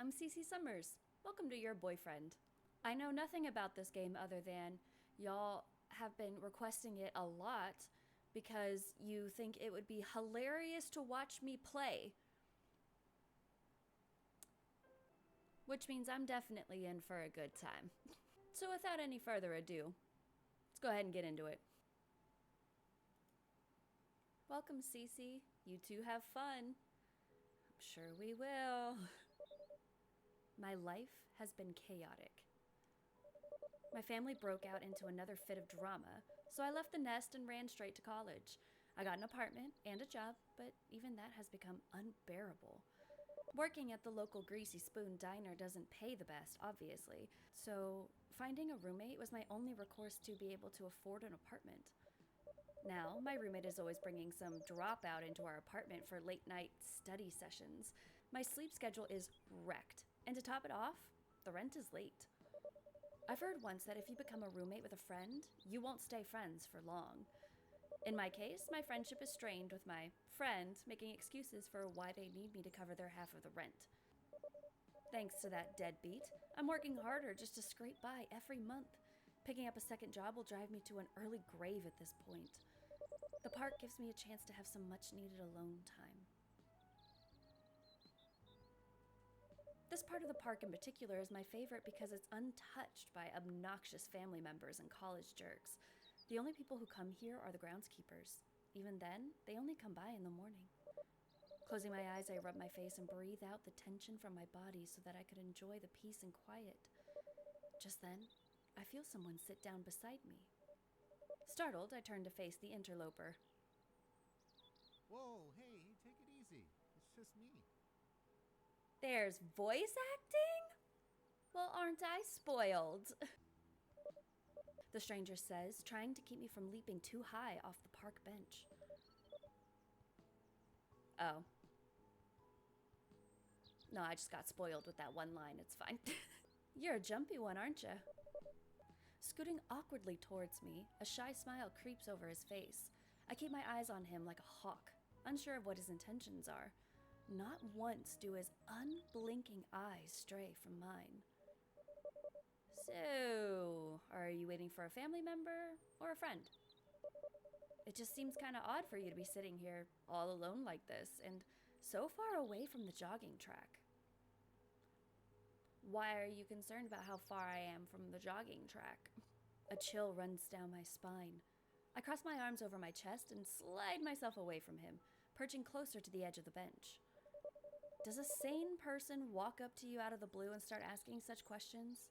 I'm Cece Summers. Welcome to Your Boyfriend. I know nothing about this game other than y'all have been requesting it a lot because you think it would be hilarious to watch me play. Which means I'm definitely in for a good time. So without any further ado, let's go ahead and get into it. Welcome, Cece. You two have fun. I'm sure we will. My life has been chaotic. My family broke out into another fit of drama, so I left the nest and ran straight to college. I got an apartment and a job, but even that has become unbearable. Working at the local Greasy Spoon diner doesn't pay the best, obviously, so finding a roommate was my only recourse to be able to afford an apartment. Now, my roommate is always bringing some dropout into our apartment for late night study sessions. My sleep schedule is wrecked, and to top it off, the rent is late. I've heard once that if you become a roommate with a friend, you won't stay friends for long. In my case, my friendship is strained with my friend making excuses for why they need me to cover their half of the rent. Thanks to that deadbeat, I'm working harder just to scrape by every month. Picking up a second job will drive me to an early grave at this point. The park gives me a chance to have some much needed alone time. This part of the park in particular is my favorite because it's untouched by obnoxious family members and college jerks. The only people who come here are the groundskeepers. Even then, they only come by in the morning. Closing my eyes, I rub my face and breathe out the tension from my body so that I could enjoy the peace and quiet. Just then, I feel someone sit down beside me. Startled, I turn to face the interloper. Whoa, hey, take it easy. It's just me. There's voice acting? Well, aren't I spoiled? The stranger says, trying to keep me from leaping too high off the park bench. Oh. No, I just got spoiled with that one line. It's fine. You're a jumpy one, aren't you? Scooting awkwardly towards me, a shy smile creeps over his face. I keep my eyes on him like a hawk, unsure of what his intentions are. Not once do his unblinking eyes stray from mine. So, are you waiting for a family member or a friend? It just seems kind of odd for you to be sitting here all alone like this and so far away from the jogging track. Why are you concerned about how far I am from the jogging track? A chill runs down my spine. I cross my arms over my chest and slide myself away from him, perching closer to the edge of the bench. Does a sane person walk up to you out of the blue and start asking such questions?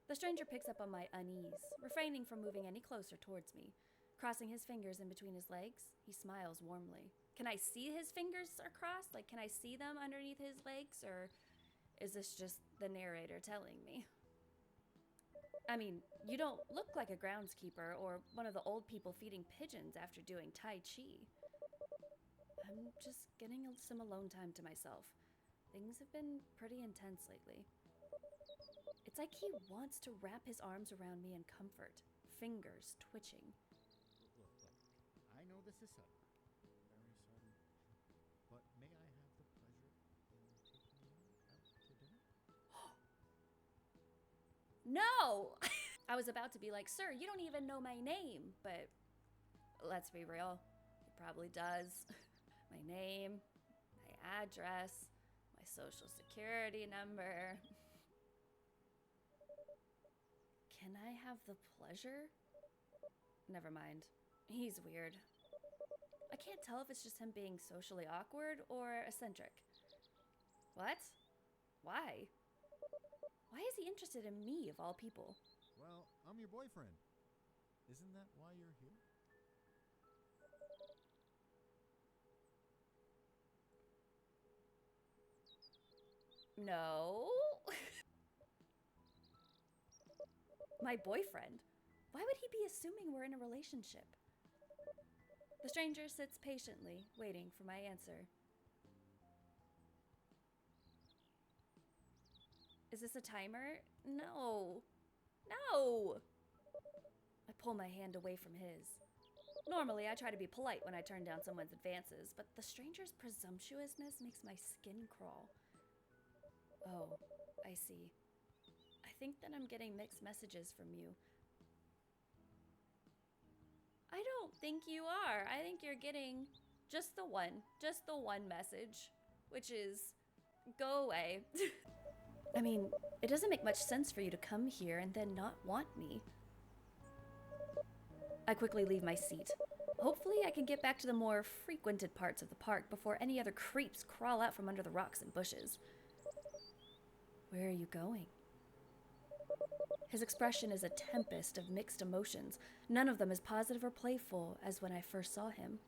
The stranger picks up on my unease, refraining from moving any closer towards me. Crossing his fingers in between his legs, he smiles warmly. Can I see his fingers are crossed? Like, can I see them underneath his legs? Or is this just the narrator telling me? I mean, you don't look like a groundskeeper or one of the old people feeding pigeons after doing Tai Chi. I'm just getting some alone time to myself. Things have been pretty intense lately. It's like he wants to wrap his arms around me in comfort, fingers twitching. Look. I know this is sudden. Very sudden. But may I have the pleasure in taking you out to dinner? No! I was about to be like, sir, you don't even know my name. But let's be real, he probably does. My name, my address, my social security number. Can I have the pleasure? Never mind. He's weird. I can't tell if it's just him being socially awkward or eccentric. What? Why? Why is he interested in me, of all people? Well, I'm your boyfriend. Isn't that why you're here? No. My boyfriend? Why would he be assuming we're in a relationship? The stranger sits patiently, waiting for my answer. Is this a timer? No. No! I pull my hand away from his. Normally, I try to be polite when I turn down someone's advances, but the stranger's presumptuousness makes my skin crawl. I see. I think that I'm getting mixed messages from you. I don't think you are. I think you're getting just the one message, which is go away. I mean, it doesn't make much sense for you to come here and then not want me. I quickly leave my seat. Hopefully I can get back to the more frequented parts of the park before any other creeps crawl out from under the rocks and bushes. Where are you going? His expression is a tempest of mixed emotions, none of them as positive or playful as when I first saw him.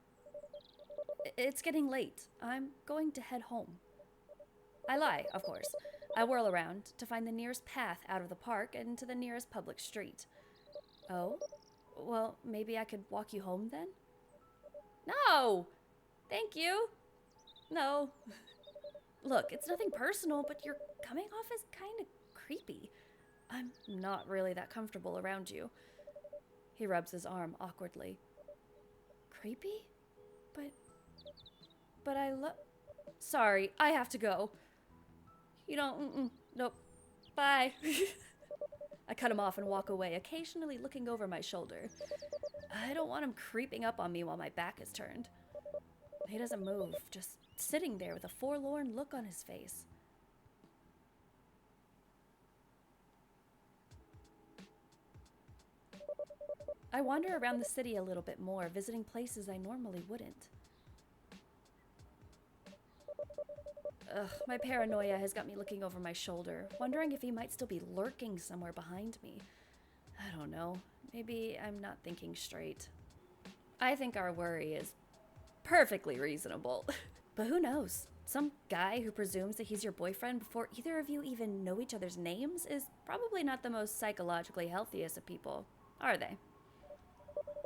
It's getting late. I'm going to head home. I lie, of course. I whirl around to find the nearest path out of the park and to the nearest public street. Oh? Well, maybe I could walk you home then? No! Thank you! No. Look, it's nothing personal, but you're coming off as kind of creepy. I'm not really that comfortable around you. He rubs his arm awkwardly. Creepy? But I Sorry, I have to go. You don't, nope. Bye. I cut him off and walk away, occasionally looking over my shoulder. I don't want him creeping up on me while my back is turned. He doesn't move, just sitting there with a forlorn look on his face. I wander around the city a little bit more, visiting places I normally wouldn't. My paranoia has got me looking over my shoulder, wondering if he might still be lurking somewhere behind me. I don't know. Maybe I'm not thinking straight. I think our worry is perfectly reasonable. But who knows? Some guy who presumes that he's your boyfriend before either of you even know each other's names is probably not the most psychologically healthiest of people, are they?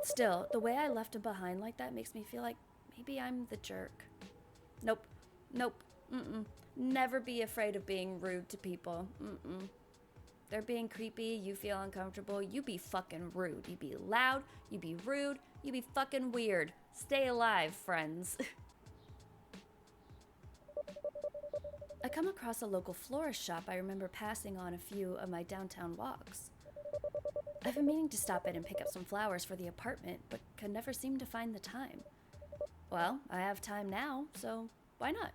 Still, the way I left him behind like that makes me feel like maybe I'm the jerk. Nope. Never be afraid of being rude to people. They're being creepy, you feel uncomfortable, you be fucking rude. You be loud, you be rude, you be fucking weird. Stay alive, friends. I come across a local florist shop I remember passing on a few of my downtown walks. I've been meaning to stop in and pick up some flowers for the apartment, but could never seem to find the time. Well, I have time now, so why not?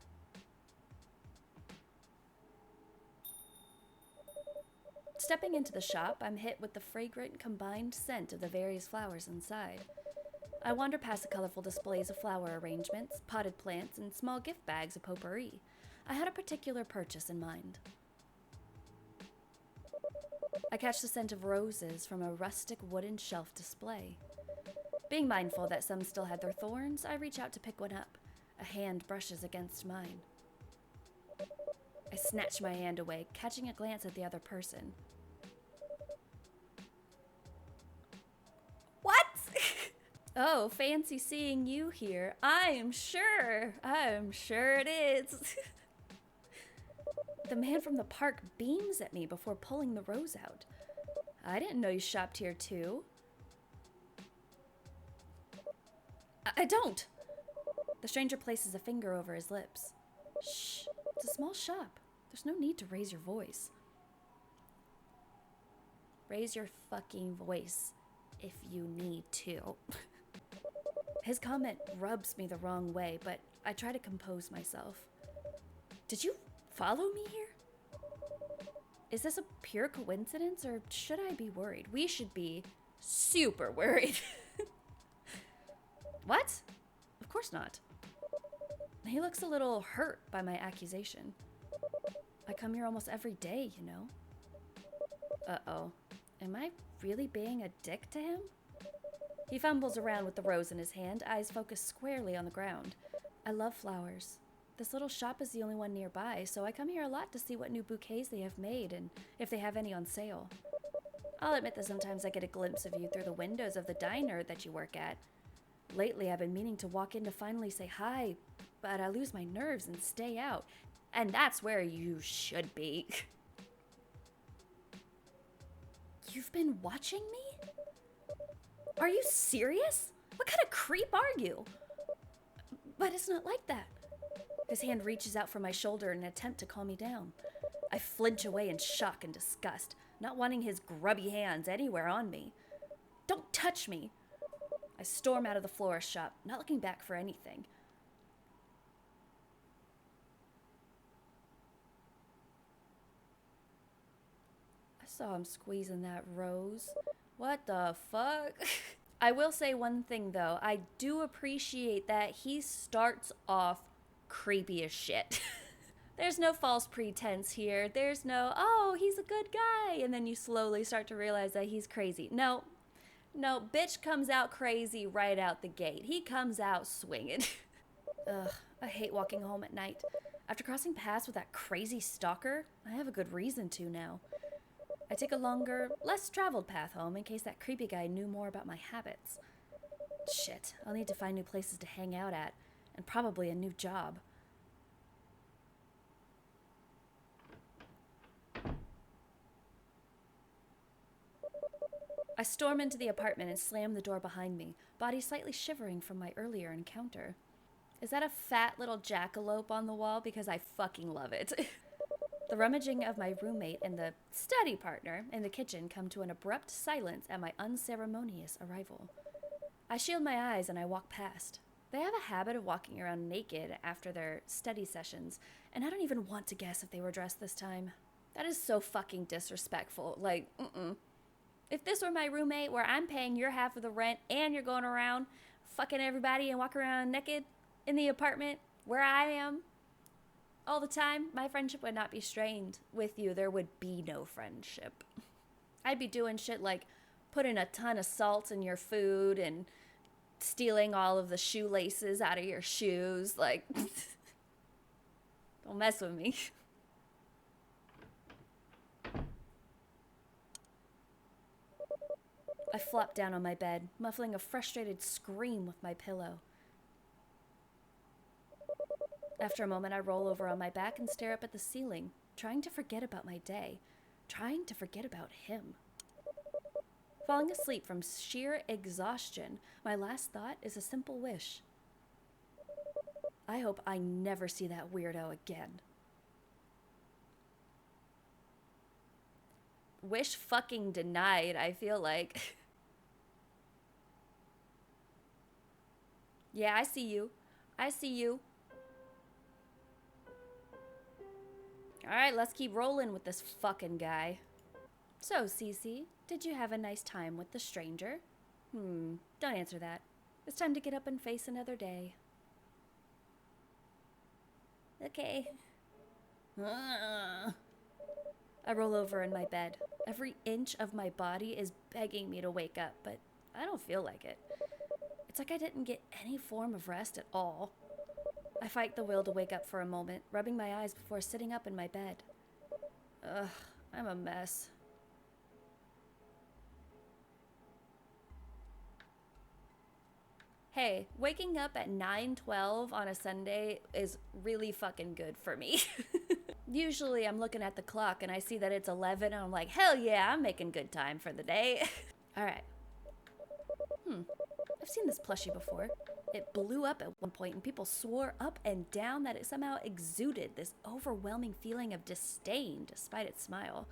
Stepping into the shop, I'm hit with the fragrant combined scent of the various flowers inside. I wander past the colorful displays of flower arrangements, potted plants, and small gift bags of potpourri. I had a particular purchase in mind. I catch the scent of roses from a rustic wooden shelf display. Being mindful that some still had their thorns, I reach out to pick one up. A hand brushes against mine. I snatch my hand away, catching a glance at the other person. What? Oh, fancy seeing you here. I'm sure it is. The man from the park beams at me before pulling the rose out. I didn't know you shopped here too. I don't. The stranger places a finger over his lips. Shh, it's a small shop. There's no need to raise your voice. Raise your fucking voice if you need to. His comment rubs me the wrong way, but I try to compose myself. Did you follow me here? Is this a pure coincidence, or should I be worried? We should be super worried. What? Of course not. He looks a little hurt by my accusation. I come here almost every day, you know. Uh-oh. Am I really being a dick to him? He fumbles around with the rose in his hand, eyes focused squarely on the ground. I love flowers. This little shop is the only one nearby, so I come here a lot to see what new bouquets they have made and if they have any on sale. I'll admit that sometimes I get a glimpse of you through the windows of the diner that you work at. Lately, I've been meaning to walk in to finally say hi, but I lose my nerves and stay out. And that's where you should be. You've been watching me? Are you serious? What kind of creep are you? But it's not like that. His hand reaches out for my shoulder in an attempt to calm me down. I flinch away in shock and disgust, not wanting his grubby hands anywhere on me. Don't touch me! I storm out of the florist shop, not looking back for anything. I saw him squeezing that rose. What the fuck? I will say one thing though, I do appreciate that he starts off creepy as shit. There's no false pretense here. There's no, oh, he's a good guy. And then you slowly start to realize that he's crazy. No, bitch comes out crazy right out the gate. He comes out swinging. Ugh, I hate walking home at night. After crossing paths with that crazy stalker, I have a good reason to now. I take a longer, less traveled path home in case that creepy guy knew more about my habits. Shit, I'll need to find new places to hang out at, and probably a new job. I storm into the apartment and slam the door behind me, body slightly shivering from my earlier encounter. Is that a fat little jackalope on the wall? Because I fucking love it. The rummaging of my roommate and the study partner in the kitchen come to an abrupt silence at my unceremonious arrival. I shield my eyes and I walk past. They have a habit of walking around naked after their study sessions, and I don't even want to guess if they were dressed this time. That is so fucking disrespectful. Like, If this were my roommate where I'm paying your half of the rent and you're going around fucking everybody and walking around naked in the apartment where I am all the time, my friendship would not be strained with you. There would be no friendship. I'd be doing shit like putting a ton of salt in your food and stealing all of the shoelaces out of your shoes. Like, don't mess with me. I flop down on my bed, muffling a frustrated scream with my pillow. After a moment, I roll over on my back and stare up at the ceiling, trying to forget about my day, trying to forget about him. Falling asleep from sheer exhaustion, my last thought is a simple wish. I hope I never see that weirdo again. Wish fucking denied, I feel like. Yeah, I see you. I see you. Alright, let's keep rolling with this fucking guy. So, Cece, did you have a nice time with the stranger? Don't answer that. It's time to get up and face another day. Okay. I roll over in my bed. Every inch of my body is begging me to wake up, but I don't feel like it. It's like I didn't get any form of rest at all. I fight the will to wake up for a moment, rubbing my eyes before sitting up in my bed. Ugh, I'm a mess. Hey, waking up at 9:12 on a Sunday is really fucking good for me. Usually I'm looking at the clock and I see that it's 11 and I'm like, hell yeah, I'm making good time for the day. All right. I've seen this plushie before. It blew up at one point and people swore up and down that it somehow exuded this overwhelming feeling of disdain despite its smile.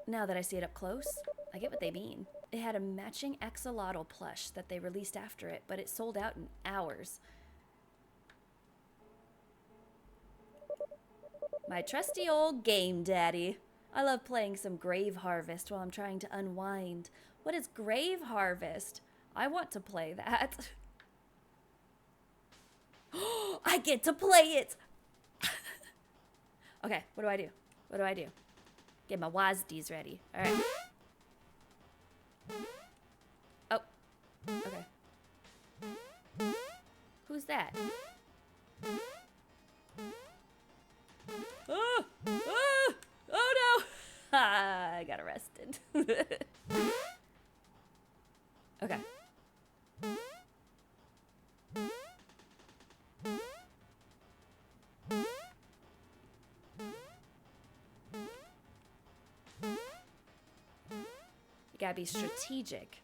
Now that I see it up close, I get what they mean. It had a matching axolotl plush that they released after it, but it sold out in hours. My trusty old game daddy. I love playing some Grave Harvest while I'm trying to unwind. What is Grave Harvest? I want to play that. I get to play it! Okay, what do I do? What do I do? Get my WASDs ready. Alright. Oh. Okay. Who's that? Oh! Oh! Oh no! Ah, I got arrested. Okay. You gotta be strategic.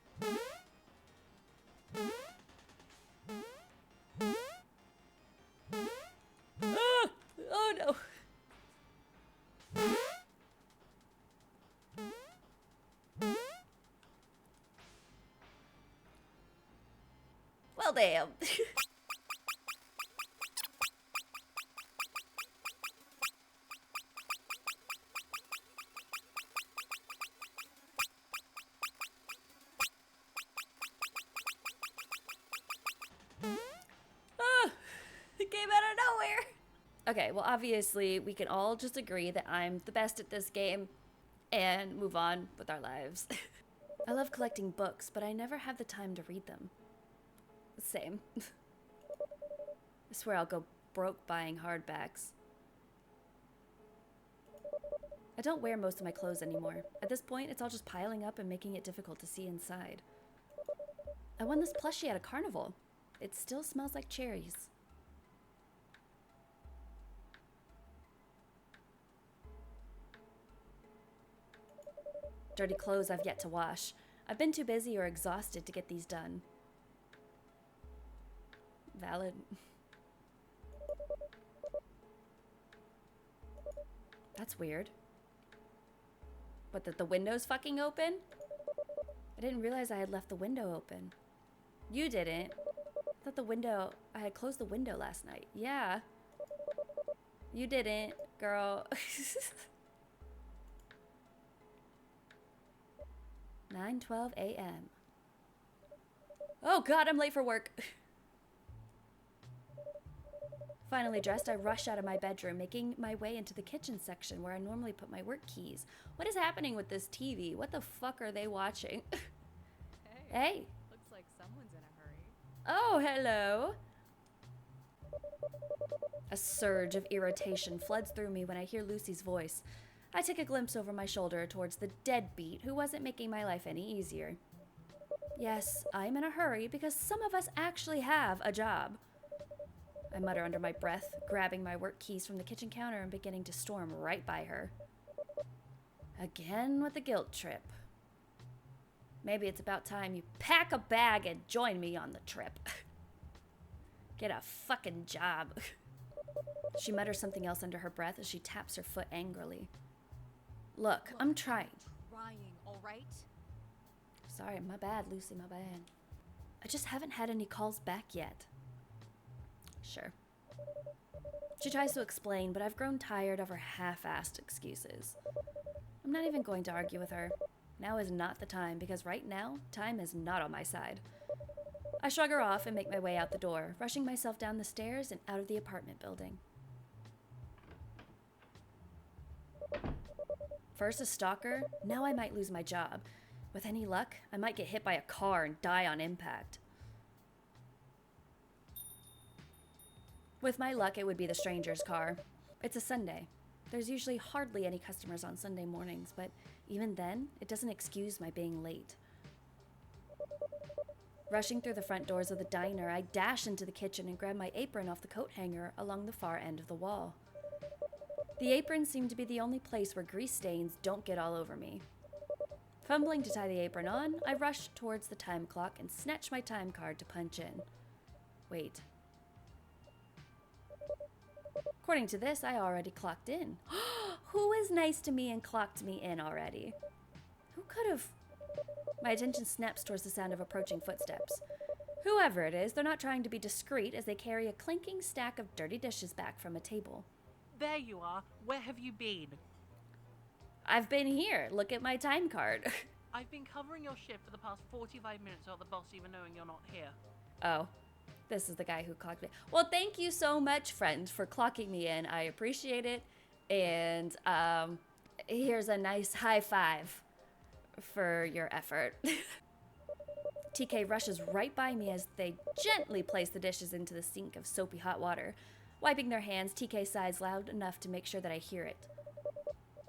Well, damn. Oh, it came out of nowhere. Okay, well, obviously, we can all just agree that I'm the best at this game and move on with our lives. I love collecting books, but I never have the time to read them. Same. I swear I'll go broke buying hardbacks. I don't wear most of my clothes anymore. At this point, it's all just piling up and making it difficult to see inside. I won this plushie at a carnival. It still smells like cherries. Dirty clothes I've yet to wash. I've been too busy or exhausted to get these done. Valid. That's weird. What, that the window's fucking open? I didn't realize I had left the window open. You didn't. I thought I had closed the window last night. Yeah. You didn't, girl. 9:12 a.m. Oh god, I'm late for work. Finally dressed, I rush out of my bedroom, making my way into the kitchen section where I normally put my work keys. What is happening with this TV? What the fuck are they watching? Hey. Looks like someone's in a hurry. Oh, hello. A surge of irritation floods through me when I hear Lucy's voice. I take a glimpse over my shoulder towards the deadbeat who wasn't making my life any easier. Yes, I'm in a hurry because some of us actually have a job. I mutter under my breath, grabbing my work keys from the kitchen counter and beginning to storm right by her. Again with the guilt trip. Maybe it's about time you pack a bag and join me on the trip. Get a fucking job. She mutters something else under her breath as she taps her foot angrily. Look, I'm trying. Trying, all right? Sorry, my bad, Lucy, my bad. I just haven't had any calls back yet. Sure. She tries to explain, but I've grown tired of her half-assed excuses. I'm not even going to argue with her. Now is not the time, because right now, time is not on my side. I shrug her off and make my way out the door, rushing myself down the stairs and out of the apartment building. First a stalker, now I might lose my job. With any luck, I might get hit by a car and die on impact. With my luck, it would be the stranger's car. It's a Sunday. There's usually hardly any customers on Sunday mornings, but even then, it doesn't excuse my being late. Rushing through the front doors of the diner, I dash into the kitchen and grab my apron off the coat hanger along the far end of the wall. The apron seemed to be the only place where grease stains don't get all over me. Fumbling to tie the apron on, I rush towards the time clock and snatch my time card to punch in. Wait. According to this, I already clocked in. Who is nice to me and clocked me in already? Who could have? My attention snaps towards the sound of approaching footsteps. Whoever it is, they're not trying to be discreet as they carry a clinking stack of dirty dishes back from a table. There you are. Where have you been? I've been here. Look at my time card. I've been covering your shift for the past 45 minutes without the boss even knowing you're not here. Oh, this is the guy who clocked me. Well, thank you so much, friend, for clocking me in. I appreciate it. And here's a nice high five for your effort. TK rushes right by me as they gently place the dishes into the sink of soapy hot water. Wiping their hands, TK sighs loud enough to make sure that I hear it.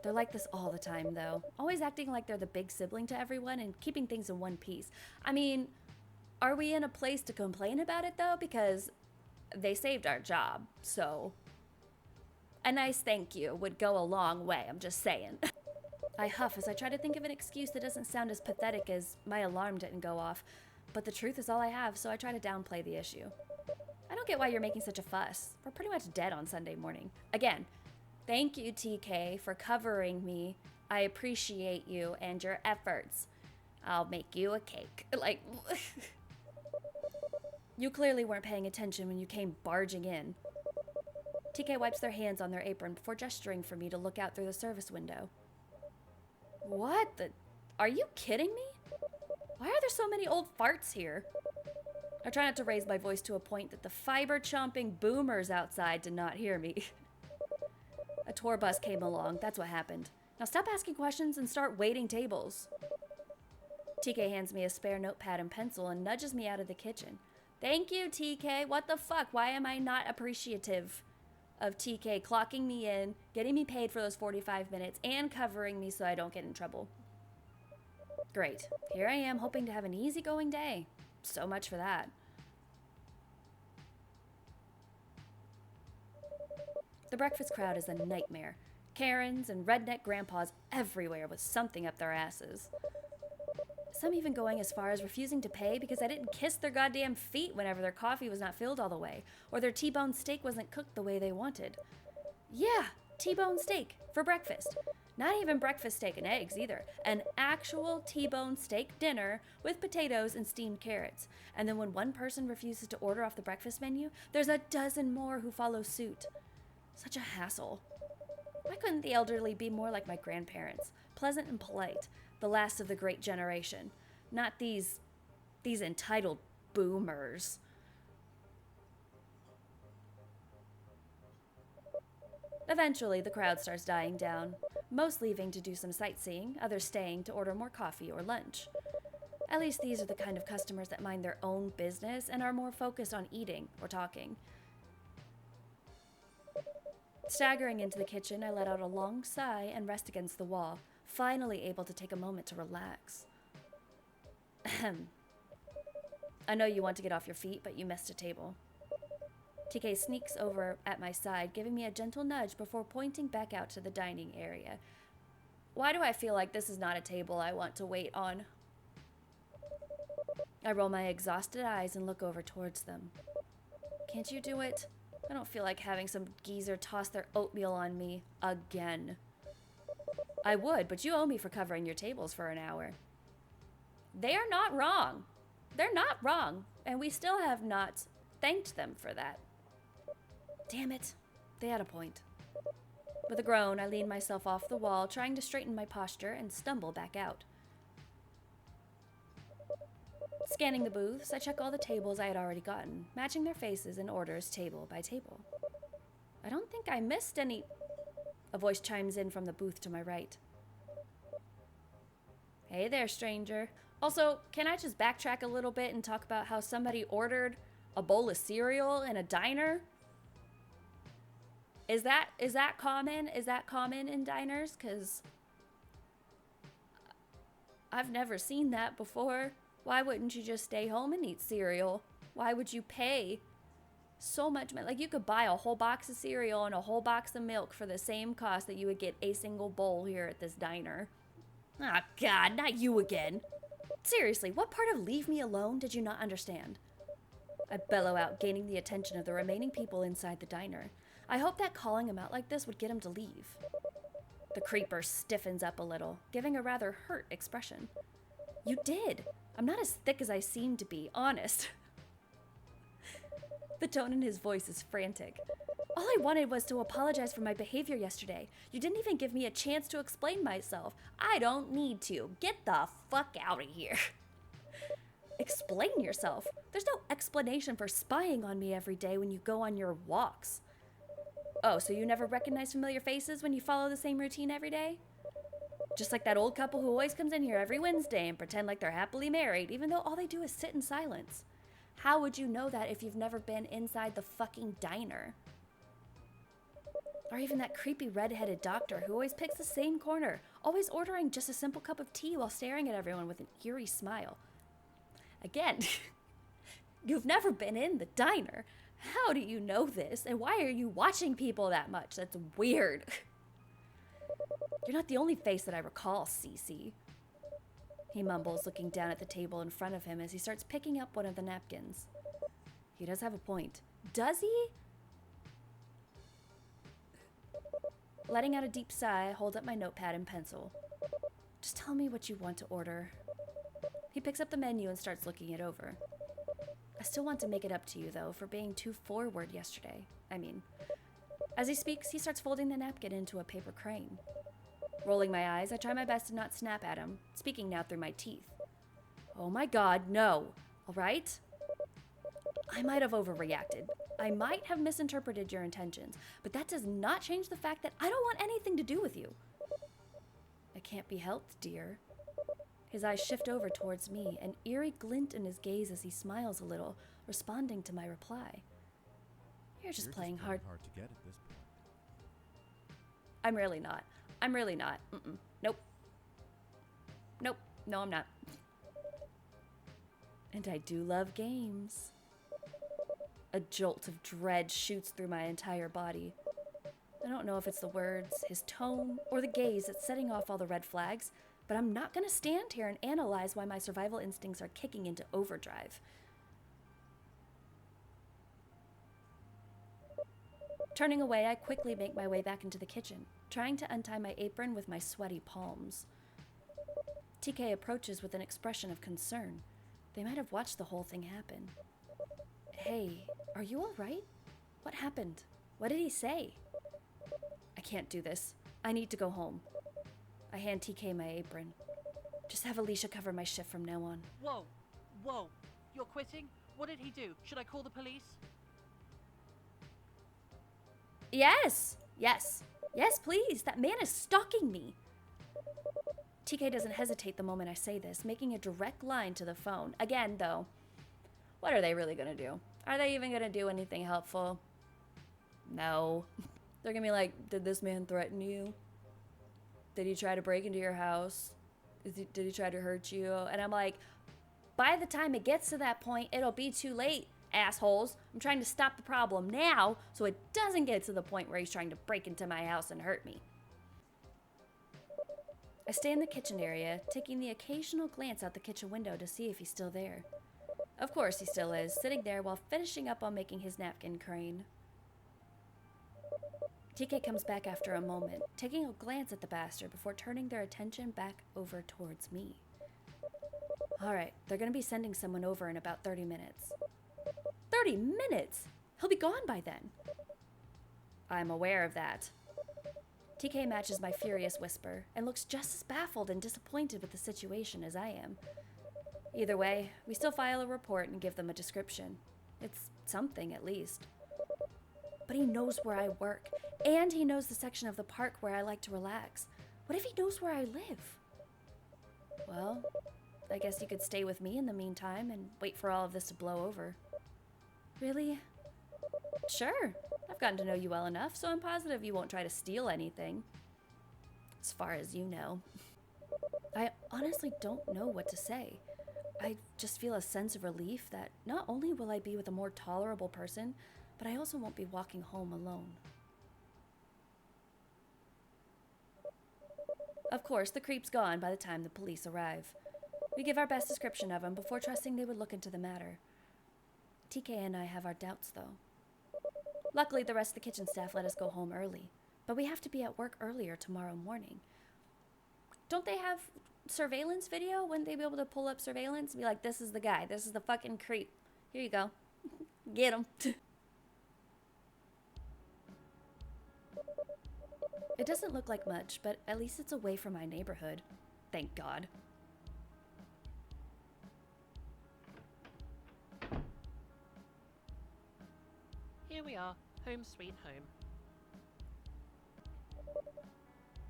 They're like this all the time, though. Always acting like they're the big sibling to everyone and keeping things in one piece. I mean, are we in a place to complain about it, though? Because they saved our job, so a nice thank you would go a long way, I'm just saying. I huff as I try to think of an excuse that doesn't sound as pathetic as my alarm didn't go off, but the truth is all I have, so I try to downplay the issue. I don't get why you're making such a fuss. We're pretty much dead on Sunday morning. Again, thank you, TK, for covering me. I appreciate you and your efforts. I'll make you a cake. Like, You clearly weren't paying attention when you came barging in. TK wipes their hands on their apron before gesturing for me to look out through the service window. What the? Are you kidding me? Why are there so many old farts here? I try not to raise my voice to a point that the fiber-chomping boomers outside did not hear me. A tour bus came along, that's what happened. Now stop asking questions and start waiting tables. TK hands me a spare notepad and pencil and nudges me out of the kitchen. Thank you, TK. What the fuck? Why am I not appreciative of TK clocking me in, getting me paid for those 45 minutes, and covering me so I don't get in trouble? Great. Here I am hoping to have an easygoing day. So much for that. The breakfast crowd is a nightmare. Karens and redneck grandpas everywhere with something up their asses. Some even going as far as refusing to pay because I didn't kiss their goddamn feet whenever their coffee was not filled all the way, or their T-bone steak wasn't cooked the way they wanted. Yeah, T-bone steak for breakfast. Not even breakfast steak and eggs either. An actual T-bone steak dinner with potatoes and steamed carrots. And then when one person refuses to order off the breakfast menu, there's a dozen more who follow suit. Such a hassle. Why couldn't the elderly be more like my grandparents? Pleasant and polite. The last of the great generation. Not these entitled boomers. Eventually, the crowd starts dying down. Most leaving to do some sightseeing, others staying to order more coffee or lunch. At least these are the kind of customers that mind their own business and are more focused on eating or talking. Staggering into the kitchen, I let out a long sigh and rest against the wall, finally able to take a moment to relax. Ahem. I know you want to get off your feet, but you missed a table. TK sneaks over at my side, giving me a gentle nudge before pointing back out to the dining area. Why do I feel like this is not a table I want to wait on? I roll my exhausted eyes and look over towards them. Can't you do it? I don't feel like having some geezer toss their oatmeal on me again. I would, but you owe me for covering your tables for an hour. They are not wrong. They're not wrong, and we still have not thanked them for that. Damn it. They had a point. With a groan, I lean myself off the wall, trying to straighten my posture, and stumble back out. Scanning the booths, I check all the tables I had already gotten, matching their faces and orders table by table. I don't think I missed any... A voice chimes in from the booth to my right. Hey there, stranger. Also, can I just backtrack a little bit and talk about how somebody ordered a bowl of cereal in a diner? Is that common? Is that common in diners? 'Cause I've never seen that before. Why wouldn't you just stay home and eat cereal? Why would you pay so much money? Like, you could buy a whole box of cereal and a whole box of milk for the same cost that you would get a single bowl here at this diner. Ah, God, not you again. Seriously, what part of leave me alone did you not understand? I bellow out, gaining the attention of the remaining people inside the diner. I hope that calling him out like this would get him to leave. The creeper stiffens up a little, giving a rather hurt expression. You did. I'm not as thick as I seem to be, honest. The tone in his voice is frantic. All I wanted was to apologize for my behavior yesterday. You didn't even give me a chance to explain myself. I don't need to. Get the fuck out of here. Explain yourself. There's no explanation for spying on me every day when you go on your walks. Oh, so you never recognize familiar faces when you follow the same routine every day? Just like that old couple who always comes in here every Wednesday and pretend like they're happily married, even though all they do is sit in silence. How would you know that if you've never been inside the fucking diner? Or even that creepy red-headed doctor who always picks the same corner, always ordering just a simple cup of tea while staring at everyone with an eerie smile. Again, you've never been in the diner. How do you know this? And why are you watching people that much? That's weird. You're not the only face that I recall, Cece. He mumbles, looking down at the table in front of him as he starts picking up one of the napkins. He does have a point. Does he? Letting out a deep sigh, I hold up my notepad and pencil. Just tell me what you want to order. He picks up the menu and starts looking it over. I still want to make it up to you, though, for being too forward yesterday. As he speaks, he starts folding the napkin into a paper crane. Rolling my eyes, I try my best to not snap at him, speaking now through my teeth. Oh my god, no. All right? I might have overreacted. I might have misinterpreted your intentions, but that does not change the fact that I don't want anything to do with you. It can't be helped, dear. His eyes shift over towards me, an eerie glint in his gaze as he smiles a little, responding to my reply. You're just playing hard to get at this point. I'm really not. Mm-mm. Nope. No, I'm not. And I do love games. A jolt of dread shoots through my entire body. I don't know if it's the words, his tone, or the gaze that's setting off all the red flags, but I'm not gonna stand here and analyze why my survival instincts are kicking into overdrive. Turning away, I quickly make my way back into the kitchen, trying to untie my apron with my sweaty palms. TK approaches with an expression of concern. They might have watched the whole thing happen. Hey, are you all right? What happened? What did he say? I can't do this. I need to go home. I hand TK my apron. Just have Alicia cover my shift from now on. Whoa. You're quitting? What did he do? Should I call the police? Yes, please. That man is stalking me. TK doesn't hesitate the moment I say this, making a direct line to the phone. Again, though, what are they really gonna do? Are they even gonna do anything helpful? No. They're gonna be like, did this man threaten you? Did he try to break into your house? Did he try to hurt you? And I'm like, by the time it gets to that point, it'll be too late, assholes. I'm trying to stop the problem now so it doesn't get to the point where he's trying to break into my house and hurt me. I stay in the kitchen area, taking the occasional glance out the kitchen window to see if he's still there. Of course he still is, sitting there while finishing up on making his napkin crane. TK comes back after a moment, taking a glance at the bastard before turning their attention back over towards me. Alright, they're gonna be sending someone over in about 30 minutes. 30 minutes? He'll be gone by then. I'm aware of that. TK matches my furious whisper and looks just as baffled and disappointed with the situation as I am. Either way, we still file a report and give them a description. It's something, at least. But he knows where I work, and he knows the section of the park where I like to relax. What if he knows where I live? Well, I guess you could stay with me in the meantime and wait for all of this to blow over. Really? Sure. I've gotten to know you well enough, so I'm positive you won't try to steal anything. As far as you know. I honestly don't know what to say. I just feel a sense of relief that not only will I be with a more tolerable person, but I also won't be walking home alone. Of course, the creep's gone by the time the police arrive. We give our best description of him before trusting they would look into the matter. TK and I have our doubts, though. Luckily, the rest of the kitchen staff let us go home early, but we have to be at work earlier tomorrow morning. Don't they have surveillance video? Wouldn't they be able to pull up surveillance and be like, this is the guy, this is the fucking creep. Here you go. Get him. It doesn't look like much, but at least it's away from my neighborhood. Thank God. Here we are, home sweet home.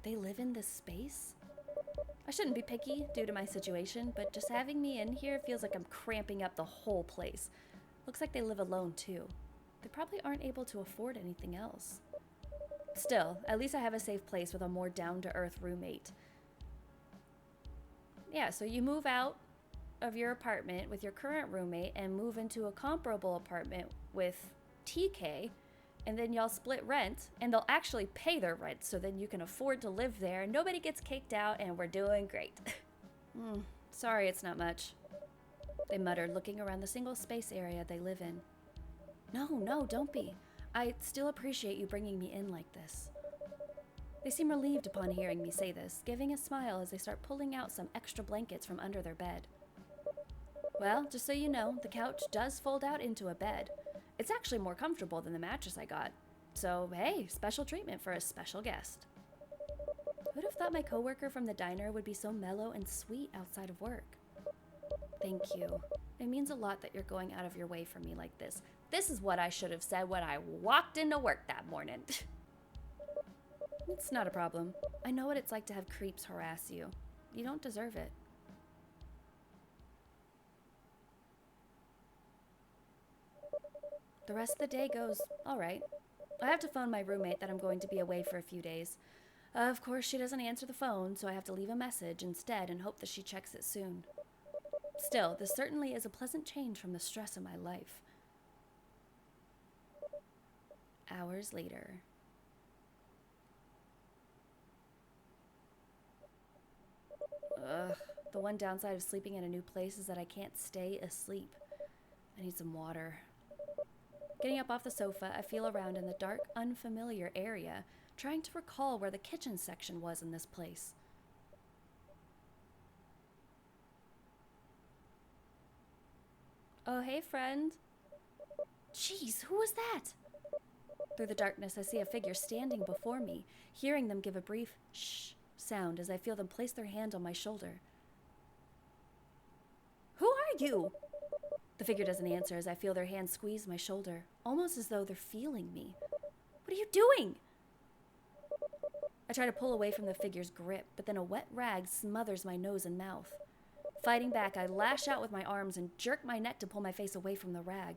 They live in this space? I shouldn't be picky due to my situation, but just having me in here feels like I'm cramping up the whole place. Looks like they live alone too. They probably aren't able to afford anything else. Still, at least I have a safe place with a more down-to-earth roommate. Yeah, so you move out of your apartment with your current roommate and move into a comparable apartment with TK, and then y'all split rent, and they'll actually pay their rent, so then you can afford to live there, and nobody gets kicked out, and we're doing great. Sorry, it's not much. They muttered, looking around the single space area they live in. No, don't be. I still appreciate you bringing me in like this. They seem relieved upon hearing me say this, giving a smile as they start pulling out some extra blankets from under their bed. Well, just so you know, the couch does fold out into a bed. It's actually more comfortable than the mattress I got. So, hey, special treatment for a special guest. Who'd have thought my coworker from the diner would be so mellow and sweet outside of work? Thank you. It means a lot that you're going out of your way for me like this. This is what I should have said when I walked into work that morning. It's not a problem. I know what it's like to have creeps harass you. You don't deserve it. The rest of the day goes all right. I have to phone my roommate that I'm going to be away for a few days. Of course, she doesn't answer the phone, so I have to leave a message instead and hope that she checks it soon. Still, this certainly is a pleasant change from the stress of my life. Hours later. Ugh, the one downside of sleeping in a new place is that I can't stay asleep. I need some water. Getting up off the sofa, I feel around in the dark, unfamiliar area, trying to recall where the kitchen section was in this place. Oh, hey, friend. Jeez, who was that? Through the darkness, I see a figure standing before me, hearing them give a brief shh sound as I feel them place their hand on my shoulder. Who are you? The figure doesn't answer as I feel their hand squeeze my shoulder, almost as though they're feeling me. What are you doing? I try to pull away from the figure's grip, but then a wet rag smothers my nose and mouth. Fighting back, I lash out with my arms and jerk my neck to pull my face away from the rag.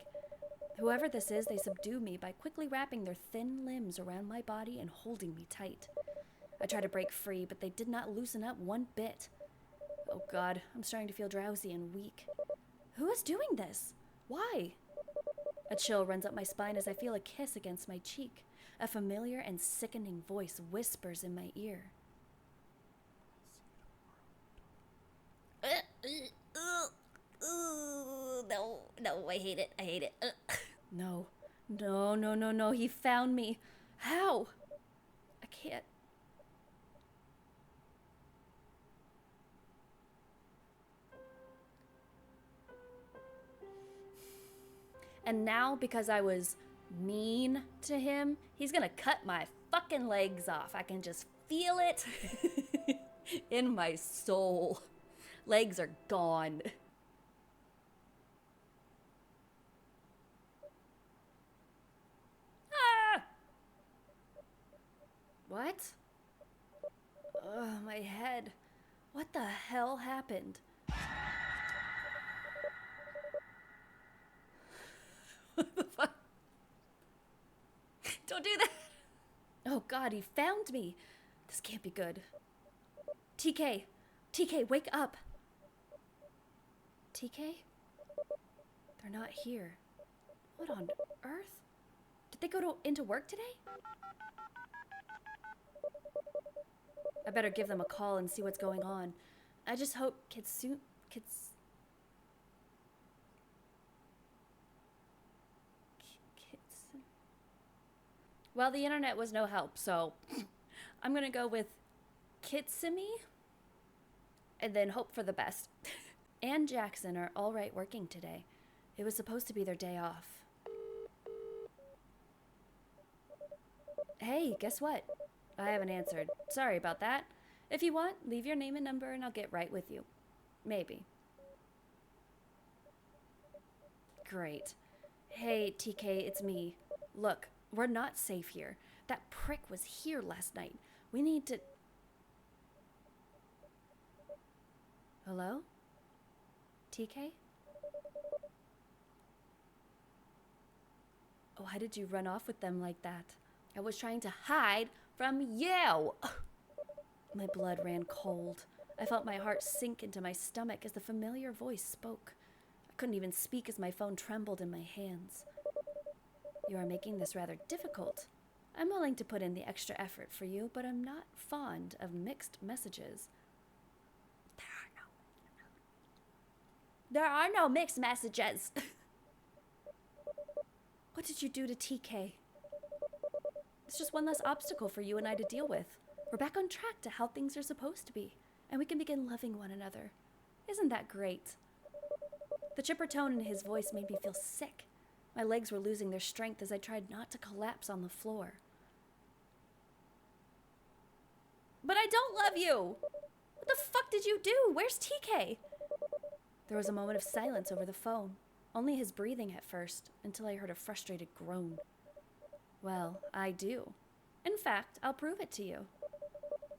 Whoever this is, they subdue me by quickly wrapping their thin limbs around my body and holding me tight. I try to break free, but they did not loosen up one bit. Oh God, I'm starting to feel drowsy and weak. Who is doing this? Why? A chill runs up my spine as I feel a kiss against my cheek. A familiar and sickening voice whispers in my ear. No, I hate it. I hate it. No, he found me. How? I can't. And now, because I was mean to him, he's gonna cut my fucking legs off. I can just feel it in my soul. Legs are gone. Ah! What? Ugh, my head. What the hell happened? What the fuck? Don't do that! Oh God, he found me. This can't be good. TK, wake up. TK? They're not here. What on earth? Did they go into work today? I better give them a call and see what's going on. I just hope Well, the internet was no help, so I'm gonna go with Kitsumi and then hope for the best. Ann and Jackson are all right working today. It was supposed to be their day off. Hey, guess what? I haven't answered. Sorry about that. If you want, leave your name and number and I'll get right with you. Maybe. Great. Hey, TK, it's me. Look, we're not safe here. That prick was here last night. We need to... Hello? TK? Oh, why did you run off with them like that? I was trying to hide from you! My blood ran cold. I felt my heart sink into my stomach as the familiar voice spoke. I couldn't even speak as my phone trembled in my hands. You are making this rather difficult. I'm willing to put in the extra effort for you, but I'm not fond of mixed messages. There are no mixed messages. What did you do to TK? It's just one less obstacle for you and I to deal with. We're back on track to how things are supposed to be, and we can begin loving one another. Isn't that great? The chipper tone in his voice made me feel sick. My legs were losing their strength as I tried not to collapse on the floor. But I don't love you! What the fuck did you do? Where's TK? There was a moment of silence over the phone. Only his breathing at first, until I heard a frustrated groan. Well, I do. In fact, I'll prove it to you.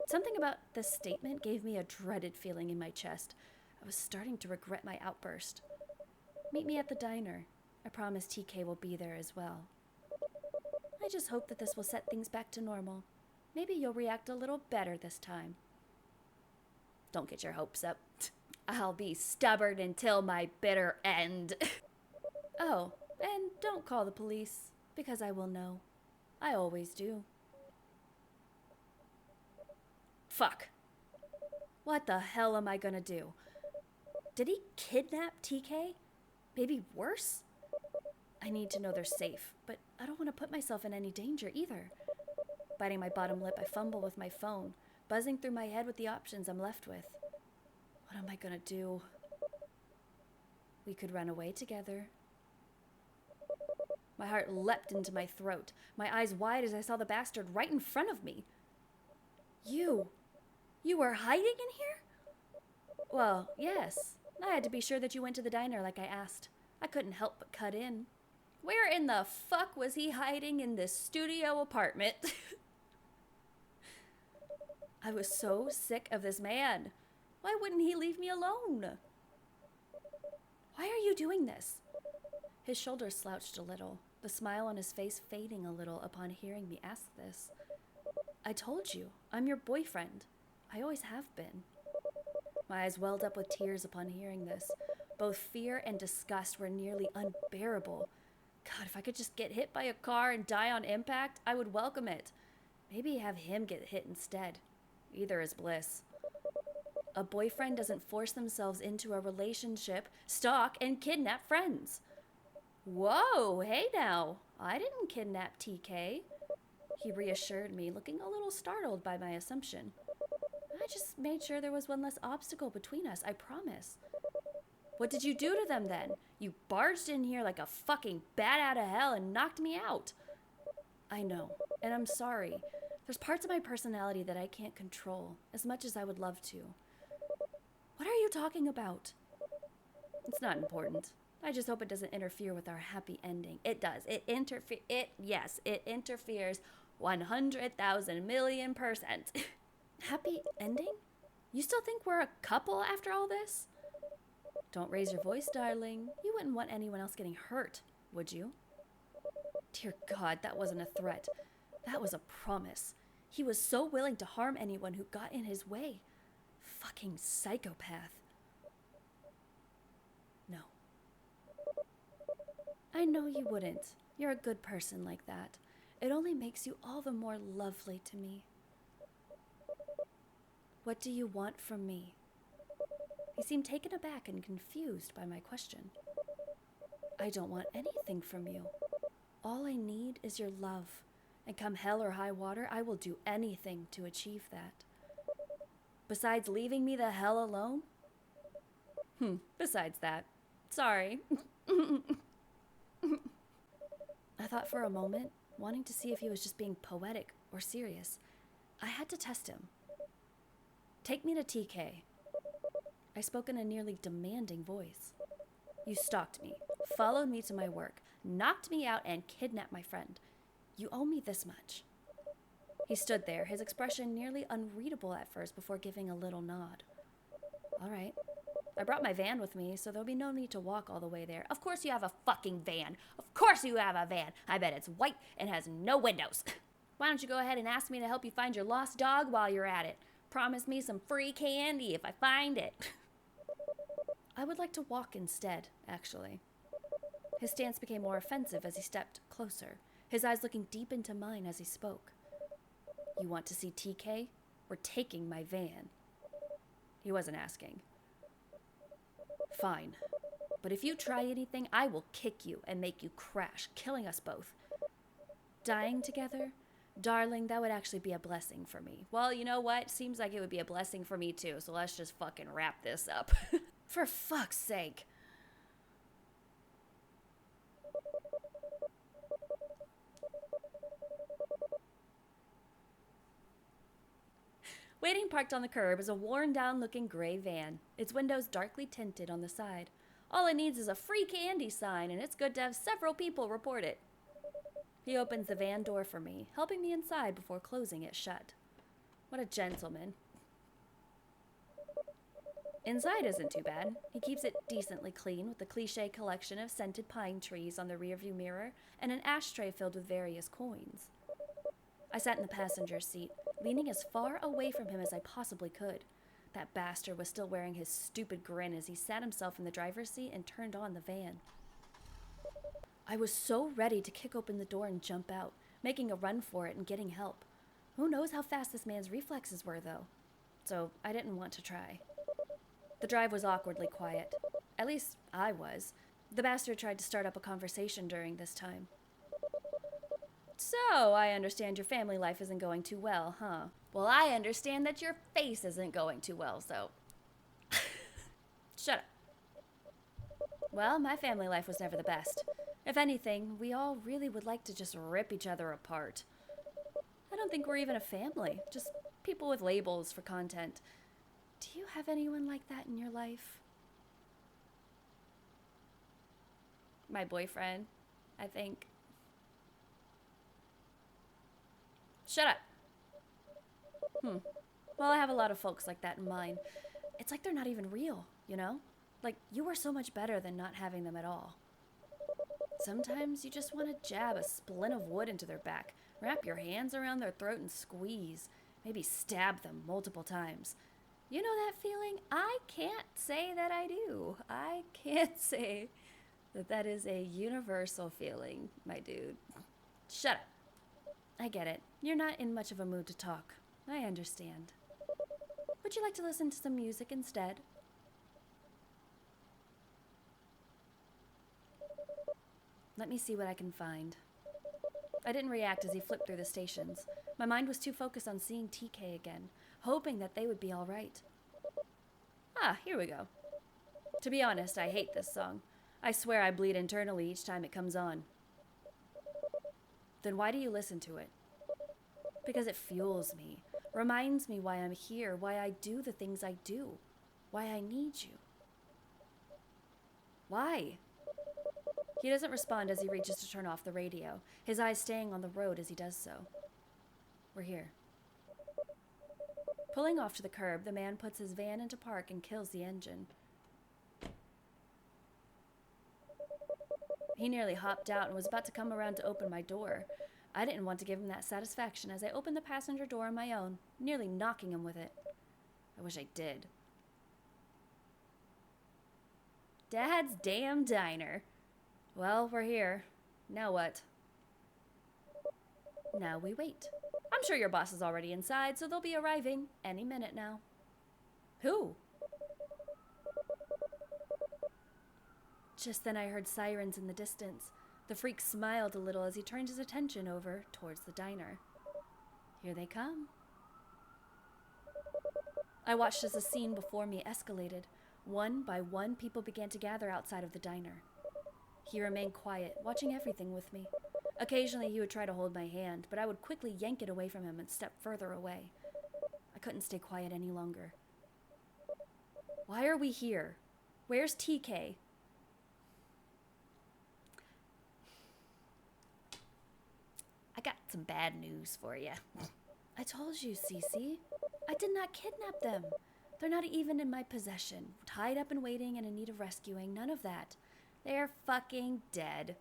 Something about this statement gave me a dreaded feeling in my chest. I was starting to regret my outburst. Meet me at the diner. I promise TK will be there as well. I just hope that this will set things back to normal. Maybe you'll react a little better this time. Don't get your hopes up. I'll be stubborn until my bitter end. Oh, and don't call the police, because I will know. I always do. Fuck. What the hell am I gonna do? Did he kidnap TK? Maybe worse? I need to know they're safe, but I don't want to put myself in any danger either. Biting my bottom lip, I fumble with my phone, buzzing through my head with the options I'm left with. What am I gonna do? We could run away together. My heart leapt into my throat, my eyes wide as I saw the bastard right in front of me. You were hiding in here? Well, yes. I had to be sure that you went to the diner like I asked. I couldn't help but cut in. Where in the fuck was he hiding in this studio apartment? I was so sick of this man. Why wouldn't he leave me alone? Why are you doing this? His shoulders slouched a little, the smile on his face fading a little upon hearing me ask this. I told you, I'm your boyfriend. I always have been. My eyes welled up with tears upon hearing this. Both fear and disgust were nearly unbearable. God, if I could just get hit by a car and die on impact, I would welcome it. Maybe have him get hit instead. Either is bliss. A boyfriend doesn't force themselves into a relationship, stalk, and kidnap friends. Whoa, hey now. I didn't kidnap TK. He reassured me, looking a little startled by my assumption. I just made sure there was one less obstacle between us, I promise. What did you do to them then? You barged in here like a fucking bat out of hell and knocked me out. I know, and I'm sorry. There's parts of my personality that I can't control, as much as I would love to. What are you talking about? It's not important. I just hope it doesn't interfere with our happy ending. It does. It interferes 100,000 million %. Happy ending? You still think we're a couple after all this? Don't raise your voice, darling. You wouldn't want anyone else getting hurt, would you? Dear God, that wasn't a threat. That was a promise. He was so willing to harm anyone who got in his way. Fucking psychopath. No. I know you wouldn't. You're a good person like that. It only makes you all the more lovely to me. What do you want from me? He seemed taken aback and confused by my question. I don't want anything from you. All I need is your love. And come hell or high water, I will do anything to achieve that. Besides leaving me the hell alone? Besides that. Sorry. I thought for a moment, wanting to see if he was just being poetic or serious. I had to test him. Take me to TK. I spoke in a nearly demanding voice. You stalked me, followed me to my work, knocked me out, and kidnapped my friend. You owe me this much. He stood there, his expression nearly unreadable at first before giving a little nod. All right. I brought my van with me, so there'll be no need to walk all the way there. Of course you have a fucking van. Of course you have a van. I bet it's white and has no windows. Why don't you go ahead and ask me to help you find your lost dog while you're at it? Promise me some free candy if I find it. I would like to walk instead, actually. His stance became more offensive as he stepped closer, his eyes looking deep into mine as he spoke. You want to see TK? We're taking my van. He wasn't asking. Fine. But if you try anything, I will kick you and make you crash, killing us both. Dying together? Darling, that would actually be a blessing for me. Well, you know what? Seems like it would be a blessing for me too, so let's just fucking wrap this up. For fuck's sake. Waiting parked on the curb is a worn-down looking gray van, its windows darkly tinted on the side. All it needs is a free candy sign, and it's good to have several people report it. He opens the van door for me, helping me inside before closing it shut. What a gentleman. Inside isn't too bad. He keeps it decently clean with the cliche collection of scented pine trees on the rearview mirror and an ashtray filled with various coins. I sat in the passenger seat, leaning as far away from him as I possibly could. That bastard was still wearing his stupid grin as he sat himself in the driver's seat and turned on the van. I was so ready to kick open the door and jump out, making a run for it and getting help. Who knows how fast this man's reflexes were, though? So I didn't want to try. The drive was awkwardly quiet. At least I was. The bastard tried to start up a conversation during this time. So, I understand your family life isn't going too well, huh? Well, I understand that your face isn't going too well, so... Shut up. Well, my family life was never the best. If anything, we all really would like to just rip each other apart. I don't think we're even a family, just people with labels for content. Do you have anyone like that in your life? My boyfriend, I think. Shut up. Well, I have a lot of folks like that in mind. It's like they're not even real, you know? Like, you are so much better than not having them at all. Sometimes you just want to jab a splint of wood into their back, wrap your hands around their throat and squeeze, maybe stab them multiple times. You know that feeling? I can't say that I do. I can't say that that is a universal feeling, my dude. Shut up. I get it. You're not in much of a mood to talk. I understand. Would you like to listen to some music instead? Let me see what I can find. I didn't react as he flipped through the stations. My mind was too focused on seeing TK again, hoping that they would be all right. Ah, here we go. To be honest, I hate this song. I swear I bleed internally each time it comes on. Then why do you listen to it? Because it fuels me, reminds me why I'm here, why I do the things I do, why I need you. Why? He doesn't respond as he reaches to turn off the radio, his eyes staying on the road as he does so. We're here. Pulling off to the curb, the man puts his van into park and kills the engine. He nearly hopped out and was about to come around to open my door. I didn't want to give him that satisfaction as I opened the passenger door on my own, nearly knocking him with it. I wish I did. Dad's damn diner. Well, we're here. Now what? Now we wait. I'm sure your boss is already inside, so they'll be arriving any minute now. Who? Just then I heard sirens in the distance. The freak smiled a little as he turned his attention over towards the diner. Here they come. I watched as the scene before me escalated. One by one, people began to gather outside of the diner. He remained quiet, watching everything with me. Occasionally he would try to hold my hand, but I would quickly yank it away from him and step further away. I couldn't stay quiet any longer. Why are we here? Where's TK? I got some bad news for you. I told you, Cece. I did not kidnap them. They're not even in my possession. Tied up and waiting and in need of rescuing. None of that. They're fucking dead.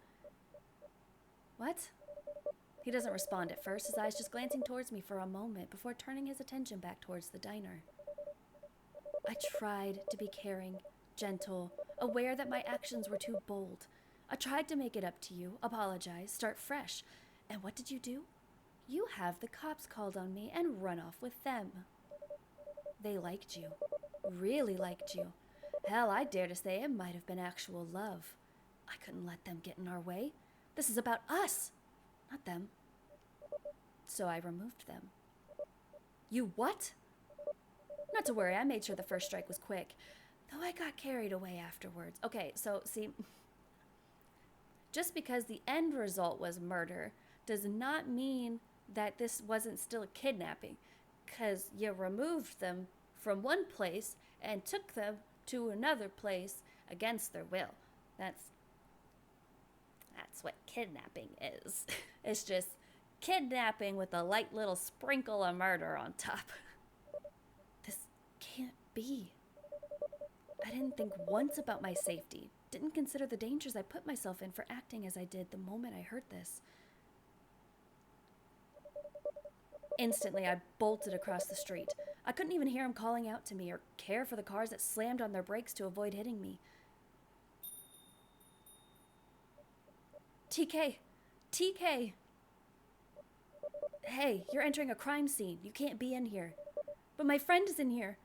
What? He doesn't respond at first, his eyes just glancing towards me for a moment before turning his attention back towards the diner. I tried to be caring, gentle, aware that my actions were too bold. I tried to make it up to you, apologize, start fresh. And what did you do? You have the cops called on me and run off with them. They liked you. Really liked you. Hell, I dare to say it might have been actual love. I couldn't let them get in our way. This is about us, not them. So I removed them. You what? Not to worry, I made sure the first strike was quick, though I got carried away afterwards. Okay, so see, just because the end result was murder does not mean that this wasn't still a kidnapping. 'cause you removed them from one place and took them to another place against their will. That's what kidnapping is. It's just kidnapping with a light little sprinkle of murder on top. This can't be. I didn't think once about my safety. Didn't consider the dangers I put myself in for acting as I did the moment I heard this. Instantly, I bolted across the street. I couldn't even hear him calling out to me or care for the cars that slammed on their brakes to avoid hitting me. TK! TK! Hey, you're entering a crime scene. You can't be in here. But my friend is in here.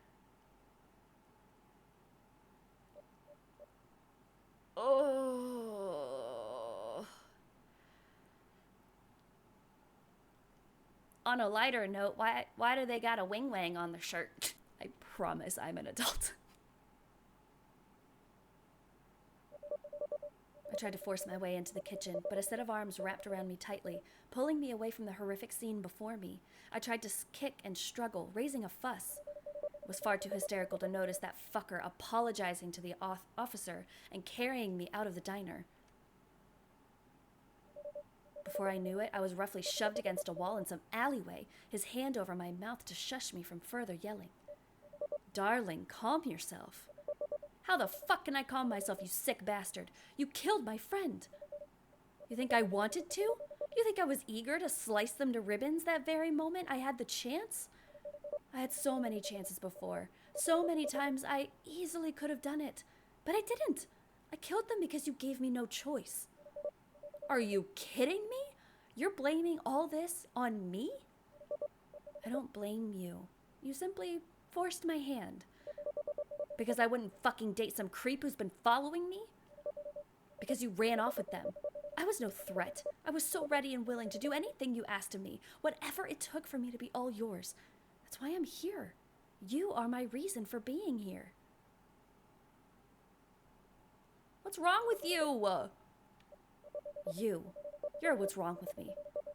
Oh. On a lighter note, why do they got a wing wang on the shirt? I promise I'm an adult. I tried to force my way into the kitchen, but a set of arms wrapped around me tightly, pulling me away from the horrific scene before me. I tried to kick and struggle, raising a fuss. It was far too hysterical to notice that fucker apologizing to the officer and carrying me out of the diner. Before I knew it, I was roughly shoved against a wall in some alleyway, his hand over my mouth to shush me from further yelling. Darling, calm yourself. How the fuck can I calm myself, you sick bastard? You killed my friend. You think I wanted to? You think I was eager to slice them to ribbons that very moment I had the chance? I had so many chances before. So many times I easily could have done it. But I didn't. I killed them because you gave me no choice. Are you kidding me? You're blaming all this on me? I don't blame you. You simply forced my hand. Because I wouldn't fucking date some creep who's been following me? Because you ran off with them. I was no threat. I was so ready and willing to do anything you asked of me, whatever it took for me to be all yours. That's why I'm here. You are my reason for being here. What's wrong with you? You're what's wrong with me.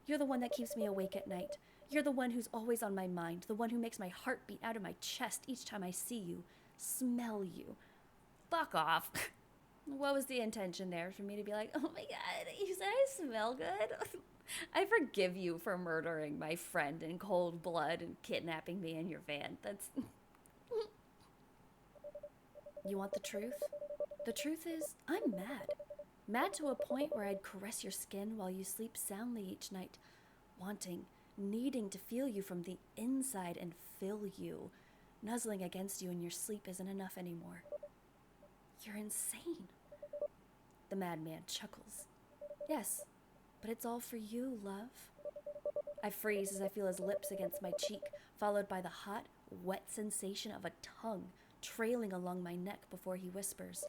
You're the one that keeps me awake at night. You're the one who's always on my mind, the one who makes my heart beat out of my chest each time I see you, smell you. Fuck off. What was the intention there? For me to be like, oh my god, you said I smell good? I forgive you for murdering my friend in cold blood and kidnapping me in your van. That's... You want the truth? The truth is, I'm mad. Mad to a point where I'd caress your skin while you sleep soundly each night, wanting, needing to feel you from the inside and fill you. Nuzzling against you in your sleep isn't enough anymore. You're insane. The madman chuckles. Yes, but it's all for you, love. I freeze as I feel his lips against my cheek, followed by the hot, wet sensation of a tongue trailing along my neck before he whispers,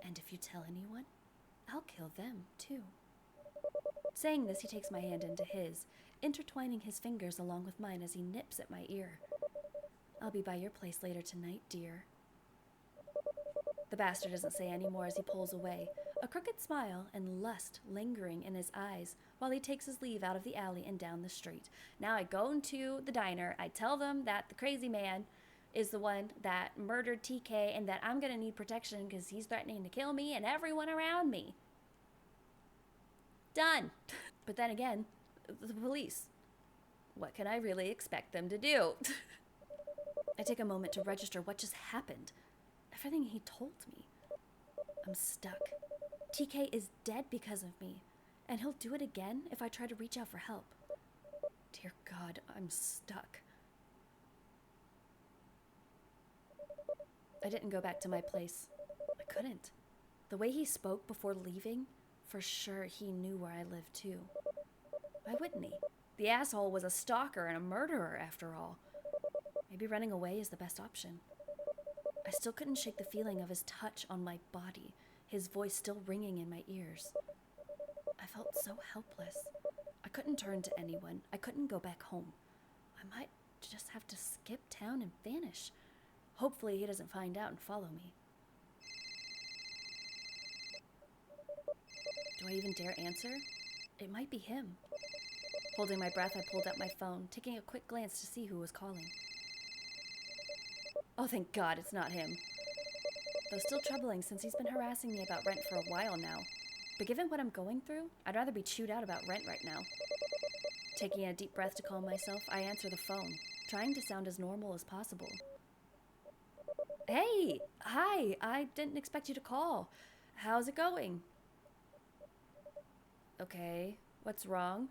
and if you tell anyone, I'll kill them, too. Saying this, he takes my hand into his, intertwining his fingers along with mine as he nips at my ear. I'll be by your place later tonight, dear. The bastard doesn't say any more as he pulls away, a crooked smile and lust lingering in his eyes while he takes his leave out of the alley and down the street. Now I go into the diner, I tell them that the crazy man is the one that murdered TK and that I'm gonna need protection because he's threatening to kill me and everyone around me. Done. But then again, the police. What can I really expect them to do? I take a moment to register what just happened. Everything he told me. I'm stuck. TK is dead because of me, and he'll do it again if I try to reach out for help. Dear God, I'm stuck. I didn't go back to my place. I couldn't. The way he spoke before leaving, for sure he knew where I lived too. Why wouldn't he? The asshole was a stalker and a murderer after all. Maybe running away is the best option. I still couldn't shake the feeling of his touch on my body, his voice still ringing in my ears. I felt so helpless. I couldn't turn to anyone. I couldn't go back home. I might just have to skip town and vanish. Hopefully he doesn't find out and follow me. Do I even dare answer? It might be him. Holding my breath, I pulled out my phone, taking a quick glance to see who was calling. Oh, thank God it's not him. Though still troubling since he's been harassing me about rent for a while now. But given what I'm going through, I'd rather be chewed out about rent right now. Taking a deep breath to calm myself, I answer the phone, trying to sound as normal as possible. Hey! Hi! I didn't expect you to call. How's it going? Okay, what's wrong?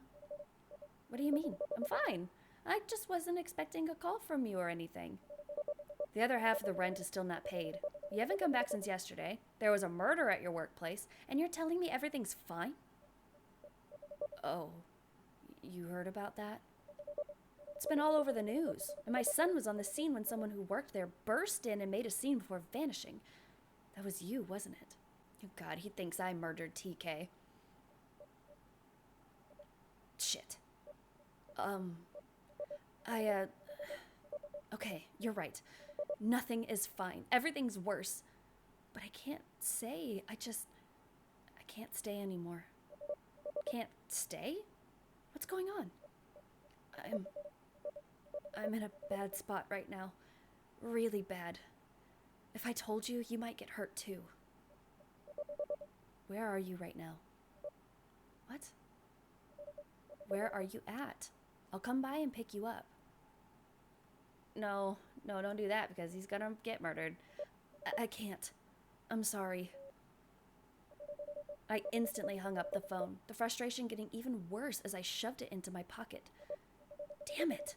What do you mean? I'm fine. I just wasn't expecting a call from you or anything. The other half of the rent is still not paid. You haven't come back since yesterday. There was a murder at your workplace, and you're telling me everything's fine? Oh, you heard about that? It's been all over the news, and my son was on the scene when someone who worked there burst in and made a scene before vanishing. That was you, wasn't it? Oh God, he thinks I murdered TK. Shit. Okay, you're right. Nothing is fine. Everything's worse. But I can't say. I can't stay anymore. Can't stay? What's going on? I'm in a bad spot right now. Really bad. If I told you, you might get hurt too. Where are you right now? What? Where are you at? I'll come by and pick you up. No, don't do that because he's gonna get murdered. I can't. I'm sorry. I instantly hung up the phone, the frustration getting even worse as I shoved it into my pocket. Damn it!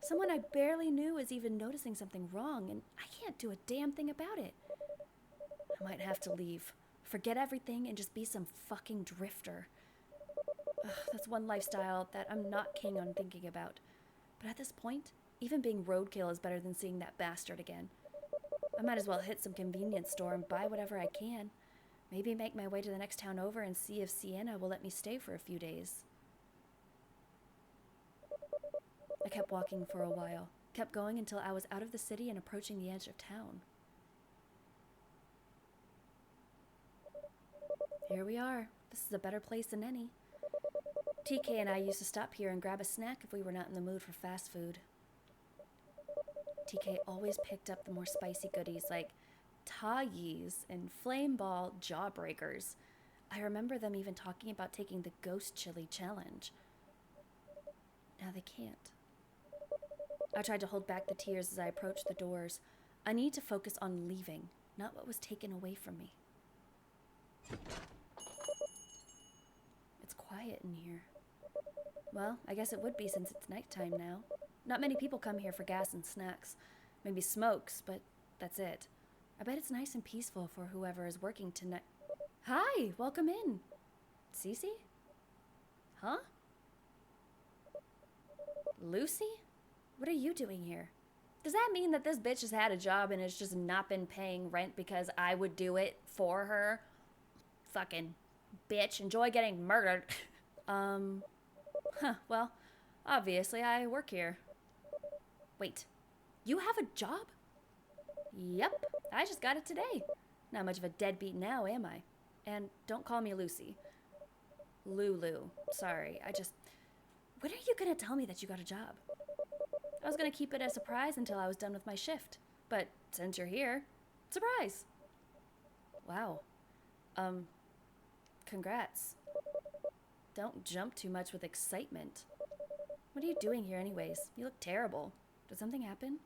Someone I barely knew is even noticing something wrong, and I can't do a damn thing about it. I might have to leave, forget everything, and just be some fucking drifter. Ugh, that's one lifestyle that I'm not keen on thinking about. But at this point, even being roadkill is better than seeing that bastard again. I might as well hit some convenience store and buy whatever I can. Maybe make my way to the next town over and see if Sienna will let me stay for a few days. I kept walking for a while, kept going until I was out of the city and approaching the edge of town. Here we are. This is a better place than any. TK and I used to stop here and grab a snack if we were not in the mood for fast food. TK always picked up the more spicy goodies like Thai-Yees and Flame Ball Jawbreakers. I remember them even talking about taking the Ghost Chili Challenge. Now they can't. I tried to hold back the tears as I approached the doors. I need to focus on leaving, not what was taken away from me. It's quiet in here. Well, I guess it would be since it's nighttime now. Not many people come here for gas and snacks. Maybe smokes, but that's it. I bet it's nice and peaceful for whoever is working tonight. Hi, welcome in. Cece? Huh? Lucy? What are you doing here? Does that mean that this bitch has had a job and has just not been paying rent because I would do it for her? Fucking bitch. Enjoy getting murdered. Well, obviously I work here. Wait, you have a job? Yep, I just got it today. Not much of a deadbeat now, am I? And don't call me Lucy. Lulu. Sorry, when are you gonna tell me that you got a job? I was gonna keep it a surprise until I was done with my shift. But since you're here, surprise. Wow. Congrats. Don't jump too much with excitement. What are you doing here anyways? You look terrible. Did something happen?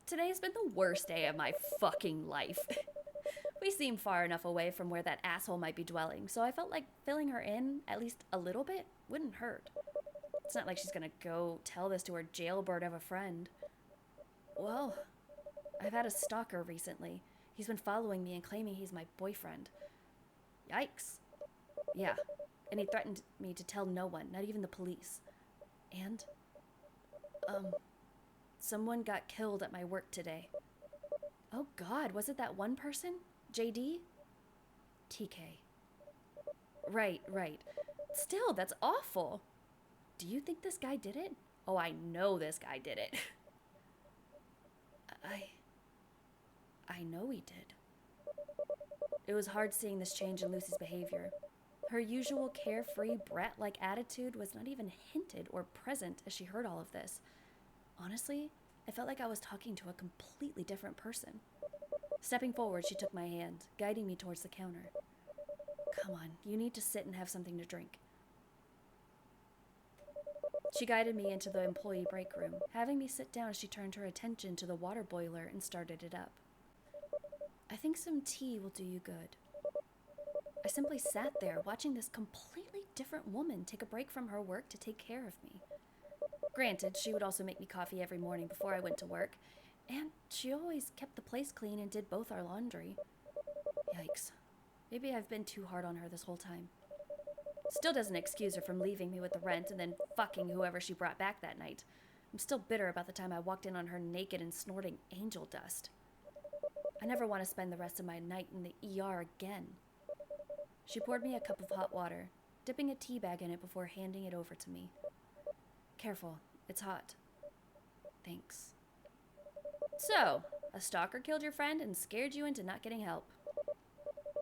Today's been the worst day of my fucking life. We seem far enough away from where that asshole might be dwelling, so I felt like filling her in, at least a little bit, wouldn't hurt. It's not like she's gonna go tell this to her jailbird of a friend. Well, I've had a stalker recently. He's been following me and claiming he's my boyfriend. Yikes. Yeah, and he threatened me to tell no one, not even the police. And, someone got killed at my work today. Oh God, was it that one person? JD? TK. Right. Still, that's awful. Do you think this guy did it? Oh, I know this guy did it. I know he did. It was hard seeing this change in Lucy's behavior. Her usual carefree, brat-like attitude was not even hinted or present as she heard all of this. Honestly, I felt like I was talking to a completely different person. Stepping forward, she took my hand, guiding me towards the counter. Come on, you need to sit and have something to drink. She guided me into the employee break room. Having me sit down, she turned her attention to the water boiler and started it up. I think some tea will do you good. I simply sat there watching this completely different woman take a break from her work to take care of me. Granted, she would also make me coffee every morning before I went to work, and she always kept the place clean and did both our laundry. Yikes. Maybe I've been too hard on her this whole time. Still doesn't excuse her from leaving me with the rent and then fucking whoever she brought back that night. I'm still bitter about the time I walked in on her naked and snorting angel dust. I never want to spend the rest of my night in the ER again. She poured me a cup of hot water, dipping a tea bag in it before handing it over to me. Careful, it's hot. Thanks. So, a stalker killed your friend and scared you into not getting help.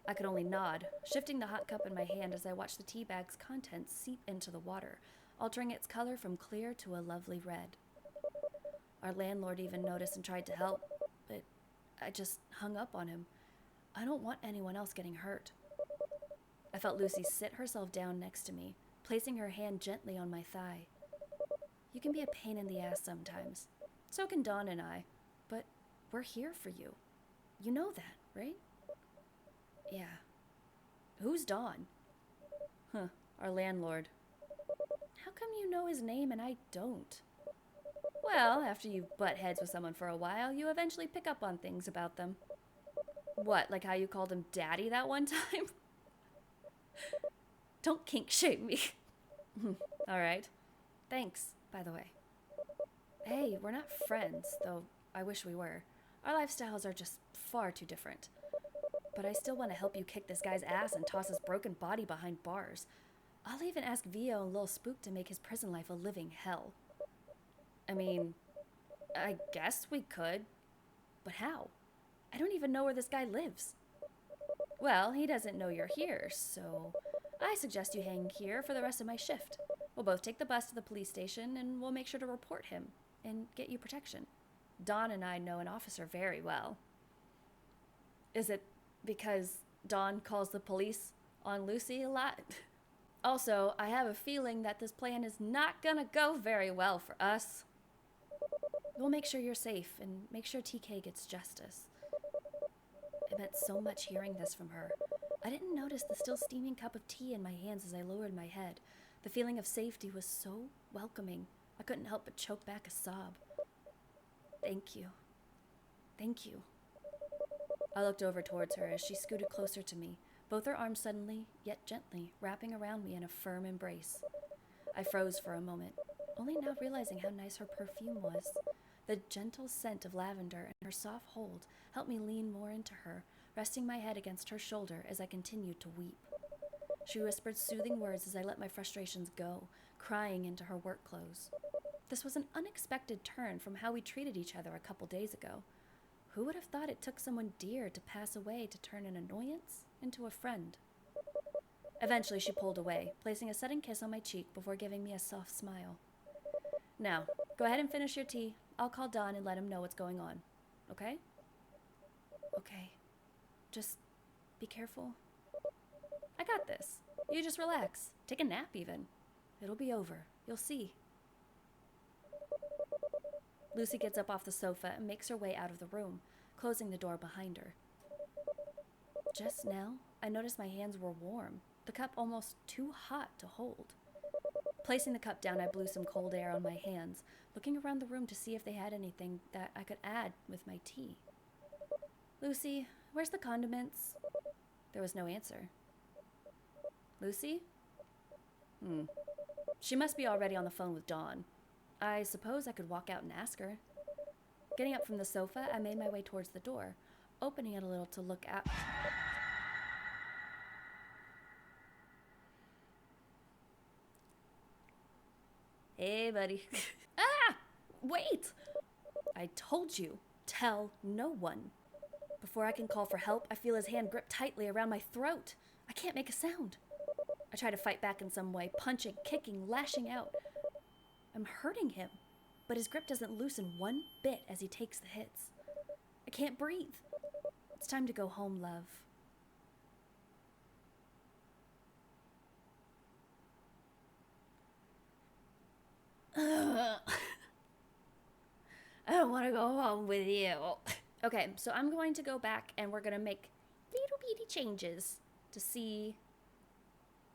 I could only nod, shifting the hot cup in my hand as I watched the tea bag's contents seep into the water, altering its color from clear to a lovely red. Our landlord even noticed and tried to help, but I just hung up on him. I don't want anyone else getting hurt. I felt Lucy sit herself down next to me, placing her hand gently on my thigh. You can be a pain in the ass sometimes. So can Dawn and I, but we're here for you. You know that, right? Yeah. Who's Dawn? Huh, our landlord. How come you know his name and I don't? Well, after you butt heads with someone for a while, you eventually pick up on things about them. What, like how you called him Daddy that one time? Don't kink shame me. Alright. Thanks, by the way. Hey, we're not friends, though I wish we were. Our lifestyles are just far too different. But I still want to help you kick this guy's ass and toss his broken body behind bars. I'll even ask Vio and Lil Spook to make his prison life a living hell. I mean, I guess we could. But how? I don't even know where this guy lives. Well, he doesn't know you're here, so I suggest you hang here for the rest of my shift. We'll both take the bus to the police station, and we'll make sure to report him and get you protection. Dawn and I know an officer very well. Is it because Dawn calls the police on Lucy a lot? Also, I have a feeling that this plan is not gonna go very well for us. We'll make sure you're safe and make sure TK gets justice. It meant so much hearing this from her. I didn't notice the still steaming cup of tea in my hands as I lowered my head. The feeling of safety was so welcoming. I couldn't help but choke back a sob. Thank you. Thank you. I looked over towards her as she scooted closer to me, both her arms suddenly, yet gently, wrapping around me in a firm embrace. I froze for a moment, only now realizing how nice her perfume was. The gentle scent of lavender and her soft hold helped me lean more into her, resting my head against her shoulder as I continued to weep. She whispered soothing words as I let my frustrations go, crying into her work clothes. This was an unexpected turn from how we treated each other a couple days ago. Who would have thought it took someone dear to pass away to turn an annoyance into a friend? Eventually, she pulled away, placing a sudden kiss on my cheek before giving me a soft smile. Now, go ahead and finish your tea. I'll call Don and let him know what's going on. Okay? Okay. Just be careful. I got this. You just relax. Take a nap even. It'll be over. You'll see. Lucy gets up off the sofa and makes her way out of the room, closing the door behind her. Just now, I noticed my hands were warm, the cup almost too hot to hold. Placing the cup down, I blew some cold air on my hands, looking around the room to see if they had anything that I could add with my tea. Lucy, where's the condiments? There was no answer. Lucy? She must be already on the phone with Dawn. I suppose I could walk out and ask her. Getting up from the sofa, I made my way towards the door, opening it a little to look out. Hey, buddy. Ah! Wait! I told you, tell no one. Before I can call for help, I feel his hand grip tightly around my throat. I can't make a sound. I try to fight back in some way, punching, kicking, lashing out. I'm hurting him, but his grip doesn't loosen one bit as he takes the hits. I can't breathe. It's time to go home, love. I don't want to go home with you. Okay, so I'm going to go back and we're going to make little bitty changes to see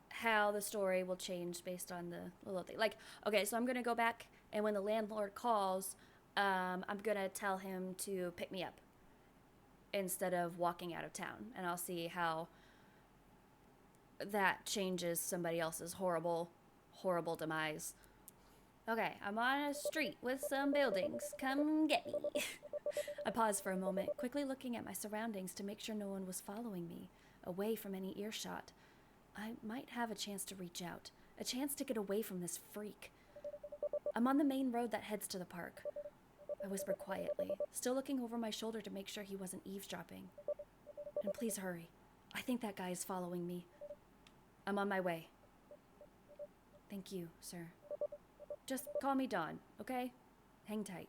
how the story will change based on the little thing. Like, okay, so I'm going to go back and when the landlord calls, I'm going to tell him to pick me up instead of walking out of town. And I'll see how that changes somebody else's horrible, horrible demise. Okay, I'm on a street with some buildings. Come get me. I paused for a moment, quickly looking at my surroundings to make sure no one was following me, away from any earshot. I might have a chance to reach out, a chance to get away from this freak. I'm on the main road that heads to the park. I whispered quietly, still looking over my shoulder to make sure he wasn't eavesdropping. And please hurry. I think that guy is following me. I'm on my way. Thank you, sir. Just call me Dawn, okay? Hang tight.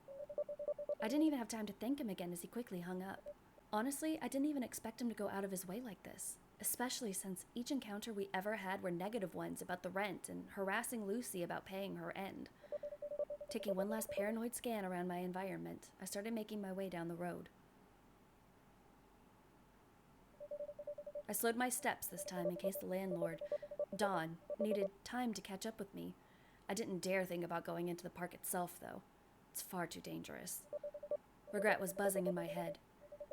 I didn't even have time to thank him again as he quickly hung up. Honestly, I didn't even expect him to go out of his way like this, especially since each encounter we ever had were negative ones about the rent and harassing Lucy about paying her end. Taking one last paranoid scan around my environment, I started making my way down the road. I slowed my steps this time in case the landlord, Dawn, needed time to catch up with me. I didn't dare think about going into the park itself, though. It's far too dangerous. Regret was buzzing in my head.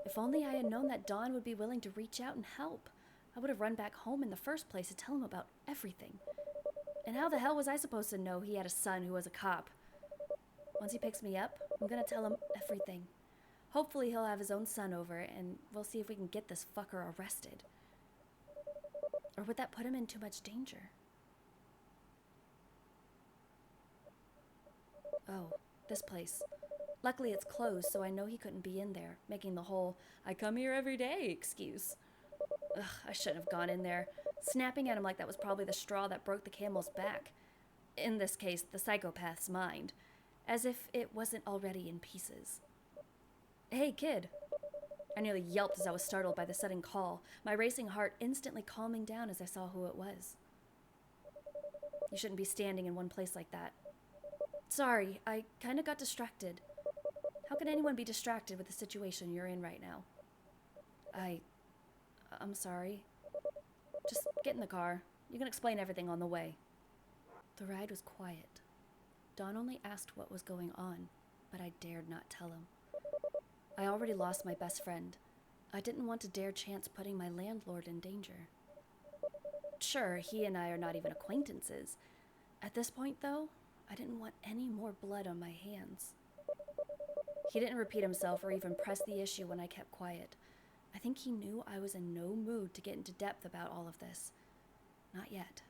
If only I had known that Dawn would be willing to reach out and help. I would have run back home in the first place to tell him about everything. And how the hell was I supposed to know he had a son who was a cop? Once he picks me up, I'm gonna tell him everything. Hopefully he'll have his own son over, and we'll see if we can get this fucker arrested. Or would that put him in too much danger? Oh, this place. Luckily it's closed, so I know he couldn't be in there, making the whole "I come here every day" excuse. Ugh, I shouldn't have gone in there. Snapping at him like that was probably the straw that broke the camel's back. In this case, the psychopath's mind. As if it wasn't already in pieces. Hey, kid. I nearly yelped as I was startled by the sudden call, my racing heart instantly calming down as I saw who it was. You shouldn't be standing in one place like that. Sorry, I kinda got distracted. How can anyone be distracted with the situation you're in right now? I'm sorry. Just get in the car. You can explain everything on the way. The ride was quiet. Dawn only asked what was going on, but I dared not tell him. I already lost my best friend. I didn't want to dare chance putting my landlord in danger. Sure, he and I are not even acquaintances. At this point, though, I didn't want any more blood on my hands. He didn't repeat himself or even press the issue when I kept quiet. I think he knew I was in no mood to get into depth about all of this. Not yet.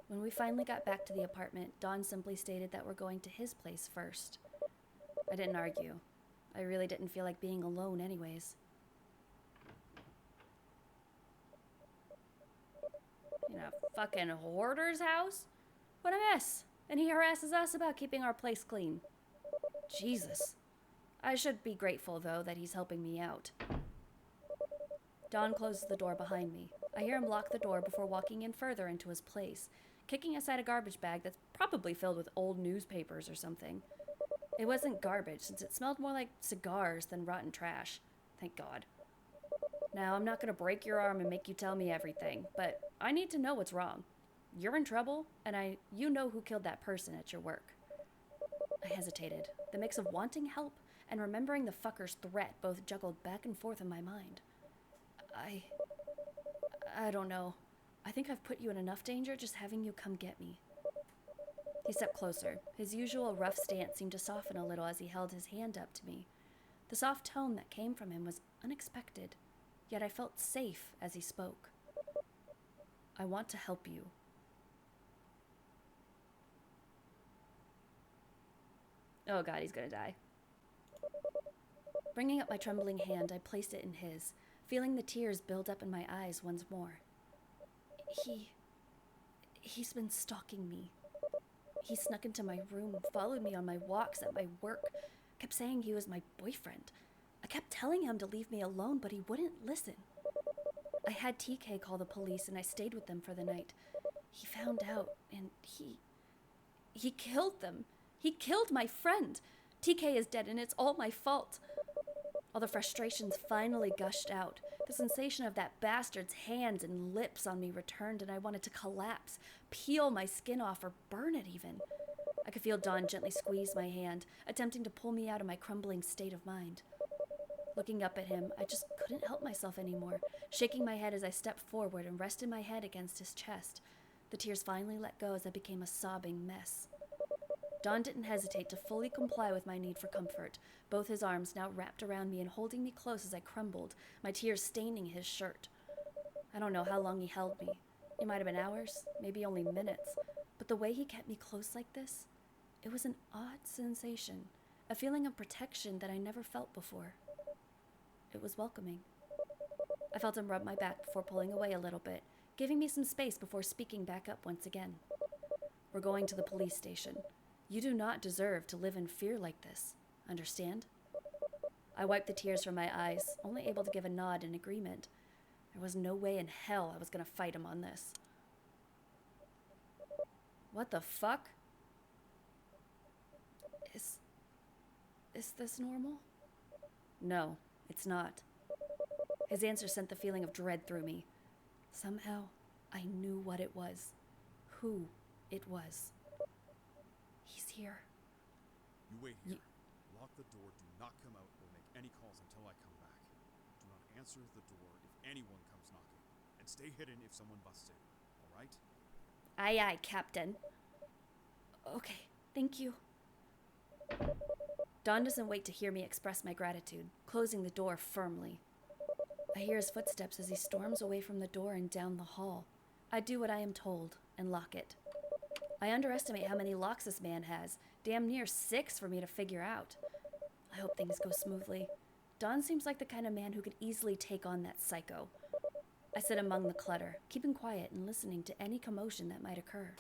When we finally got back to the apartment, Dawn simply stated that we're going to his place first. I didn't argue. I really didn't feel like being alone anyways. In a fucking hoarder's house? What a mess! And he harasses us about keeping our place clean. Jesus. I should be grateful, though, that he's helping me out. Dawn closes the door behind me. I hear him lock the door before walking in further into his place, kicking aside a garbage bag that's probably filled with old newspapers or something. It wasn't garbage, since it smelled more like cigars than rotten trash. Thank God. Now, I'm not going to break your arm and make you tell me everything, but I need to know what's wrong. You're in trouble, and you know who killed that person at your work. I hesitated. The mix of wanting help and remembering the fucker's threat both juggled back and forth in my mind. I don't know. I think I've put you in enough danger just having you come get me. He stepped closer. His usual rough stance seemed to soften a little as he held his hand up to me. The soft tone that came from him was unexpected, yet I felt safe as he spoke. I want to help you. Oh God, he's gonna die. Bringing up my trembling hand, I placed it in his, feeling the tears build up in my eyes once more. He's been stalking me. He snuck into my room, followed me on my walks at my work, kept saying he was my boyfriend. I kept telling him to leave me alone, but he wouldn't listen. I had TK call the police and I stayed with them for the night. He found out and he killed them. He killed my friend. TK is dead and it's all my fault. All the frustrations finally gushed out. The sensation of that bastard's hands and lips on me returned and I wanted to collapse, peel my skin off or burn it even. I could feel Dawn gently squeeze my hand, attempting to pull me out of my crumbling state of mind. Looking up at him, I just couldn't help myself anymore, shaking my head as I stepped forward and rested my head against his chest. The tears finally let go as I became a sobbing mess. Don didn't hesitate to fully comply with my need for comfort, both his arms now wrapped around me and holding me close as I crumbled, my tears staining his shirt. I don't know how long he held me. It might have been hours, maybe only minutes, but the way he kept me close like this, it was an odd sensation, a feeling of protection that I never felt before. It was welcoming. I felt him rub my back before pulling away a little bit, giving me some space before speaking back up once again. We're going to the police station. You do not deserve to live in fear like this. Understand? I wiped the tears from my eyes, only able to give a nod in agreement. There was no way in hell I was going to fight him on this. What the fuck? Is this normal? No, it's not. His answer sent the feeling of dread through me. Somehow, I knew what it was. Who it was. He's here. You wait here. Lock the door. Do not come out or make any calls until I come back. Do not answer the door if anyone comes knocking. And stay hidden if someone busts in. All right? Aye, aye, Captain. Okay, thank you. Don doesn't wait to hear me express my gratitude, closing the door firmly. I hear his footsteps as he storms away from the door and down the hall. I do what I am told and lock it. I underestimate how many locks this man has. Damn near 6 for me to figure out. I hope things go smoothly. Don seems like the kind of man who could easily take on that psycho. I sit among the clutter, keeping quiet and listening to any commotion that might occur.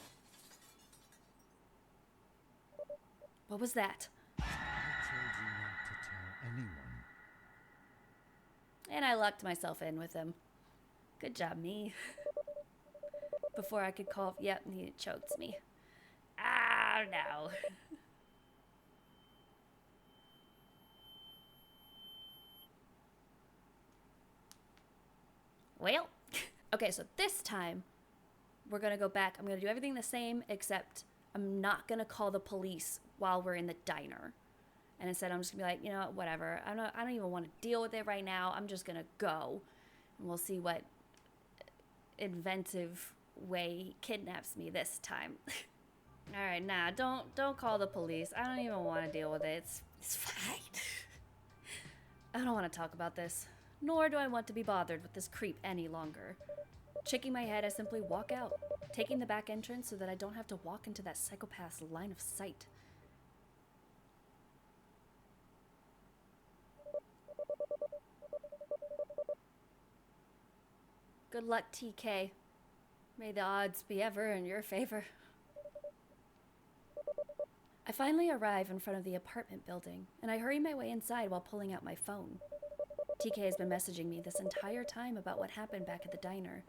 What was that? I told you not to tell anyone. And I locked myself in with him. Good job, me. Before I could cough, yep, he choked me. Ah, no. Well, okay, so this time we're gonna go back. I'm gonna do everything the same, except I'm not gonna call the police while we're in the diner. And instead, I'm just gonna be like, you know what, whatever. I don't even want to deal with it right now. I'm just gonna go, and we'll see what inventive way he kidnaps me this time. All right, nah, don't call the police. I don't even want to deal with it. It's fine. I don't want to talk about this, nor do I want to be bothered with this creep any longer. Shaking my head, I simply walk out, taking the back entrance so that I don't have to walk into that psychopath's line of sight. Good luck, TK. May the odds be ever in your favor. I finally arrive in front of the apartment building, and I hurry my way inside while pulling out my phone. TK has been messaging me this entire time about what happened back at the diner,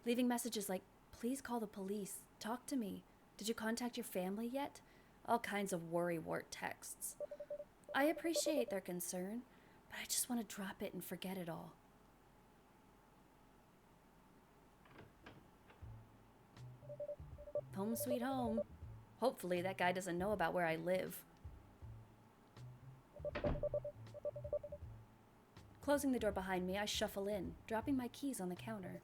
leaving messages like, please call the police, talk to me, did you contact your family yet? All kinds of worrywart texts. I appreciate their concern, but I just want to drop it and forget it all. Home sweet home. Hopefully that guy doesn't know about where I live. Closing the door behind me, I shuffle in, dropping my keys on the counter.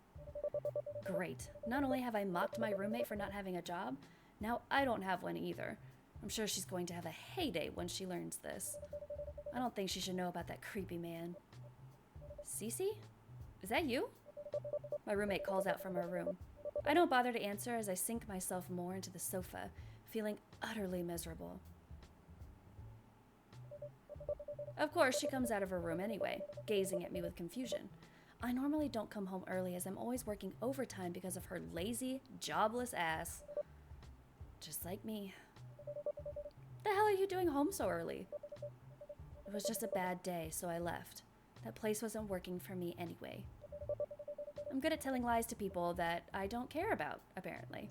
Great. Not only have I mocked my roommate for not having a job, now I don't have one either. I'm sure she's going to have a heyday when she learns this. I don't think she should know about that creepy man. Cece? Is that you? My roommate calls out from her room. I don't bother to answer as I sink myself more into the sofa, feeling utterly miserable. Of course, she comes out of her room anyway, gazing at me with confusion. I normally don't come home early as I'm always working overtime because of her lazy, jobless ass. Just like me. The hell are you doing home so early? It was just a bad day, so I left. That place wasn't working for me anyway. I'm good at telling lies to people that I don't care about, apparently.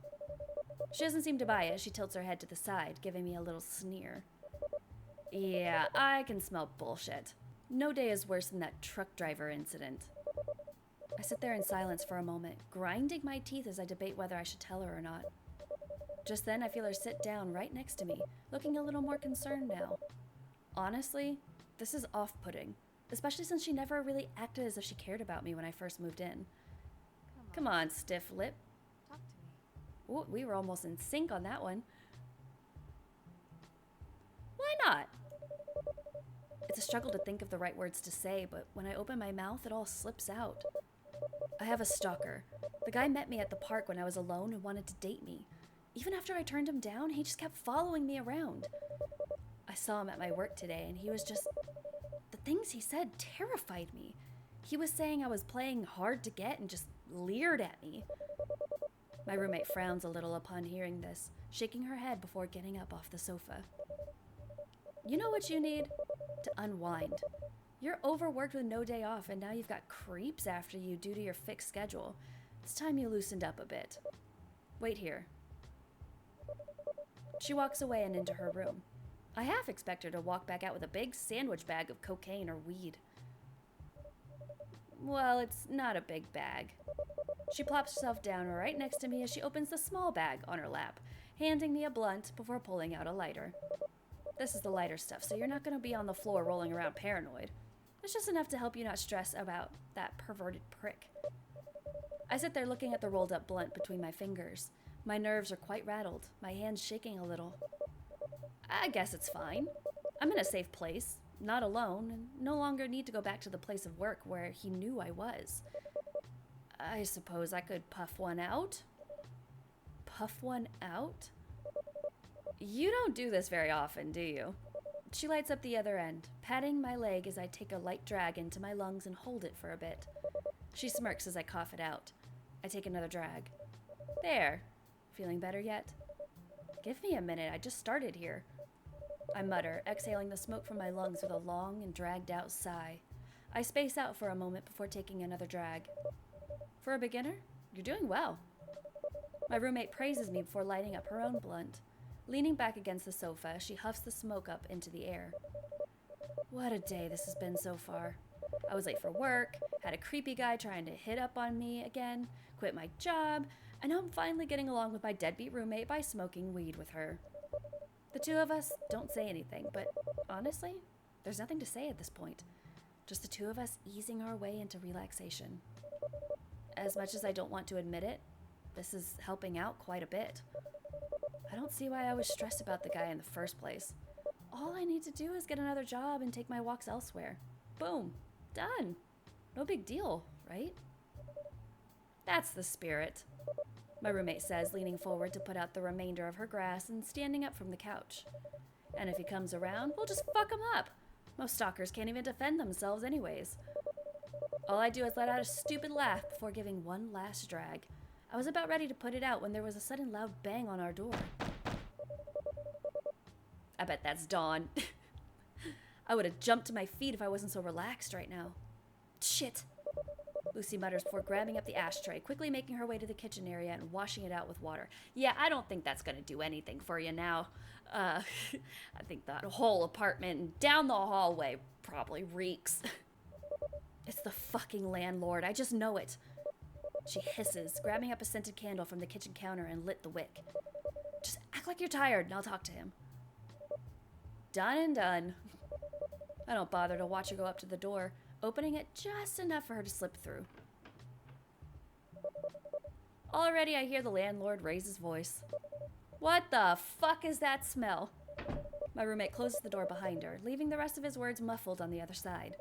She doesn't seem to buy it. She tilts her head to the side, giving me a little sneer. Yeah, I can smell bullshit. No day is worse than that truck driver incident. I sit there in silence for a moment, grinding my teeth as I debate whether I should tell her or not. Just then, I feel her sit down right next to me, looking a little more concerned now. Honestly, this is off-putting, especially since she never really acted as if she cared about me when I first moved in. Come on, stiff lip. Talk to me. Ooh, we were almost in sync on that one. Why not? It's a struggle to think of the right words to say, but when I open my mouth, it all slips out. I have a stalker. The guy met me at the park when I was alone and wanted to date me. Even after I turned him down, he just kept following me around. I saw him at my work today, and he was just... The things he said terrified me. He was saying I was playing hard to get and just leered at me. My roommate frowns a little upon hearing this, shaking her head before getting up off the sofa. You know what you need? To unwind. You're overworked with no day off, and now you've got creeps after you due to your fixed schedule. It's time you loosened up a bit. Wait here. She walks away and into her room. I half expect her to walk back out with a big sandwich bag of cocaine or weed. Well, it's not a big bag. She plops herself down right next to me as she opens the small bag on her lap, handing me a blunt before pulling out a lighter. This is the lighter stuff, so you're not going to be on the floor rolling around paranoid. It's just enough to help you not stress about that perverted prick. I sit there looking at the rolled up blunt between my fingers. My nerves are quite rattled, my hands shaking a little. I guess it's fine. I'm in a safe place, not alone, and no longer need to go back to the place of work where he knew I was. I suppose I could puff one out? Puff one out? You don't do this very often, do you? She lights up the other end, patting my leg as I take a light drag into my lungs and hold it for a bit. She smirks as I cough it out. I take another drag. There. Feeling better yet? Give me a minute, I just started here. I mutter, exhaling the smoke from my lungs with a long and dragged out sigh. I space out for a moment before taking another drag. For a beginner, you're doing well. My roommate praises me before lighting up her own blunt. Leaning back against the sofa, she huffs the smoke up into the air. What a day this has been so far. I was late for work, had a creepy guy trying to hit up on me again, quit my job, and now I'm finally getting along with my deadbeat roommate by smoking weed with her. The two of us don't say anything, but honestly, there's nothing to say at this point. Just the two of us easing our way into relaxation. As much as I don't want to admit it, this is helping out quite a bit. I don't see why I was stressed about the guy in the first place. All I need to do is get another job and take my walks elsewhere. Boom. Done. No big deal, right? That's the spirit, my roommate says, leaning forward to put out the remainder of her grass and standing up from the couch. And if he comes around, we'll just fuck him up. Most stalkers can't even defend themselves anyways. All I do is let out a stupid laugh before giving one last drag. I was about ready to put it out when there was a sudden loud bang on our door. I bet that's Dawn. I would have jumped to my feet if I wasn't so relaxed right now. Shit. Lucy mutters before grabbing up the ashtray, quickly making her way to the kitchen area and washing it out with water. Yeah, I don't think that's gonna do anything for you now. I think that whole apartment and down the hallway probably reeks. It's the fucking landlord, I just know it. She hisses, grabbing up a scented candle from the kitchen counter and lit the wick. Just act like you're tired and I'll talk to him. Done and done. I don't bother to watch her go up to the door, opening it just enough for her to slip through. Already I hear the landlord raise his voice. What the fuck is that smell? My roommate closes the door behind her, leaving the rest of his words muffled on the other side.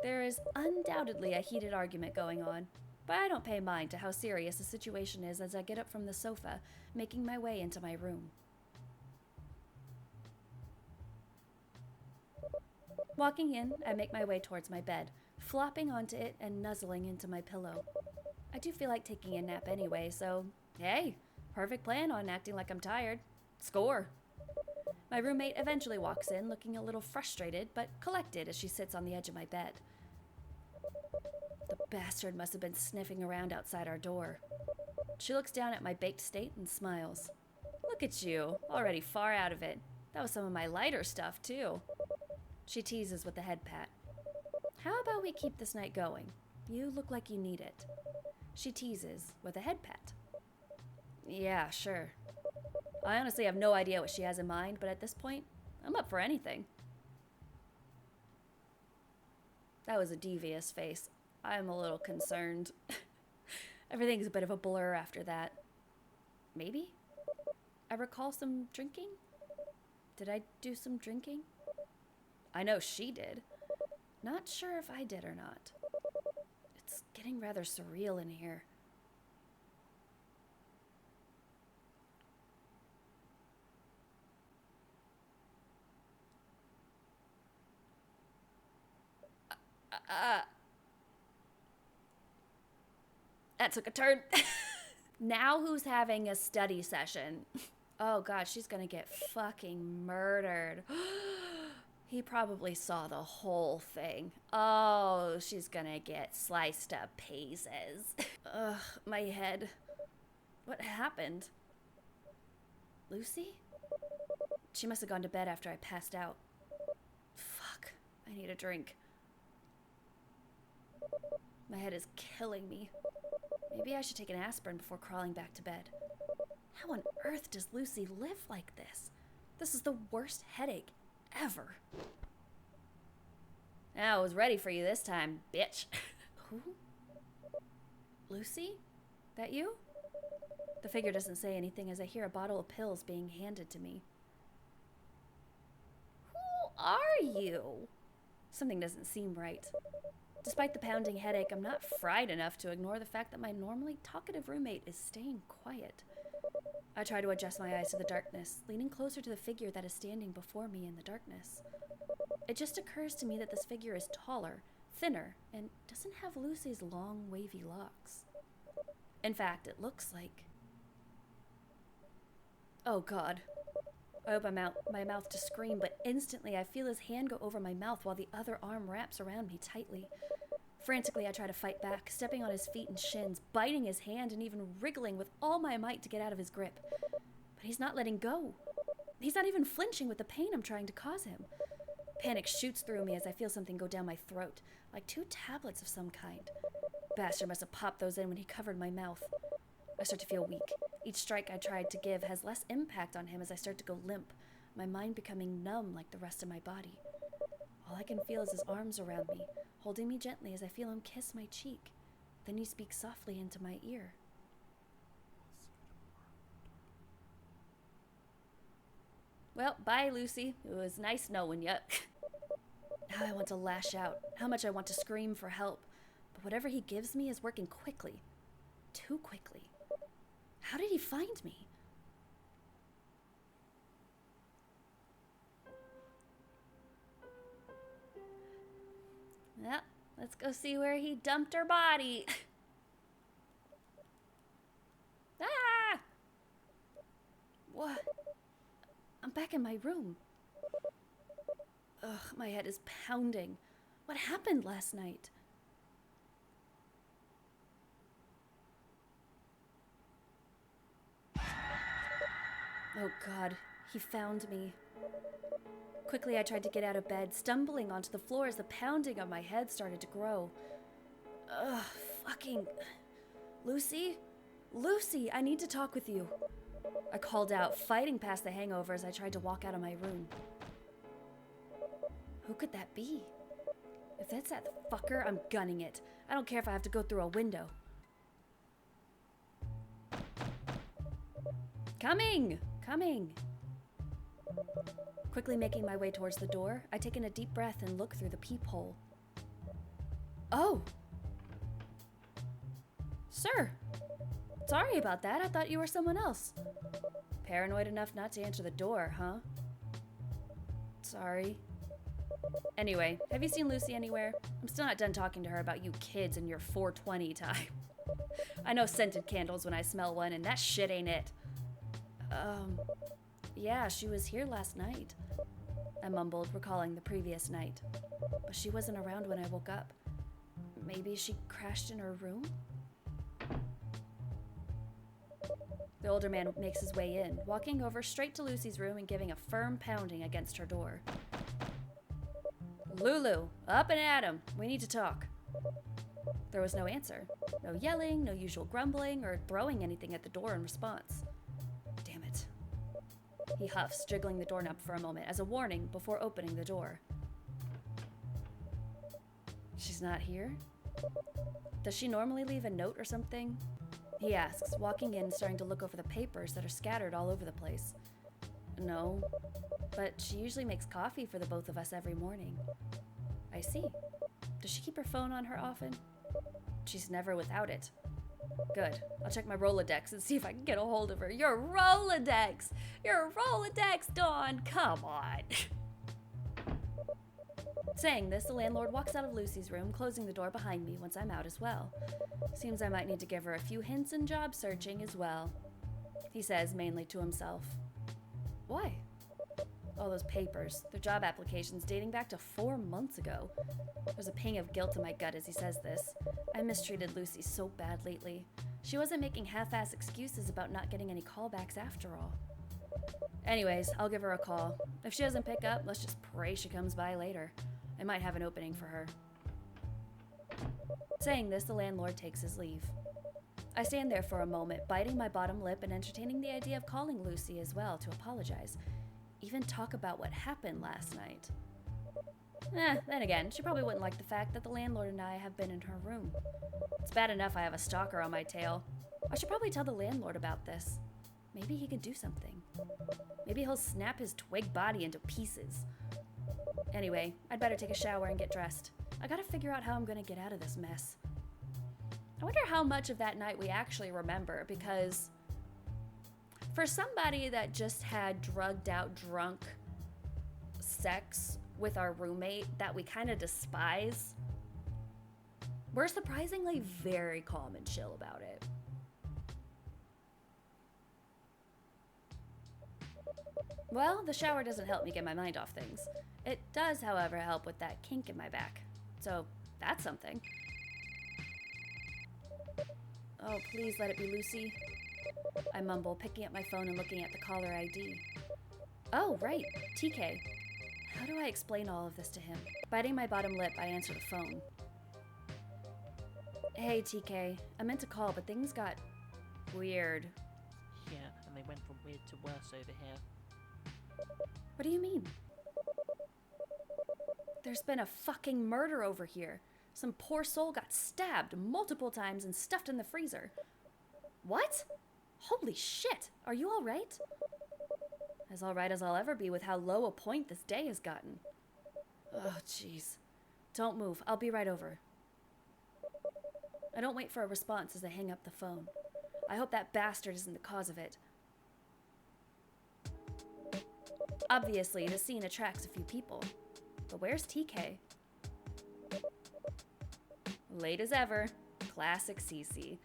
There is undoubtedly a heated argument going on, but I don't pay mind to how serious the situation is as I get up from the sofa, making my way into my room. Walking in, I make my way towards my bed, flopping onto it and nuzzling into my pillow. I do feel like taking a nap anyway, so hey, perfect plan on acting like I'm tired. Score. My roommate eventually walks in, looking a little frustrated, but collected as she sits on the edge of my bed. The bastard must have been sniffing around outside our door. She looks down at my baked state and smiles. Look at you, already far out of it. That was some of my lighter stuff, too. She teases with a head pat. How about we keep this night going? You look like you need it. She teases with a head pat. Yeah, sure. I honestly have no idea what she has in mind, but at this point, I'm up for anything. That was a devious face. I'm a little concerned. Everything's a bit of a blur after that. Maybe? I recall some drinking? Did I do some drinking? I know she did. Not sure if I did or not. It's getting rather surreal in here. That took a turn. Now who's having a study session? Oh god, she's gonna get fucking murdered. He probably saw the whole thing. Oh, she's gonna get sliced to pieces. Ugh, my head. What happened? Lucy? She must have gone to bed after I passed out. Fuck, I need a drink. My head is killing me. Maybe I should take an aspirin before crawling back to bed. How on earth does Lucy live like this? This is the worst headache ever. I was ready for you this time, bitch. Who? Lucy? That you? The figure doesn't say anything as I hear a bottle of pills being handed to me. Who are you? Something doesn't seem right. Despite the pounding headache, I'm not fried enough to ignore the fact that my normally talkative roommate is staying quiet. I try to adjust my eyes to the darkness, leaning closer to the figure that is standing before me in the darkness. It just occurs to me that this figure is taller, thinner, and doesn't have Lucy's long, wavy locks. In fact, it looks like... Oh god. I open my mouth to scream, but instantly I feel his hand go over my mouth while the other arm wraps around me tightly. Frantically, I try to fight back, stepping on his feet and shins, biting his hand and even wriggling with all my might to get out of his grip. But he's not letting go. He's not even flinching with the pain I'm trying to cause him. Panic shoots through me as I feel something go down my throat, like 2 tablets of some kind. Bastard must have popped those in when he covered my mouth. I start to feel weak. Each strike I tried to give has less impact on him as I start to go limp, my mind becoming numb like the rest of my body. All I can feel is his arms around me, holding me gently as I feel him kiss my cheek. Then he speaks softly into my ear. Well, bye, Lucy. It was nice knowing you. How I want to lash out, how much I want to scream for help, but whatever he gives me is working quickly. Too quickly. How did he find me? Well, let's go see where he dumped her body. Ah! What? I'm back in my room. Ugh, my head is pounding. What happened last night? Oh god, he found me. Quickly, I tried to get out of bed, stumbling onto the floor as the pounding on my head started to grow. Ugh, fucking... Lucy? Lucy, I need to talk with you. I called out, fighting past the hangover as I tried to walk out of my room. Who could that be? If that's that fucker, I'm gunning it. I don't care if I have to go through a window. Coming! Coming! Quickly making my way towards the door, I take in a deep breath and look through the peephole. Oh! Sir! Sorry about that, I thought you were someone else. Paranoid enough not to answer the door, huh? Sorry. Anyway, have you seen Lucy anywhere? I'm still not done talking to her about you kids and your 420 time. I know scented candles when I smell one, and that shit ain't it. Yeah, she was here last night. I mumbled, recalling the previous night. But she wasn't around when I woke up. Maybe she crashed in her room? The older man makes his way in, walking over straight to Lucy's room and giving a firm pounding against her door. Lulu, up and at 'em. We need to talk. There was no answer. No yelling, no usual grumbling, or throwing anything at the door in response. Damn it. He huffs, jiggling the doorknob for a moment as a warning before opening the door. She's not here? Does she normally leave a note or something? He asks, walking in, starting to look over the papers that are scattered all over the place. No, but she usually makes coffee for the both of us every morning. I see. Does she keep her phone on her often? She's never without it. Good. I'll check my Rolodex and see if I can get a hold of her. Your Rolodex! Your Rolodex, Dawn! Come on! Saying this, the landlord walks out of Lucy's room, closing the door behind me once I'm out as well. Seems I might need to give her a few hints in job searching as well. He says, mainly to himself. Why? All those papers, their job applications dating back to 4 months ago. There's a ping of guilt in my gut as he says this. I mistreated Lucy so bad lately. She wasn't making half-ass excuses about not getting any callbacks after all. Anyways, I'll give her a call. If she doesn't pick up, let's just pray she comes by later. I might have an opening for her. Saying this, the landlord takes his leave. I stand there for a moment, biting my bottom lip and entertaining the idea of calling Lucy as well to apologize. Even talk about what happened last night. Then again, she probably wouldn't like the fact that the landlord and I have been in her room. It's bad enough I have a stalker on my tail. I should probably tell the landlord about this. Maybe he could do something. Maybe he'll snap his twig body into pieces. Anyway, I'd better take a shower and get dressed. I gotta figure out how I'm gonna get out of this mess. I wonder how much of that night we actually remember, because for somebody that just had drugged out, drunk sex with our roommate that we kind of despise, we're surprisingly very calm and chill about it. Well, the shower doesn't help me get my mind off things. It does, however, help with that kink in my back. So, that's something. Oh, please let it be Lucy. I mumble, picking up my phone and looking at the caller ID. Oh, right, TK. How do I explain all of this to him? Biting my bottom lip, I answer the phone. Hey, TK. I meant to call, but things got weird. Yeah, and they went from weird to worse over here. What do you mean? There's been a fucking murder over here. Some poor soul got stabbed multiple times and stuffed in the freezer. What? Holy shit. Are you all right? As all right as I'll ever be with how low a point this day has gotten. Oh, jeez. Don't move. I'll be right over. I don't wait for a response as I hang up the phone. I hope that bastard isn't the cause of it. Obviously, the scene attracts a few people. But where's TK? Late as ever. Classic Cece.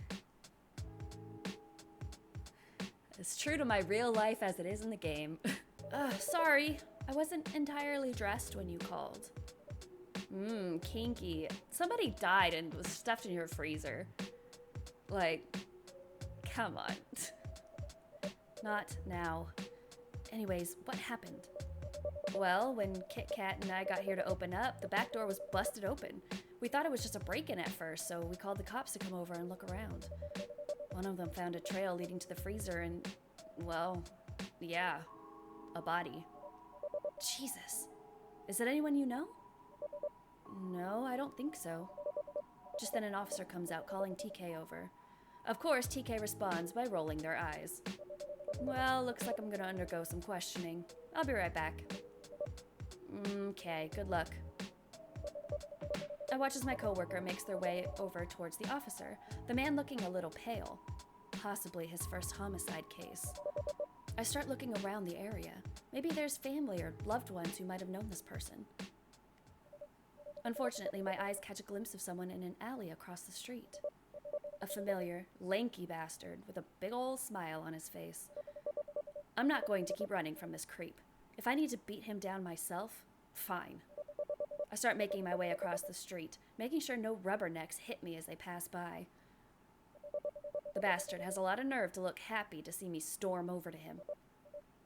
As true to my real life as it is in the game. Sorry. I wasn't entirely dressed when you called. Kinky. Somebody died and was stuffed in your freezer. Like, come on. Not now. Anyways, what happened? Well, when Kit Kat and I got here to open up, the back door was busted open. We thought it was just a break-in at first, so we called the cops to come over and look around. One of them found a trail leading to the freezer and, well, yeah, a body. Jesus. Is it anyone you know? No, I don't think so. Just then an officer comes out calling TK over. Of course, TK responds by rolling their eyes. Well, looks like I'm gonna undergo some questioning. I'll be right back. Okay, good luck. I watch as my coworker makes their way over towards the officer, the man looking a little pale. Possibly his first homicide case. I start looking around the area. Maybe there's family or loved ones who might have known this person. Unfortunately, my eyes catch a glimpse of someone in an alley across the street. A familiar, lanky bastard with a big ol' smile on his face. I'm not going to keep running from this creep. If I need to beat him down myself, fine. I start making my way across the street, making sure no rubbernecks hit me as they pass by. The bastard has a lot of nerve to look happy to see me storm over to him.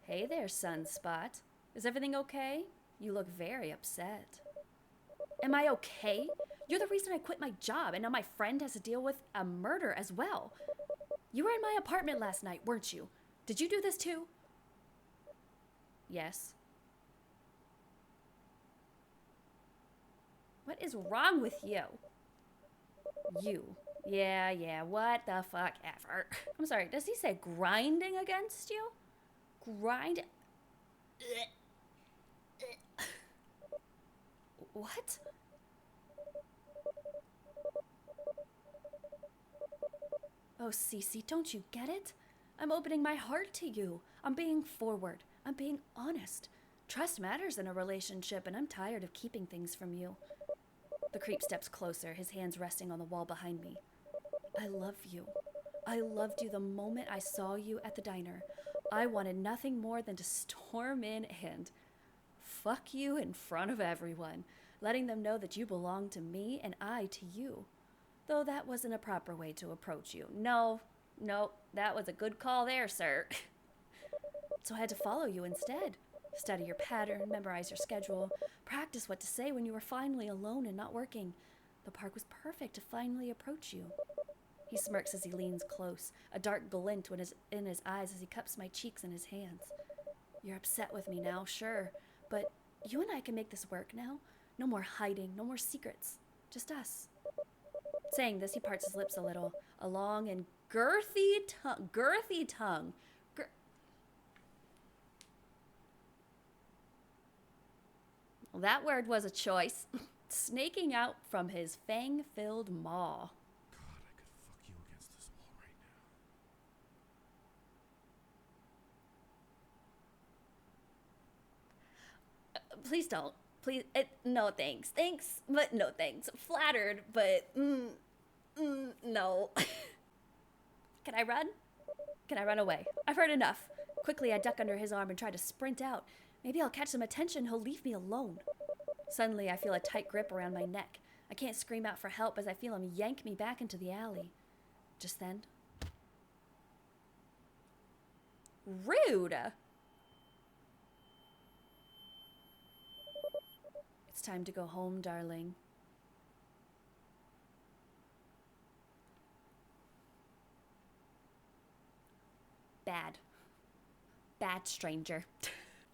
Hey there, Sunspot. Is everything okay? You look very upset. Am I okay? You're the reason I quit my job, and now my friend has to deal with a murder as well. You were in my apartment last night, weren't you? Did you do this too? Yes. What is wrong with you? You. Yeah, what the fuck ever. I'm sorry, does he say grinding against you? Grind? What? Oh, Cece, don't you get it? I'm opening my heart to you. I'm being forward. I'm being honest. Trust matters in a relationship, and I'm tired of keeping things from you. The creep steps closer, his hands resting on the wall behind me. I love you. I loved you the moment I saw you at the diner. I wanted nothing more than to storm in and fuck you in front of everyone, letting them know that you belong to me and I to you. Though that wasn't a proper way to approach you. No, that was a good call there, sir. So I had to follow you instead. Study your pattern, memorize your schedule, practice what to say when you were finally alone and not working. The park was perfect to finally approach you. He smirks as he leans close, a dark glint in his eyes as he cups my cheeks in his hands. You're upset with me now, sure, but you and I can make this work now. No more hiding, no more secrets, just us. Saying this, he parts his lips a little, a long and girthy tongue. Well, that word was a choice. Snaking out from his fang-filled maw. God, I could fuck you against this wall right now. Please don't. Please, no thanks. Thanks, but no thanks. Flattered, but no. Can I run? Can I run away? I've heard enough. Quickly, I duck under his arm and try to sprint out. Maybe I'll catch some attention. He'll leave me alone. Suddenly, I feel a tight grip around my neck. I can't scream out for help as I feel him yank me back into the alley. Just then... Rude! It's time to go home, darling. Bad stranger.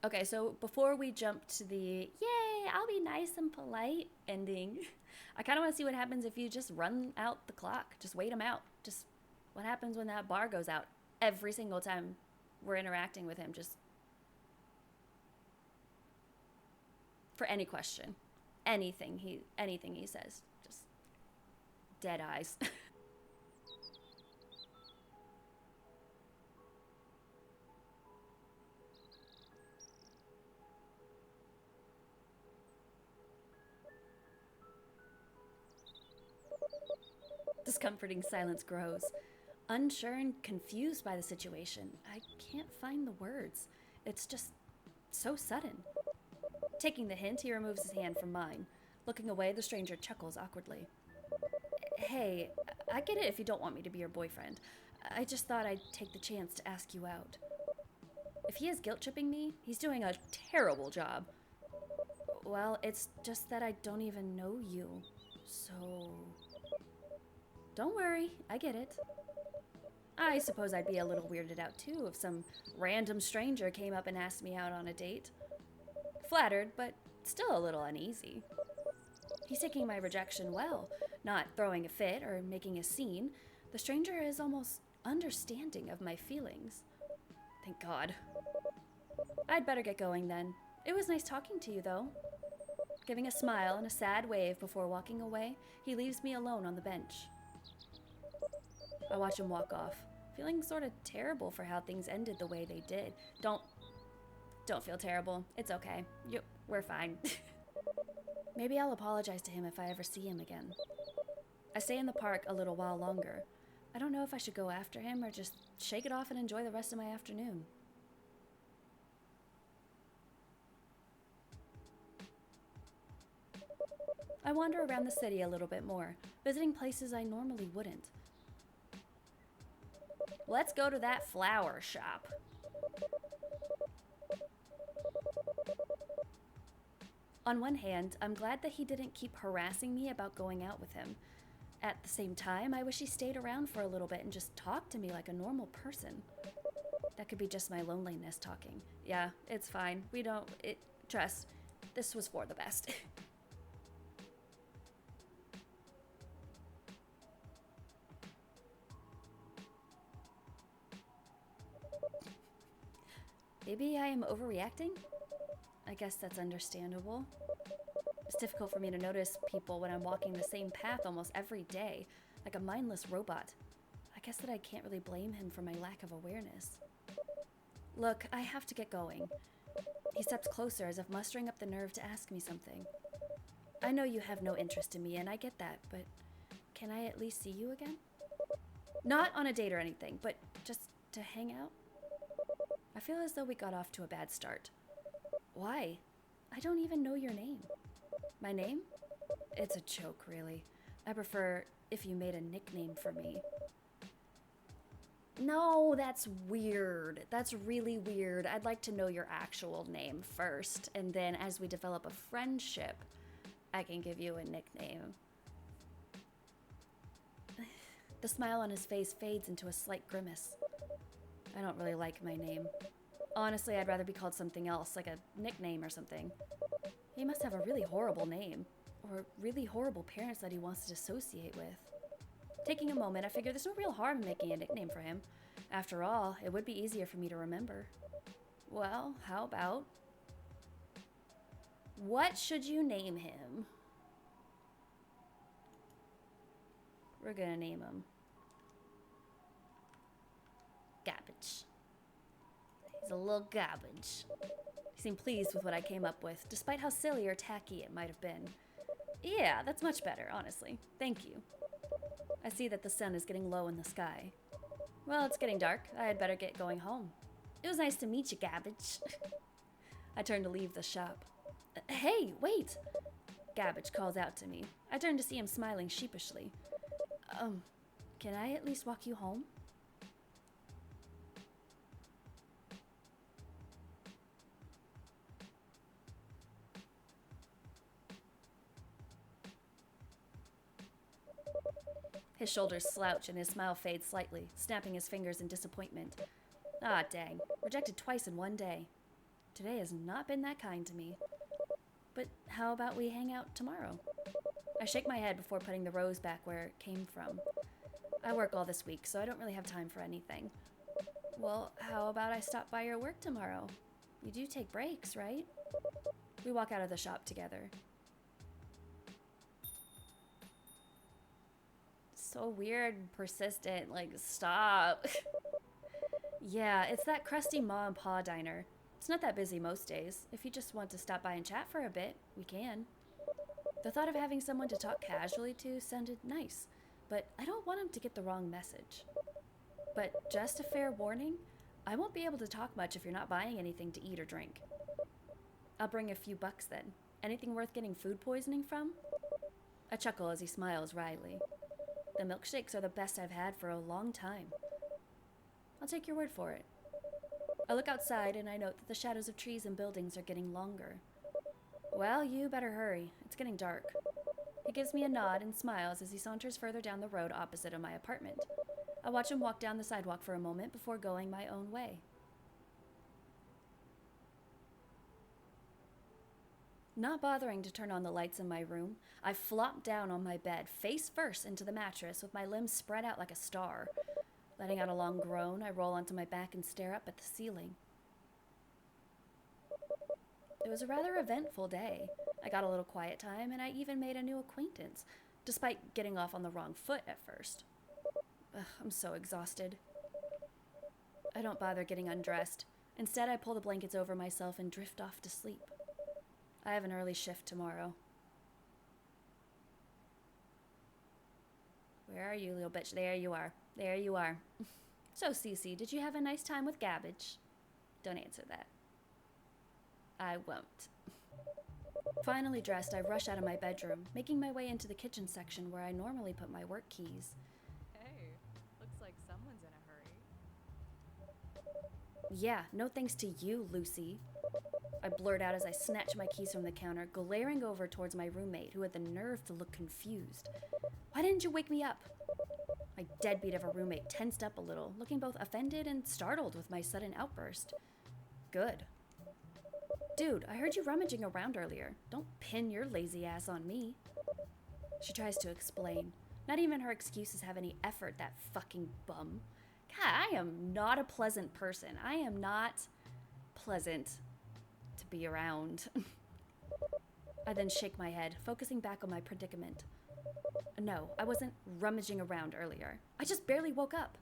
Okay, so before we jump to the yay, I'll be nice and polite ending, I kind of want to see what happens if you just run out the clock. Just wait him out. Just what happens when that bar goes out every single time we're interacting with him. Just for any question, anything he says, just dead eyes. Discomforting silence grows. Unsure and confused by the situation, I can't find the words. It's just so sudden. Taking the hint, he removes his hand from mine. Looking away, the stranger chuckles awkwardly. Hey, I get it if you don't want me to be your boyfriend. I just thought I'd take the chance to ask you out. If he is guilt-tripping me, he's doing a terrible job. Well, it's just that I don't even know you, so... Don't worry, I get it. I suppose I'd be a little weirded out too if some random stranger came up and asked me out on a date. Flattered, but still a little uneasy. He's taking my rejection well, not throwing a fit or making a scene. The stranger is almost understanding of my feelings. Thank God. I'd better get going then. It was nice talking to you, though. Giving a smile and a sad wave before walking away, he leaves me alone on the bench. I watch him walk off, feeling sort of terrible for how things ended the way they did. Don't feel terrible. It's okay. We're fine. Maybe I'll apologize to him if I ever see him again. I stay in the park a little while longer. I don't know if I should go after him or just shake it off and enjoy the rest of my afternoon. I wander around the city a little bit more, visiting places I normally wouldn't. Let's go to that flower shop. On one hand, I'm glad that he didn't keep harassing me about going out with him. At the same time, I wish he stayed around for a little bit and just talked to me like a normal person. That could be just my loneliness talking. Yeah, it's fine. Trust, this was for the best. Maybe I am overreacting? I guess that's understandable. It's difficult for me to notice people when I'm walking the same path almost every day, like a mindless robot. I guess that I can't really blame him for my lack of awareness. Look, I have to get going. He steps closer as if mustering up the nerve to ask me something. I know you have no interest in me, and I get that, but can I at least see you again? Not on a date or anything, but just to hang out? I feel as though we got off to a bad start. Why? I don't even know your name. My name? It's a joke, really. I prefer if you made a nickname for me. No, that's weird. That's really weird. I'd like to know your actual name first, and then as we develop a friendship, I can give you a nickname. The smile on his face fades into a slight grimace. I don't really like my name. Honestly, I'd rather be called something else, like a nickname or something. He must have a really horrible name, or really horrible parents that he wants to associate with. Taking a moment, I figure there's no real harm in making a nickname for him. After all, it would be easier for me to remember. Well, how about... What should you name him? We're gonna name him Garbage. He's a little garbage. He seemed pleased with what I came up with, despite how silly or tacky it might have been. Yeah, that's much better, honestly. Thank you. I see that the sun is getting low in the sky. Well, it's getting dark. I had better get going home. It was nice to meet you, Gabbage. I turn to leave the shop. Hey, wait! Gabbage calls out to me. I turn to see him smiling sheepishly. Can I at least walk you home? His shoulders slouch and his smile fades slightly, snapping his fingers in disappointment. Ah, dang. Rejected twice in one day. Today has not been that kind to me. But how about we hang out tomorrow? I shake my head before putting the rose back where it came from. I work all this week, so I don't really have time for anything. Well, how about I stop by your work tomorrow? You do take breaks, right? We walk out of the shop together. So weird and persistent, like, stop. Yeah, it's that crusty ma and pa diner. It's not that busy most days. If you just want to stop by and chat for a bit, we can. The thought of having someone to talk casually to sounded nice, but I don't want him to get the wrong message. But just a fair warning, I won't be able to talk much if you're not buying anything to eat or drink. I'll bring a few bucks then. Anything worth getting food poisoning from? I chuckle as he smiles wryly. The milkshakes are the best I've had for a long time. I'll take your word for it. I look outside and I note that the shadows of trees and buildings are getting longer. Well, you better hurry. It's getting dark. He gives me a nod and smiles as he saunters further down the road opposite of my apartment. I watch him walk down the sidewalk for a moment before going my own way. Not bothering to turn on the lights in my room, I flop down on my bed, face first into the mattress with my limbs spread out like a star. Letting out a long groan, I roll onto my back and stare up at the ceiling. It was a rather eventful day. I got a little quiet time, and I even made a new acquaintance, despite getting off on the wrong foot at first. I'm so exhausted. I don't bother getting undressed. Instead, I pull the blankets over myself and drift off to sleep. I have an early shift tomorrow. Where are you, little bitch? There you are. There you are. So, Cece, did you have a nice time with Gabbage? Don't answer that. I won't. Finally dressed, I rush out of my bedroom, making my way into the kitchen section where I normally put my work keys. Hey, looks like someone's in a hurry. Yeah, no thanks to you, Lucy. I blurt out as I snatch my keys from the counter, glaring over towards my roommate, who had the nerve to look confused. Why didn't you wake me up? My deadbeat of a roommate tensed up a little, looking both offended and startled with my sudden outburst. Good. Dude, I heard you rummaging around earlier. Don't pin your lazy ass on me. She tries to explain. Not even her excuses have any effort, that fucking bum. God, I am not a pleasant person. I am not pleasant to be around. I then shake my head, focusing back on my predicament. No, I wasn't rummaging around earlier. I just barely woke up.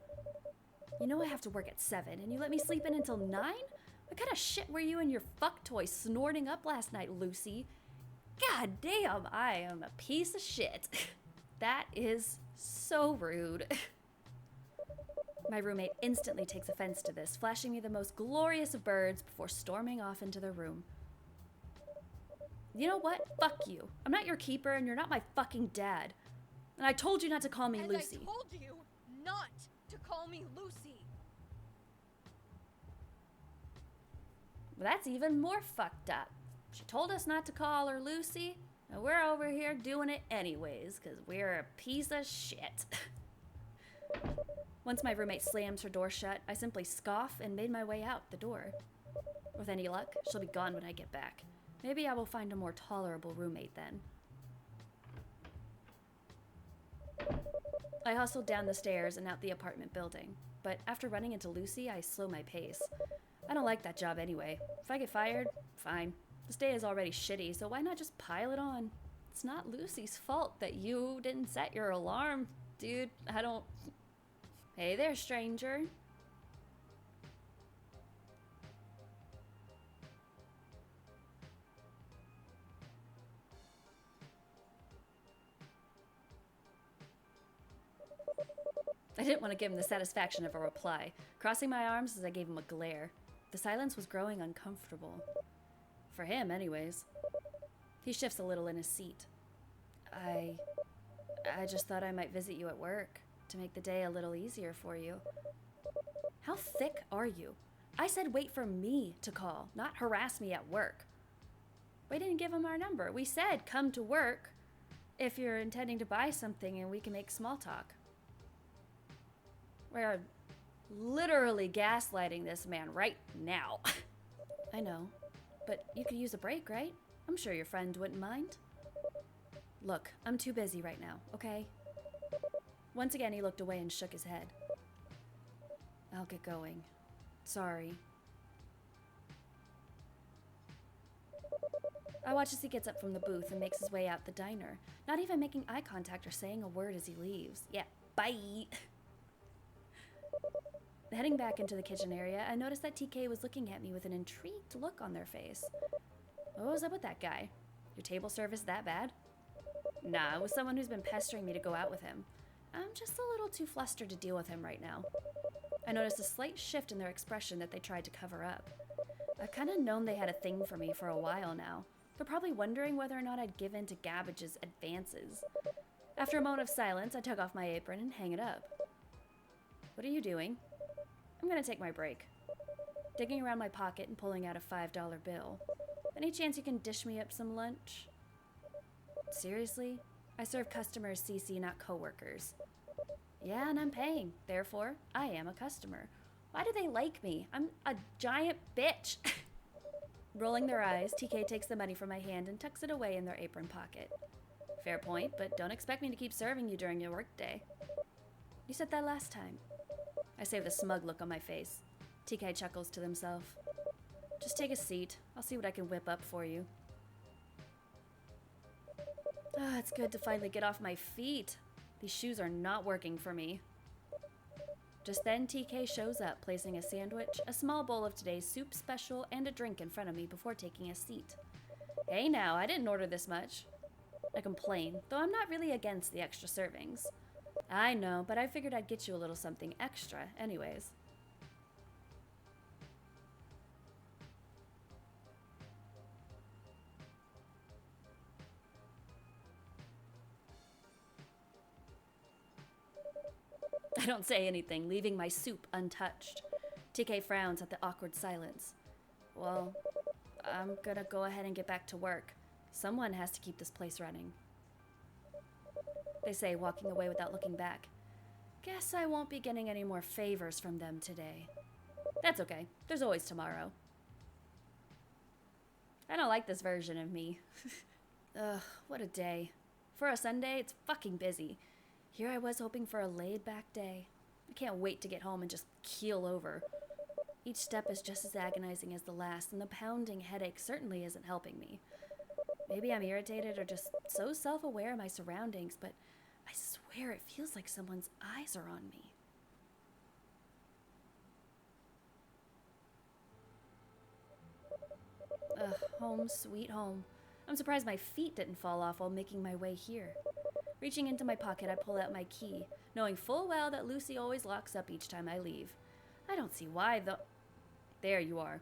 You know I have to work at 7, and you let me sleep in until 9? What kind of shit were you and your fuck toy snorting up last night, Lucy? God damn, I am a piece of shit. That is so rude. My roommate instantly takes offense to this, flashing me the most glorious of birds before storming off into their room. You know what? Fuck you. I'm not your keeper, and you're not my fucking dad. And I told you not to call me Lucy. I told you not to call me Lucy. Well, that's even more fucked up. She told us not to call her Lucy, and we're over here doing it anyways, because we're a piece of shit. Once my roommate slams her door shut, I simply scoff and made my way out the door. With any luck, she'll be gone when I get back. Maybe I will find a more tolerable roommate then. I hustled down the stairs and out the apartment building, but after running into Lucy, I slow my pace. I don't like that job anyway. If I get fired, fine. This day is already shitty, so why not just pile it on? It's not Lucy's fault that you didn't set your alarm, dude. I don't... Hey there, stranger. I didn't want to give him the satisfaction of a reply, crossing my arms as I gave him a glare. The silence was growing uncomfortable. For him, anyways. He shifts a little in his seat. I just thought I might visit you at work, to make the day a little easier for you. How thick are you? I said wait for me to call, not harass me at work. We didn't give him our number. We said come to work if you're intending to buy something and we can make small talk. We're literally gaslighting this man right now. I know, but you could use a break, right? I'm sure your friend wouldn't mind. Look, I'm too busy right now, okay? Once again, he looked away and shook his head. I'll get going. Sorry. I watch as he gets up from the booth and makes his way out the diner, not even making eye contact or saying a word as he leaves. Yeah, bye! Heading back into the kitchen area, I noticed that TK was looking at me with an intrigued look on their face. What was up with that guy? Your table service that bad? Nah, it was someone who's been pestering me to go out with him. I'm just a little too flustered to deal with him right now. I noticed a slight shift in their expression that they tried to cover up. I've kind of known they had a thing for me for a while now. They're probably wondering whether or not I'd give in to Gabbage's advances. After a moment of silence, I took off my apron and hang it up. What are you doing? I'm gonna take my break. Digging around my pocket and pulling out a $5 bill. Any chance you can dish me up some lunch? Seriously? I serve customers, CC, not coworkers. Yeah, and I'm paying. Therefore, I am a customer. Why do they like me? I'm a giant bitch. Rolling their eyes, TK takes the money from my hand and tucks it away in their apron pocket. Fair point, but don't expect me to keep serving you during your workday. You said that last time. I say with a smug look on my face. TK chuckles to himself. Just take a seat. I'll see what I can whip up for you. Ah, it's good to finally get off my feet. These shoes are not working for me. Just then, TK shows up, placing a sandwich, a small bowl of today's soup special, and a drink in front of me before taking a seat. Hey now, I didn't order this much. I complain, though I'm not really against the extra servings. I know, but I figured I'd get you a little something extra, anyways. I don't say anything, leaving my soup untouched. TK frowns at the awkward silence. Well, I'm gonna go ahead and get back to work. Someone has to keep this place running. They say, walking away without looking back. Guess I won't be getting any more favors from them today. That's okay. There's always tomorrow. I don't like this version of me. Ugh, what a day. For a Sunday, it's fucking busy. Here I was hoping for a laid-back day. I can't wait to get home and just keel over. Each step is just as agonizing as the last, and the pounding headache certainly isn't helping me. Maybe I'm irritated or just so self-aware of my surroundings, but I swear it feels like someone's eyes are on me. Ugh, home sweet home. I'm surprised my feet didn't fall off while making my way here. Reaching into my pocket, I pull out my key, knowing full well that Lucy always locks up each time I leave. I don't see why, though. There you are.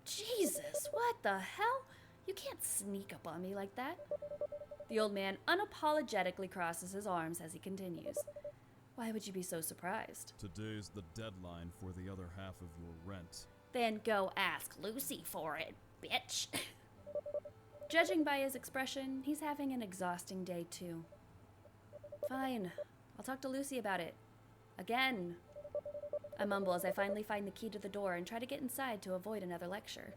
Jesus, what the hell? You can't sneak up on me like that. The old man unapologetically crosses his arms as he continues. Why would you be so surprised? Today's the deadline for the other half of your rent. Then go ask Lucy for it, bitch. Judging by his expression, he's having an exhausting day too. Fine. I'll talk to Lucy about it. Again. I mumble as I finally find the key to the door and try to get inside to avoid another lecture.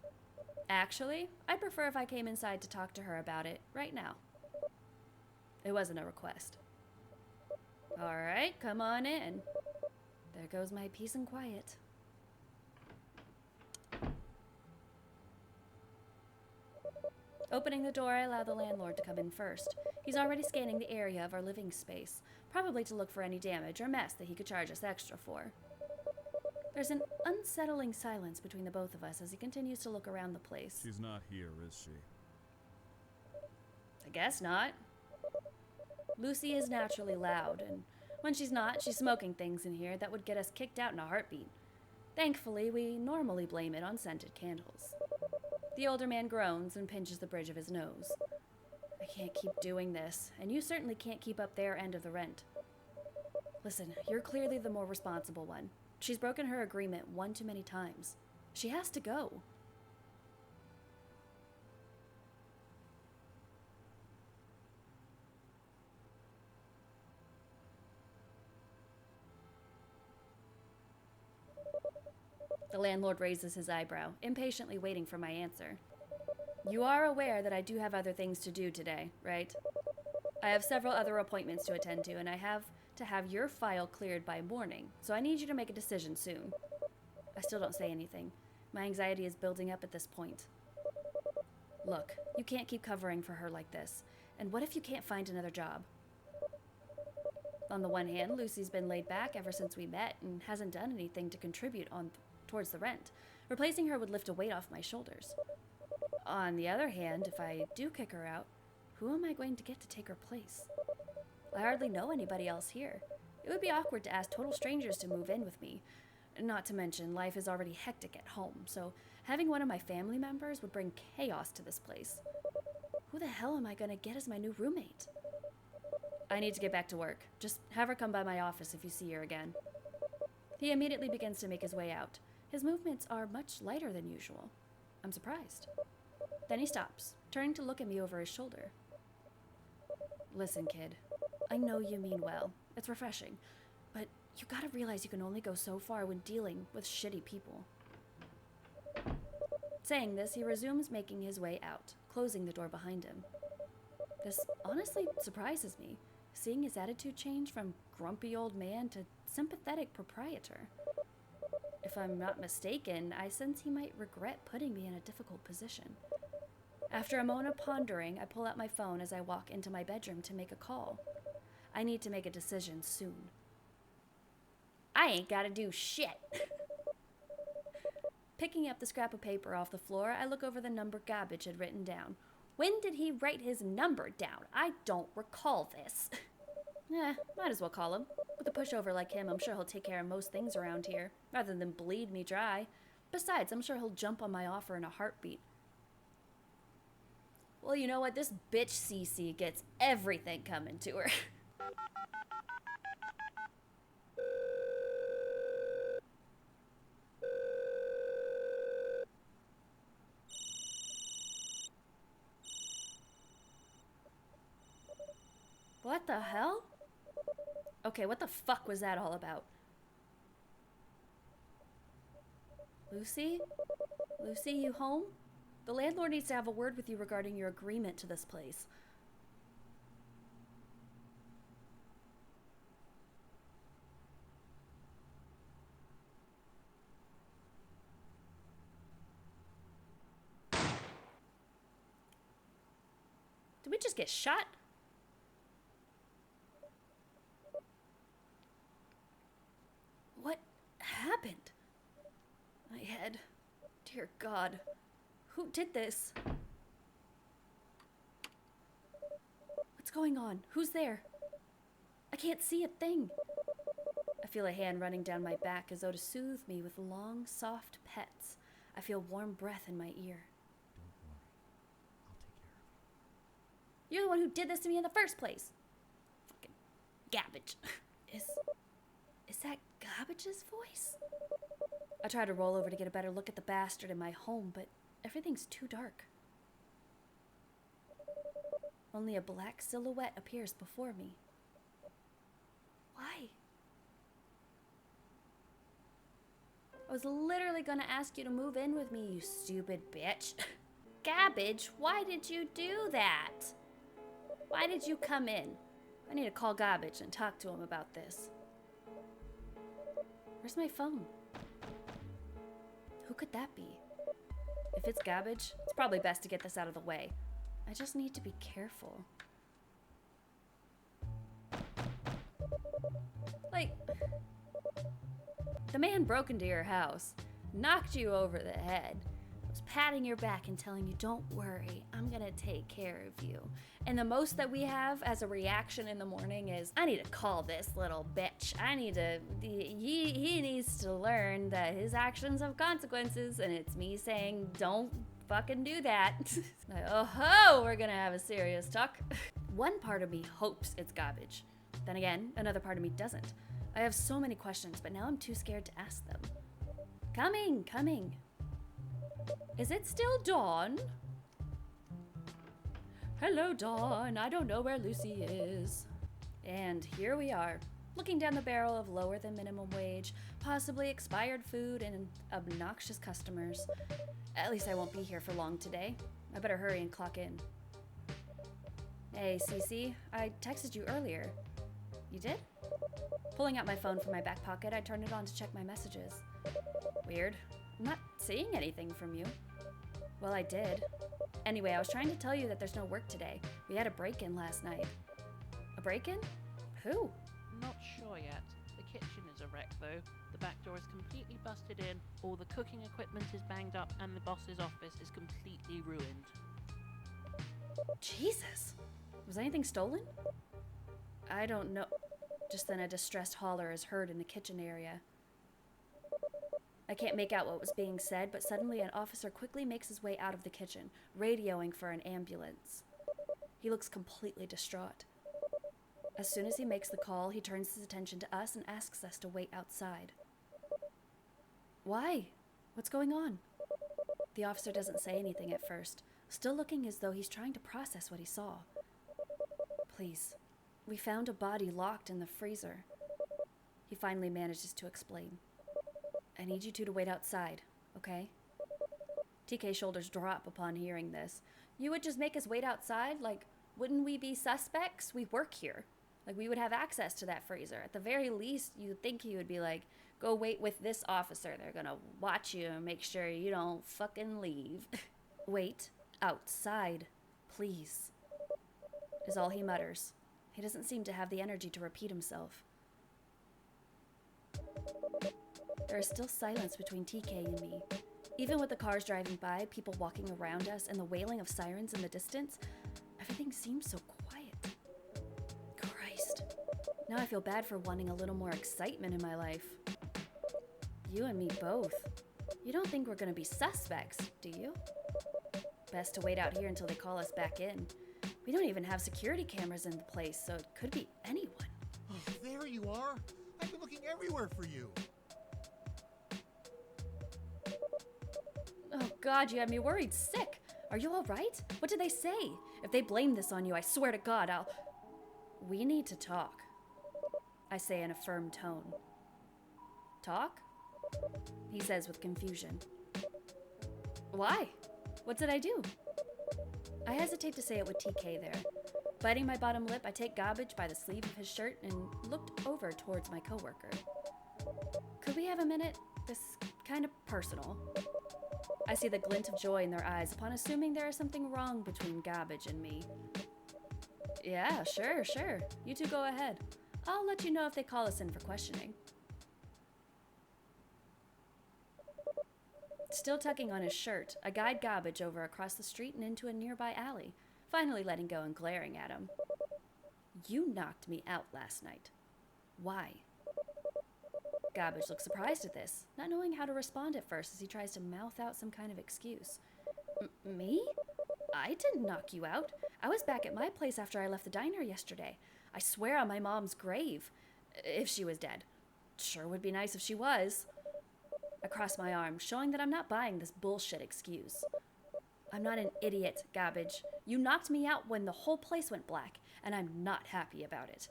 Actually, I'd prefer if I came inside to talk to her about it right now. It wasn't a request. Alright, come on in. There goes my peace and quiet. Opening the door, I allow the landlord to come in first. He's already scanning the area of our living space, probably to look for any damage or mess that he could charge us extra for. There's an unsettling silence between the both of us as he continues to look around the place. She's not here, is she? I guess not. Lucy is naturally loud, and when she's not, she's smoking things in here that would get us kicked out in a heartbeat. Thankfully, we normally blame it on scented candles. The older man groans and pinches the bridge of his nose. I can't keep doing this, and you certainly can't keep up their end of the rent. Listen, you're clearly the more responsible one. She's broken her agreement one too many times. She has to go. The landlord raises his eyebrow, impatiently waiting for my answer. You are aware that I do have other things to do today, right? I have several other appointments to attend to, and I have to have your file cleared by morning, so I need you to make a decision soon. I still don't say anything. My anxiety is building up at this point. Look, you can't keep covering for her like this, and what if you can't find another job? On the one hand, Lucy's been laid back ever since we met and hasn't done anything to contribute towards the rent. Replacing her would lift a weight off my shoulders. On the other hand, if I do kick her out, who am I going to get to take her place? I hardly know anybody else here. It would be awkward to ask total strangers to move in with me. Not to mention, life is already hectic at home, so having one of my family members would bring chaos to this place. Who the hell am I going to get as my new roommate? I need to get back to work. Just have her come by my office if you see her again. He immediately begins to make his way out. His movements are much lighter than usual. I'm surprised. Then he stops, turning to look at me over his shoulder. Listen, kid. I know you mean well. It's refreshing. But you gotta realize you can only go so far when dealing with shitty people. Saying this, he resumes making his way out, closing the door behind him. This honestly surprises me, seeing his attitude change from grumpy old man to sympathetic proprietor. If I'm not mistaken, I sense he might regret putting me in a difficult position. After a moment of pondering, I pull out my phone as I walk into my bedroom to make a call. I need to make a decision soon. I ain't gotta do shit. Picking up the scrap of paper off the floor, I look over the number Garbage had written down. When did he write his number down? I don't recall this. Might as well call him. With a pushover like him, I'm sure he'll take care of most things around here, rather than bleed me dry. Besides, I'm sure he'll jump on my offer in a heartbeat. Well, you know what? This bitch Cece gets everything coming to her. What the hell? Okay, what the fuck was that all about? Lucy? Lucy, you home? The landlord needs to have a word with you regarding your agreement to this place. Did we just get shot? What happened? My head. Dear God. Who did this? What's going on? Who's there? I can't see a thing. I feel a hand running down my back as though to soothe me with long, soft pets. I feel warm breath in my ear. Don't worry. I'll take care of you. You're the one who did this to me in the first place. Fucking Garbage. Is that Garbage's voice? I try to roll over to get a better look at the bastard in my home, but everything's too dark. Only a black silhouette appears before me. Why? I was literally gonna ask you to move in with me, you stupid bitch. Garbage, why did you do that? Why did you come in? I need to call Garbage and talk to him about this. Where's my phone? Who could that be? If it's Garbage, it's probably best to get this out of the way. I just need to be careful. Like, the man broke into your house, knocked you over the head, was patting your back and telling you, don't worry, I'm gonna take care of you. And the most that we have as a reaction in the morning is, I need to call this little bitch. He needs to learn that his actions have consequences, and it's me saying, don't fucking do that. Like, oh ho, we're gonna have a serious talk. One part of me hopes it's Garbage. Then again, another part of me doesn't. I have so many questions, but now I'm too scared to ask them. Coming. Is it still dawn? Hello, Dawn. I don't know where Lucy is. And here we are, looking down the barrel of lower than minimum wage, possibly expired food, and obnoxious customers. At least I won't be here for long today. I better hurry and clock in. Hey, Cece, I texted you earlier. You did? Pulling out my phone from my back pocket, I turned it on to check my messages. Weird. I'm not seeing anything from you. Well, I did. Anyway, I was trying to tell you that there's no work today. We had a break-in last night. A break-in? Who? Not sure yet. The kitchen is a wreck, though. The back door is completely busted in, all the cooking equipment is banged up, and the boss's office is completely ruined. Jesus! Was anything stolen? I don't know. Just then a distressed holler is heard in the kitchen area. I can't make out what was being said, but suddenly an officer quickly makes his way out of the kitchen, radioing for an ambulance. He looks completely distraught. As soon as he makes the call, he turns his attention to us and asks us to wait outside. Why? What's going on? The officer doesn't say anything at first, still looking as though he's trying to process what he saw. Please, we found a body locked in the freezer. He finally manages to explain. I need you two to wait outside, okay? TK's shoulders drop upon hearing this. You would just make us wait outside? Like, wouldn't we be suspects? We work here. Like, we would have access to that freezer. At the very least, you'd think he would be like, go wait with this officer. They're gonna watch you and make sure you don't fucking leave. Wait outside, please, is all he mutters. He doesn't seem to have the energy to repeat himself. There is still silence between TK and me. Even with the cars driving by, people walking around us, and the wailing of sirens in the distance, everything seems so quiet. Christ. Now I feel bad for wanting a little more excitement in my life. You and me both. You don't think we're gonna be suspects, do you? Best to wait out here until they call us back in. We don't even have security cameras in the place, so it could be anyone. Oh, there you are. I've been looking everywhere for you. Oh God, you had me worried sick. Are you all right? What did they say? If they blame this on you, I swear to God, I'll... We need to talk, I say in a firm tone. Talk? He says with confusion. Why? What did I do? I hesitate to say it with TK there. Biting my bottom lip, I take Garbage by the sleeve of his shirt and looked over towards my coworker. Could we have a minute? This is kind of personal. I see the glint of joy in their eyes upon assuming there is something wrong between Garbage and me. Yeah, sure. You two go ahead. I'll let you know if they call us in for questioning. Still tugging on his shirt, I guide Garbage over across the street and into a nearby alley, finally letting go and glaring at him. You knocked me out last night. Why? Garbage looks surprised at this, not knowing how to respond at first as he tries to mouth out some kind of excuse. Me? I didn't knock you out. I was back at my place after I left the diner yesterday. I swear on my mom's grave. If she was dead. Sure would be nice if she was. I cross my arms, showing that I'm not buying this bullshit excuse. I'm not an idiot, Garbage. You knocked me out when the whole place went black, and I'm not happy about it.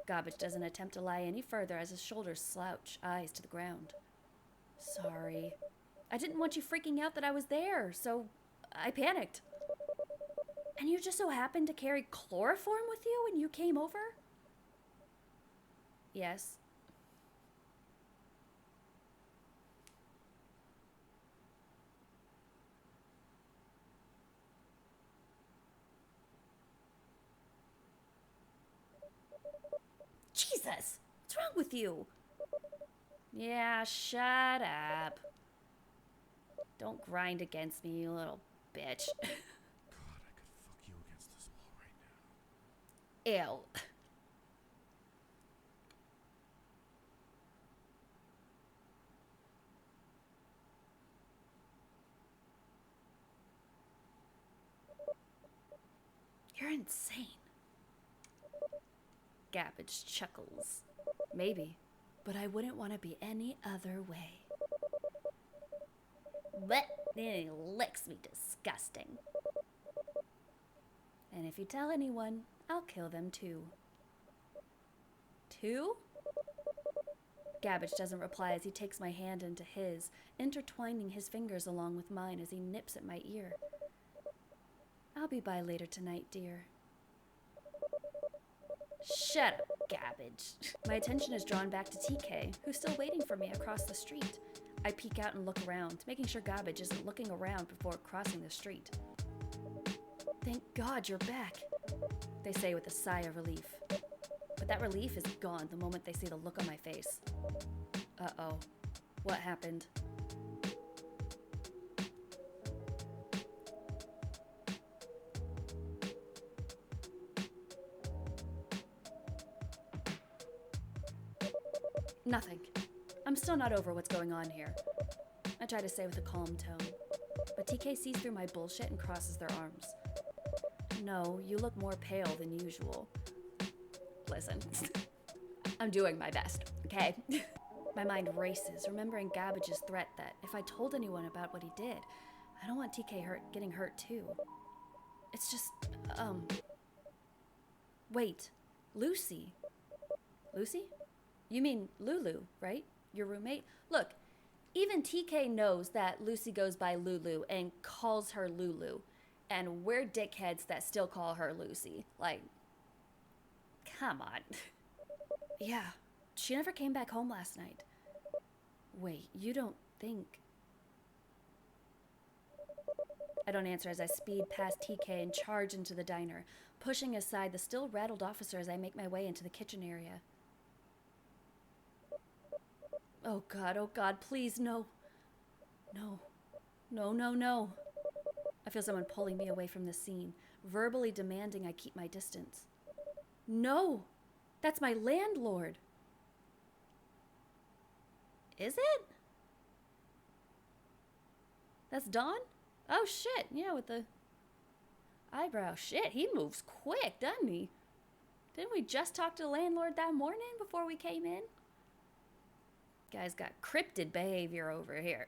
Garbage doesn't attempt to lie any further as his shoulders slouch, eyes to the ground. Sorry. I didn't want you freaking out that I was there, so I panicked. And you just so happened to carry chloroform with you when you came over? Yes. Jesus! What's wrong with you? Yeah, shut up. Don't grind against me, you little bitch. God, I could fuck you against this wall right now. Ew. You're insane. Garbage chuckles. Maybe, but I wouldn't want to be any other way. But it licks me disgusting. And if you tell anyone, I'll kill them too. Two? Garbage doesn't reply as he takes my hand into his, intertwining his fingers along with mine as he nips at my ear. I'll be by later tonight, dear. Shut up, Garbage. My attention is drawn back to TK, who's still waiting for me across the street. I peek out and look around, making sure Garbage isn't looking around before crossing the street. Thank God you're back, they say with a sigh of relief. But that relief is gone the moment they see the look on my face. Uh-oh. What happened? Nothing. I'm still not over what's going on here. I try to say with a calm tone, but TK sees through my bullshit and crosses their arms. No, you look more pale than usual. Listen, I'm doing my best, okay? My mind races, remembering Garbage's threat that if I told anyone about what he did, I don't want TK getting hurt too. It's just, Wait, Lucy? Lucy? You mean Lulu, right? Your roommate? Look, even TK knows that Lucy goes by Lulu and calls her Lulu. And we're dickheads that still call her Lucy. Like, come on. Yeah, she never came back home last night. Wait, you don't think... I don't answer as I speed past TK and charge into the diner, pushing aside the still rattled officer as I make my way into the kitchen area. Oh God, please, no. No. No, no, no. I feel someone pulling me away from the scene, verbally demanding I keep my distance. No! That's my landlord. Is it? That's Don? Oh shit, yeah, with the eyebrow. Shit, he moves quick, doesn't he? Didn't we just talk to the landlord that morning before we came in? Guy's got cryptid behavior over here.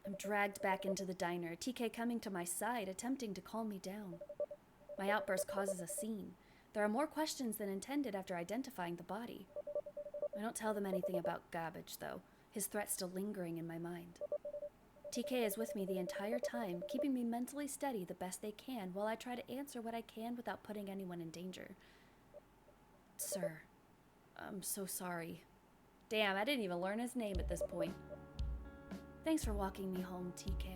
I'm dragged back into the diner, TK coming to my side, attempting to calm me down. My outburst causes a scene. There are more questions than intended after identifying the body. I don't tell them anything about Garbage, though, his threat still lingering in my mind. TK is with me the entire time, keeping me mentally steady the best they can while I try to answer what I can without putting anyone in danger. Sir, I'm so sorry. Damn, I didn't even learn his name at this point. Thanks for walking me home, TK.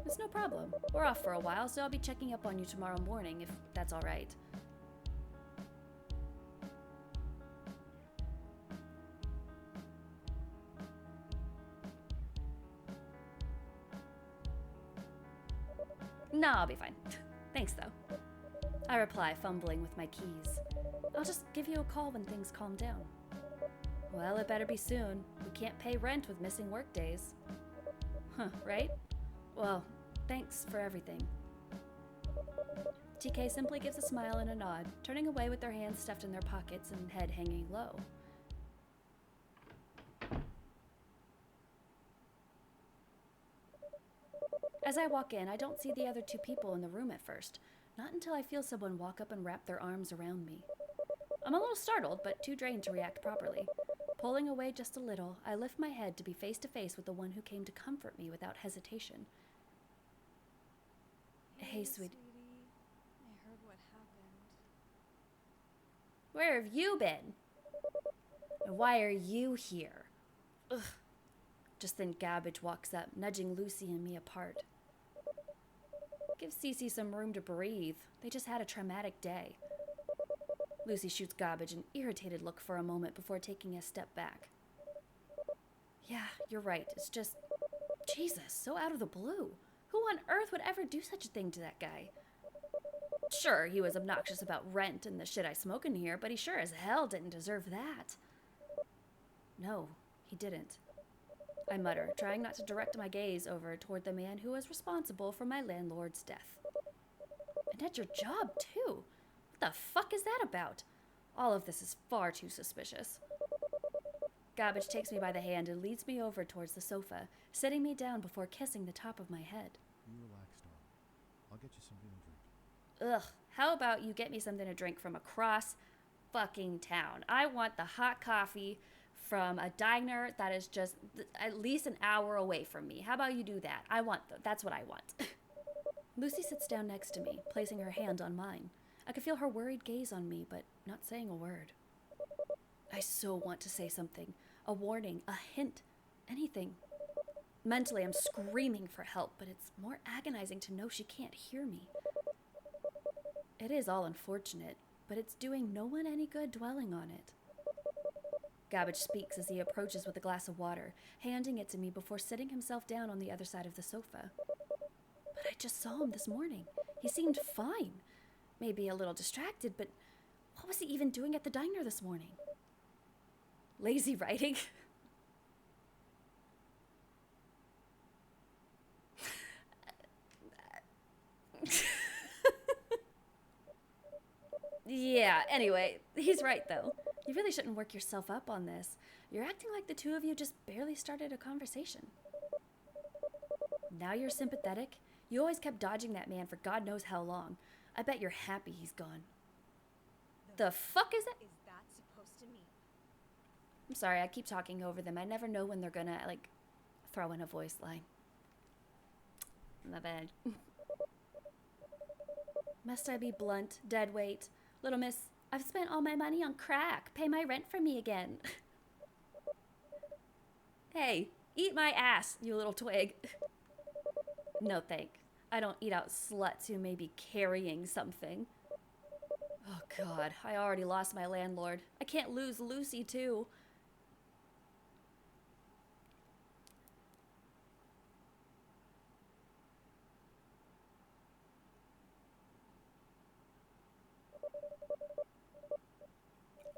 It's no problem. We're off for a while, so I'll be checking up on you tomorrow morning, if that's all right. No, I'll be fine. Thanks, though. I reply, fumbling with my keys. I'll just give you a call when things calm down. Well, it better be soon. We can't pay rent with missing work days. Huh, right? Well, thanks for everything. TK simply gives a smile and a nod, turning away with their hands stuffed in their pockets and head hanging low. As I walk in, I don't see the other two people in the room at first, not until I feel someone walk up and wrap their arms around me. I'm a little startled, but too drained to react properly. Pulling away just a little, I lift my head to be face to face with the one who came to comfort me without hesitation. Hey, sweetie. I heard what happened. Where have you been? And why are you here? Ugh. Just then Garbage walks up, nudging Lucy and me apart. Give Cece some room to breathe. They just had a traumatic day. Lucy shoots Garbage an irritated look for a moment before taking a step back. Yeah, you're right. It's just... Jesus, so out of the blue. Who on earth would ever do such a thing to that guy? Sure, he was obnoxious about rent and the shit I smoke in here, but he sure as hell didn't deserve that. No, he didn't. I mutter, trying not to direct my gaze over toward the man who was responsible for my landlord's death. And at your job, too. What the fuck is that about? All of this is far too suspicious. Garbage takes me by the hand and leads me over towards the sofa, sitting me down before kissing the top of my head. You relax, darling. I'll get you something to drink. Ugh, how about you get me something to drink from across fucking town? I want the hot coffee from a diner that is just at least an hour away from me. How about you do that? That's what I want. Lucy sits down next to me, placing her hand on mine. I could feel her worried gaze on me, but not saying a word. I so want to say something. A warning, a hint, anything. Mentally, I'm screaming for help, but it's more agonizing to know she can't hear me. It is all unfortunate, but it's doing no one any good dwelling on it. Garbage speaks as he approaches with a glass of water, handing it to me before sitting himself down on the other side of the sofa. But I just saw him this morning. He seemed fine. Maybe a little distracted, but what was he even doing at the diner this morning? Lazy writing? Yeah, anyway, he's right though. You really shouldn't work yourself up on this. You're acting like the two of you just barely started a conversation. Now you're sympathetic? You always kept dodging that man for God knows how long. I bet you're happy he's gone. The fuck is that? Is that supposed to mean? I'm sorry, I keep talking over them. I never know when they're gonna, throw in a voice line. My bad. Must I be blunt, dead weight? Little miss, I've spent all my money on crack. Pay my rent for me again. Hey, eat my ass, you little twig. No thanks. I don't eat out sluts who may be carrying something. Oh God, I already lost my landlord. I can't lose Lucy too.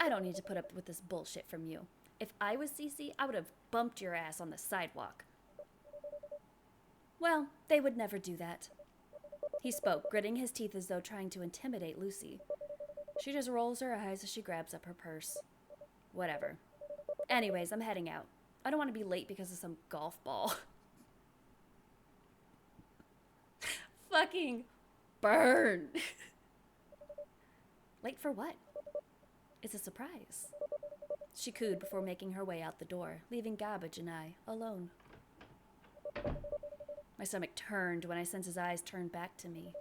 I don't need to put up with this bullshit from you. If I was Cece, I would have bumped your ass on the sidewalk. Well, they would never do that. He spoke, gritting his teeth as though trying to intimidate Lucy. She just rolls her eyes as she grabs up her purse. Whatever. Anyways, I'm heading out. I don't want to be late because of some golf ball. Fucking burn. Late for what? It's a surprise. She cooed before making her way out the door, leaving Garbage and I alone. My stomach turned when I sensed his eyes turn back to me.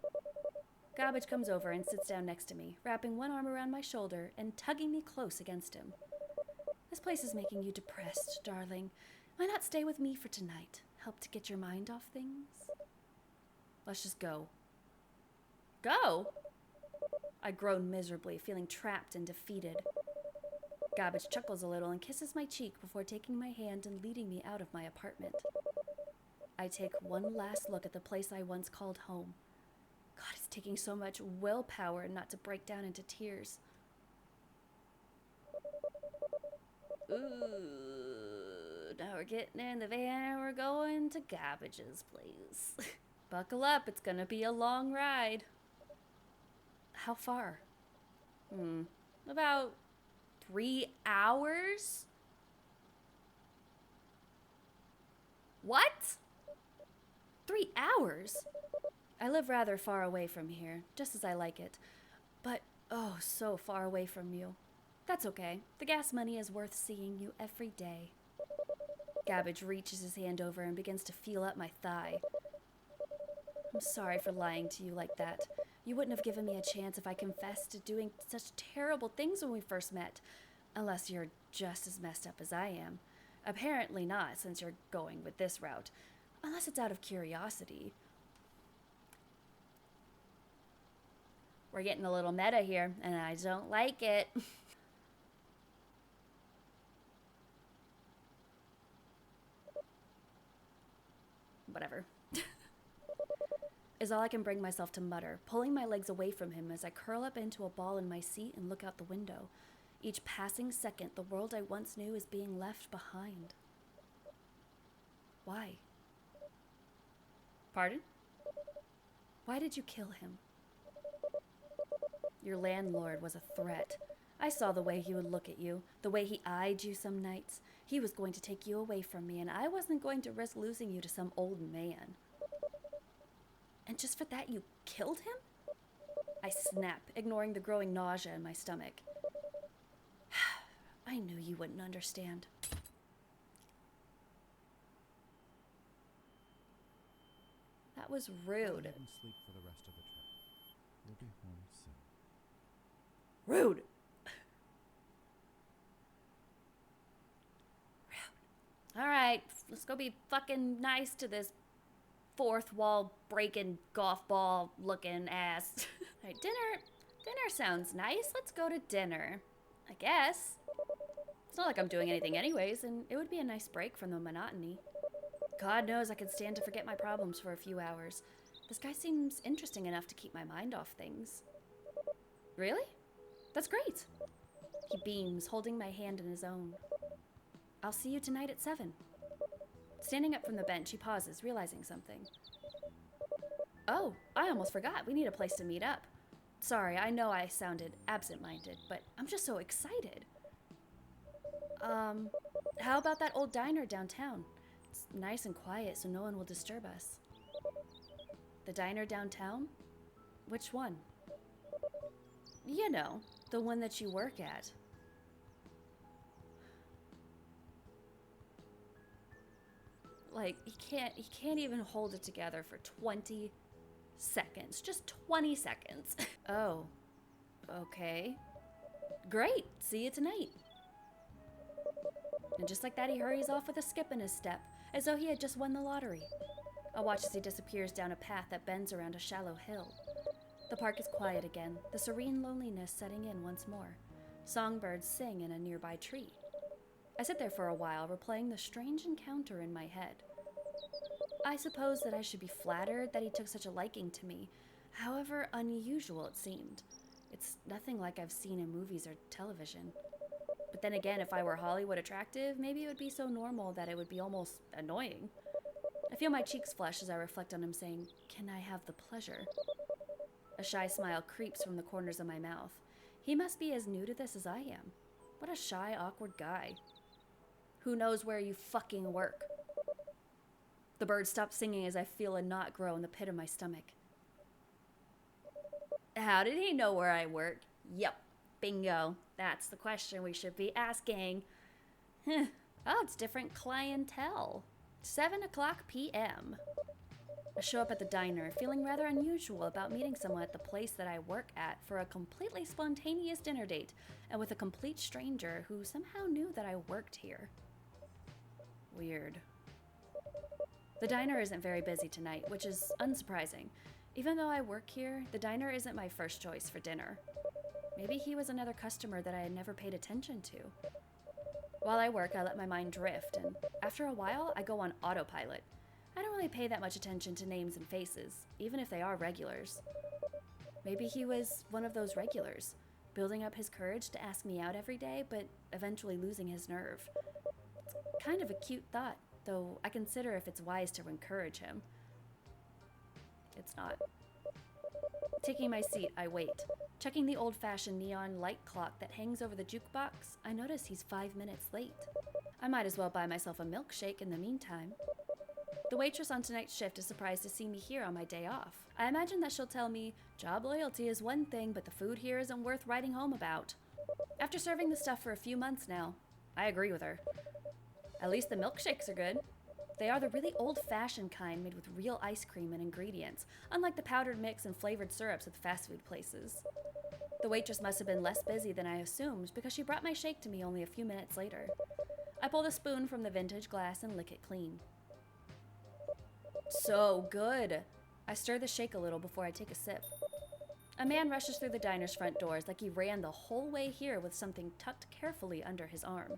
Garbage comes over and sits down next to me, wrapping one arm around my shoulder and tugging me close against him. This place is making you depressed, darling. Why not stay with me for tonight? Help to get your mind off things? Let's just go. Go? I groan miserably, feeling trapped and defeated. Garbage chuckles a little and kisses my cheek before taking my hand and leading me out of my apartment. I take one last look at the place I once called home. God, it's taking so much willpower not to break down into tears. Ooh, now we're getting in the van and we're going to Garbage's place. Buckle up, it's gonna be a long ride. How far? About 3 hours? What? 3 hours? I live rather far away from here, just as I like it. But, oh, so far away from you. That's okay. The gas money is worth seeing you every day. Garbage reaches his hand over and begins to feel up my thigh. I'm sorry for lying to you like that. You wouldn't have given me a chance if I confessed to doing such terrible things when we first met. Unless you're just as messed up as I am. Apparently not, since you're going with this route. Unless it's out of curiosity. We're getting a little meta here, and I don't like it. Whatever. Is all I can bring myself to mutter, pulling my legs away from him as I curl up into a ball in my seat and look out the window. Each passing second, the world I once knew is being left behind. Why? Pardon? Why did you kill him? Your landlord was a threat. I saw the way he would look at you, the way he eyed you some nights. He was going to take you away from me, and I wasn't going to risk losing you to some old man. And just for that, you killed him? I snap, ignoring the growing nausea in my stomach. I knew you wouldn't understand. That was rude. Go ahead and sleep for the rest of the trip. We'll be home soon. Rude. All right, let's go be fucking nice to this fourth wall breaking golf ball looking ass. All right, dinner sounds nice. Let's go to dinner, I guess. It's not like I'm doing anything anyways, and it would be a nice break from the monotony. God knows I could stand to forget my problems for a few hours. This guy seems interesting enough to keep my mind off things. Really? That's great. He beams, holding my hand in his own. I'll see you tonight at 7. Standing up from the bench, he pauses, realizing something. Oh, I almost forgot. We need a place to meet up. Sorry, I know I sounded absent-minded, but I'm just so excited. How about that old diner downtown? It's nice and quiet, so no one will disturb us. The diner downtown? Which one? You know, the one that you work at. Like, he can't even hold it together for 20 seconds. Just 20 seconds. Oh, okay. Great, see you tonight. And just like that, he hurries off with a skip in his step, as though he had just won the lottery. I watch as he disappears down a path that bends around a shallow hill. The park is quiet again, the serene loneliness setting in once more. Songbirds sing in a nearby tree. I sit there for a while, replaying the strange encounter in my head. I suppose that I should be flattered that he took such a liking to me, however unusual it seemed. It's nothing like I've seen in movies or television. But then again, if I were Hollywood attractive, maybe it would be so normal that it would be almost annoying. I feel my cheeks flush as I reflect on him saying, "Can I have the pleasure?" A shy smile creeps from the corners of my mouth. He must be as new to this as I am. What a shy, awkward guy. Who knows where you fucking work? The bird stops singing as I feel a knot grow in the pit of my stomach. How did he know where I work? Yep, bingo. That's the question we should be asking. Oh, it's different clientele. 7:00 p.m. I show up at the diner, feeling rather unusual about meeting someone at the place that I work at for a completely spontaneous dinner date, and with a complete stranger who somehow knew that I worked here. Weird. The diner isn't very busy tonight, which is unsurprising. Even though I work here, the diner isn't my first choice for dinner. Maybe he was another customer that I had never paid attention to. While I work, I let my mind drift, and after a while, I go on autopilot. I don't really pay that much attention to names and faces, even if they are regulars. Maybe he was one of those regulars, building up his courage to ask me out every day, but eventually losing his nerve. It's kind of a cute thought, though I consider if it's wise to encourage him. It's not. Taking my seat, I wait. Checking the old-fashioned neon light clock that hangs over the jukebox, I notice he's 5 minutes late. I might as well buy myself a milkshake in the meantime. The waitress on tonight's shift is surprised to see me here on my day off. I imagine that she'll tell me, job loyalty is one thing, but the food here isn't worth writing home about. After serving the stuff for a few months now, I agree with her. At least the milkshakes are good. They are the really old-fashioned kind made with real ice cream and ingredients, unlike the powdered mix and flavored syrups at fast food places. The waitress must have been less busy than I assumed because she brought my shake to me only a few minutes later. I pull the spoon from the vintage glass and lick it clean. So good. I stir the shake a little before I take a sip. A man rushes through the diner's front doors like he ran the whole way here with something tucked carefully under his arm.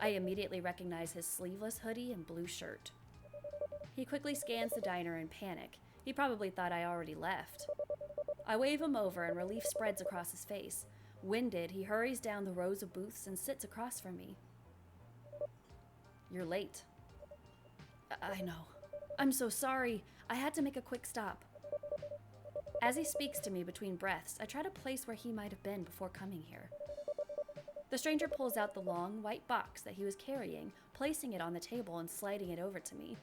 I immediately recognize his sleeveless hoodie and blue shirt. He quickly scans the diner in panic. He probably thought I already left. I wave him over and relief spreads across his face. Winded, he hurries down the rows of booths and sits across from me. You're late. I know. I'm so sorry. I had to make a quick stop. As he speaks to me between breaths, I try to place where he might have been before coming here. The stranger pulls out the long, white box that he was carrying, placing it on the table and sliding it over to me.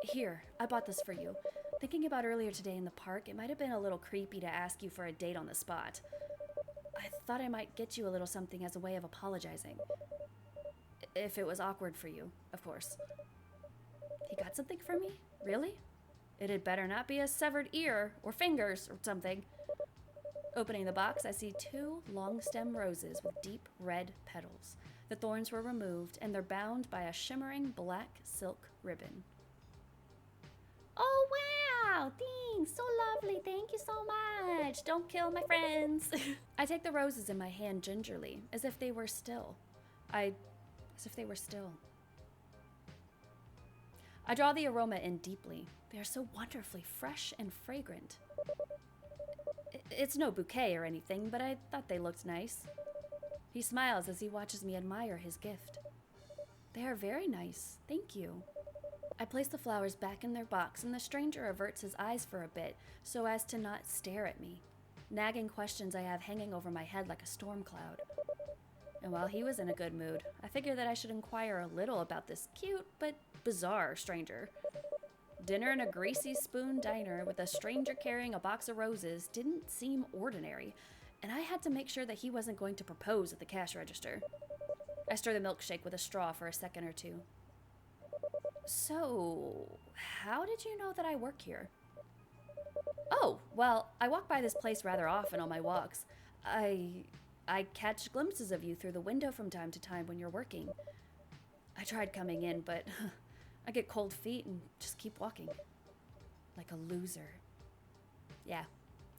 Here, I bought this for you. Thinking about earlier today in the park, it might have been a little creepy to ask you for a date on the spot. I thought I might get you a little something as a way of apologizing. If it was awkward for you, of course. He got something for me? Really? It had better not be a severed ear or fingers or something. Opening the box, I see 2 long-stem roses with deep red petals. The thorns were removed, and they're bound by a shimmering black silk ribbon. Oh, wow! Thanks! So lovely! Thank you so much! Don't kill my friends! I take the roses in my hand gingerly, as if they were still. I draw the aroma in deeply. They are so wonderfully fresh and fragrant. It's no bouquet or anything, but I thought they looked nice. He smiles as he watches me admire his gift. They are very nice, thank you. I place the flowers back in their box, and the stranger averts his eyes for a bit so as to not stare at me, nagging questions I have hanging over my head like a storm cloud. And while he was in a good mood, I figured that I should inquire a little about this cute but bizarre stranger. Dinner in a greasy spoon diner with a stranger carrying a box of roses didn't seem ordinary, and I had to make sure that he wasn't going to propose at the cash register. I stir the milkshake with a straw for a second or two. So, how did you know that I work here? Oh, well, I walk by this place rather often on my walks. I catch glimpses of you through the window from time to time when you're working. I tried coming in, but I get cold feet and just keep walking. Like a loser. Yeah.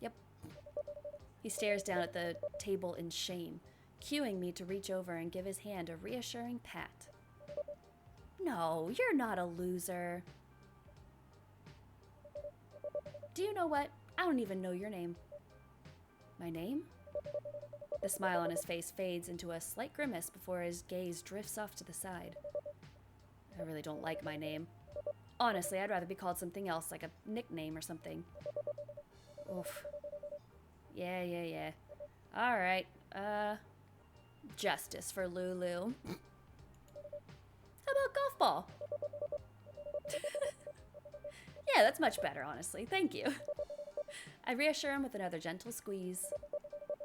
Yep. He stares down at the table in shame, cueing me to reach over and give his hand a reassuring pat. No, you're not a loser. Do you know what? I don't even know your name. My name? The smile on his face fades into a slight grimace before his gaze drifts off to the side. I really don't like my name. Honestly, I'd rather be called something else, like a nickname or something. Oof. Yeah. Alright, justice for Lulu. How about golf ball? Yeah, that's much better, honestly. Thank you. I reassure him with another gentle squeeze.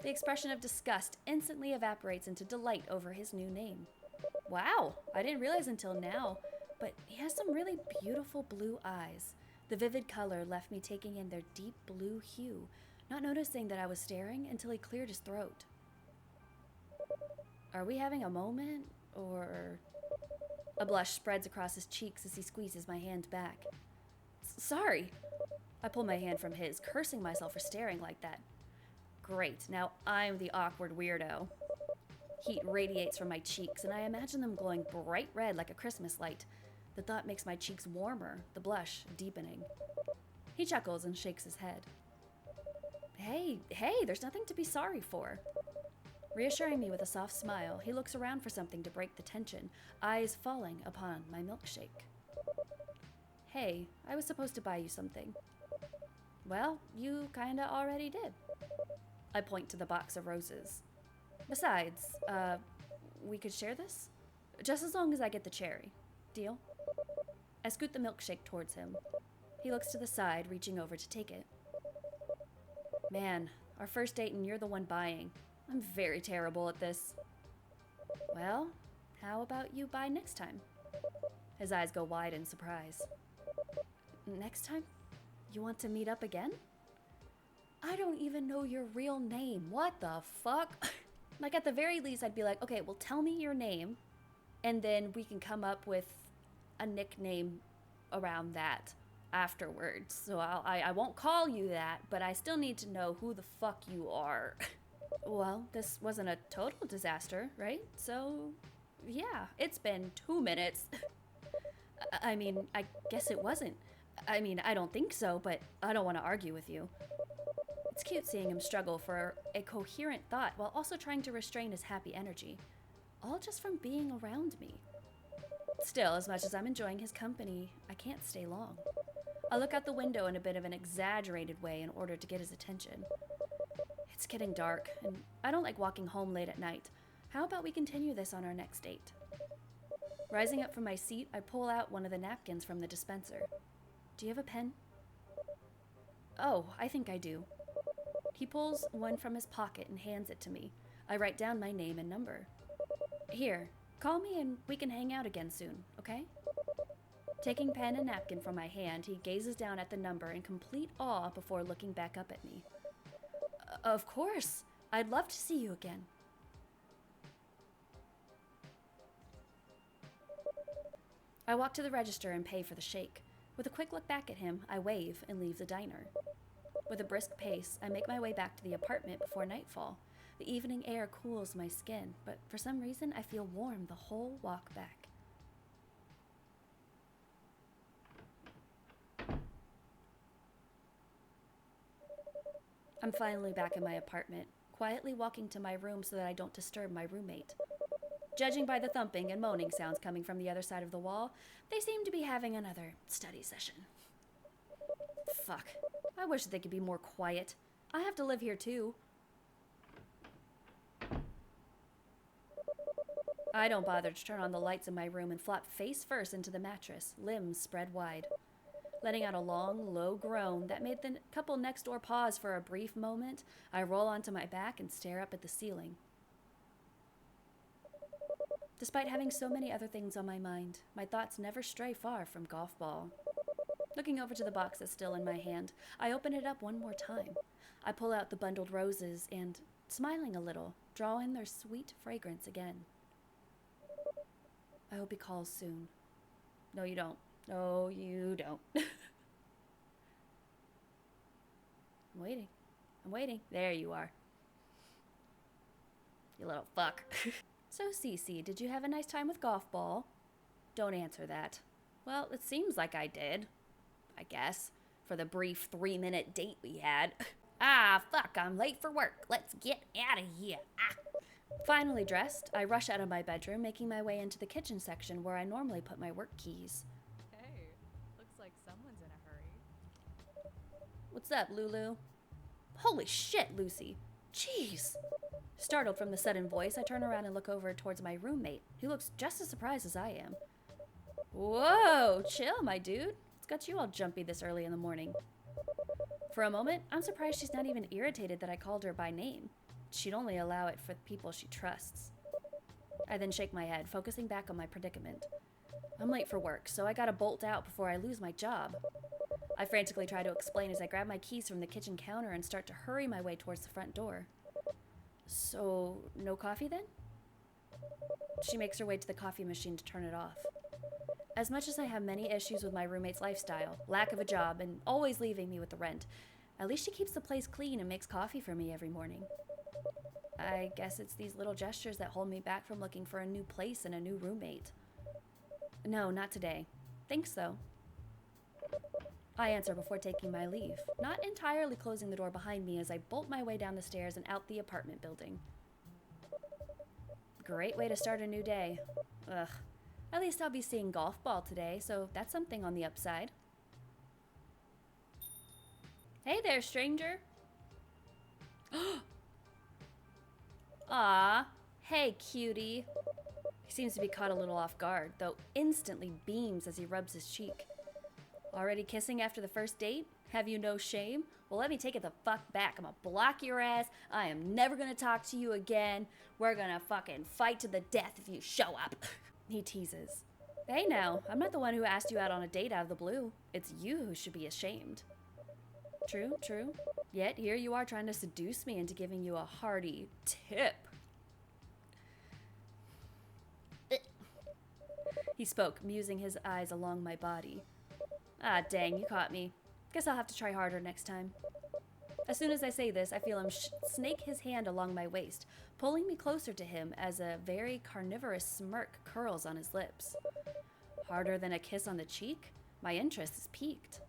The expression of disgust instantly evaporates into delight over his new name. Wow, I didn't realize until now, but he has some really beautiful blue eyes. The vivid color left me taking in their deep blue hue, not noticing that I was staring until he cleared his throat. Are we having a moment, or... A blush spreads across his cheeks as he squeezes my hand back. Sorry. I pull my hand from his, cursing myself for staring like that. Great, now I'm the awkward weirdo. Heat radiates from my cheeks, and I imagine them glowing bright red like a Christmas light. The thought makes my cheeks warmer, the blush deepening. He chuckles and shakes his head. Hey, there's nothing to be sorry for. Reassuring me with a soft smile, he looks around for something to break the tension, eyes falling upon my milkshake. Hey, I was supposed to buy you something. Well, you kinda already did. I point to the box of roses. Besides, we could share this? Just as long as I get the cherry. Deal? I scoot the milkshake towards him. He looks to the side, reaching over to take it. Man, our first date and you're the one buying. I'm very terrible at this. Well, how about you buy next time? His eyes go wide in surprise. Next time? You want to meet up again? I don't even know your real name. What the fuck? Like, at the very least, I'd be like, okay, well, tell me your name, and then we can come up with a nickname around that afterwards. So I won't call you that, but I still need to know who the fuck you are. Well, this wasn't a total disaster, right? So, yeah, it's been 2 minutes. I mean, I guess it wasn't. I mean, I don't think so, but I don't want to argue with you. It's cute seeing him struggle for a coherent thought while also trying to restrain his happy energy. All just from being around me. Still, as much as I'm enjoying his company, I can't stay long. I look out the window in a bit of an exaggerated way in order to get his attention. It's getting dark, and I don't like walking home late at night. How about we continue this on our next date? Rising up from my seat, I pull out one of the napkins from the dispenser. Do you have a pen? Oh, I think I do. He pulls one from his pocket and hands it to me. I write down my name and number. Here, call me and we can hang out again soon, okay? Taking pen and napkin from my hand, he gazes down at the number in complete awe before looking back up at me. Of course. I'd love to see you again. I walk to the register and pay for the shake. With a quick look back at him, I wave and leave the diner. With a brisk pace, I make my way back to the apartment before nightfall. The evening air cools my skin, but for some reason I feel warm the whole walk back. I'm finally back in my apartment, quietly walking to my room so that I don't disturb my roommate. Judging by the thumping and moaning sounds coming from the other side of the wall, they seem to be having another study session. Fuck. I wish they could be more quiet. I have to live here too. I don't bother to turn on the lights in my room and flop face first into the mattress, limbs spread wide. Letting out a long, low groan that made the couple next door pause for a brief moment, I roll onto my back and stare up at the ceiling. Despite having so many other things on my mind, my thoughts never stray far from golf ball. Looking over to the box that's still in my hand, I open it up one more time. I pull out the bundled roses and, smiling a little, draw in their sweet fragrance again. I hope he calls soon. No, you don't. No, you don't. I'm waiting. I'm waiting. There you are. You little fuck. So, Cece, did you have a nice time with golf ball? Don't answer that. Well, it seems like I did. I guess. For the brief 3-minute date we had. Ah, fuck, I'm late for work. Let's get out of here. Ah. Finally dressed, I rush out of my bedroom, making my way into the kitchen section where I normally put my work keys. Hey, looks like someone's in a hurry. What's up, Lulu? Holy shit, Lucy. Jeez. Startled from the sudden voice, I turn around and look over towards my roommate, who looks just as surprised as I am. Whoa, chill, my dude. What's got you all jumpy this early in the morning? For a moment, I'm surprised she's not even irritated that I called her by name. She'd only allow it for the people she trusts. I then shake my head, focusing back on my predicament. I'm late for work, so I gotta bolt out before I lose my job. I frantically try to explain as I grab my keys from the kitchen counter and start to hurry my way towards the front door. So, no coffee then? She makes her way to the coffee machine to turn it off. As much as I have many issues with my roommate's lifestyle, lack of a job, and always leaving me with the rent, at least she keeps the place clean and makes coffee for me every morning. I guess it's these little gestures that hold me back from looking for a new place and a new roommate. No, not today. Thanks, though. I answer before taking my leave, not entirely closing the door behind me as I bolt my way down the stairs and out the apartment building. Great way to start a new day. Ugh. At least I'll be seeing golf ball today, so that's something on the upside. Hey there, stranger. Aw, hey, cutie. He seems to be caught a little off guard, though instantly beams as he rubs his cheek. Already kissing after the first date? Have you no shame? Well, let me take it the fuck back. I'm gonna block your ass. I am never gonna talk to you again. We're gonna fucking fight to the death if you show up. He teases. Hey now, I'm not the one who asked you out on a date out of the blue. It's you who should be ashamed. True, true. Yet here you are trying to seduce me into giving you a hearty tip. He spoke, musing his eyes along my body. Ah, dang, you caught me. Guess I'll have to try harder next time. As soon as I say this, I feel him snake his hand along my waist, pulling me closer to him as a very carnivorous smirk curls on his lips. Harder than a kiss on the cheek? My interest is piqued.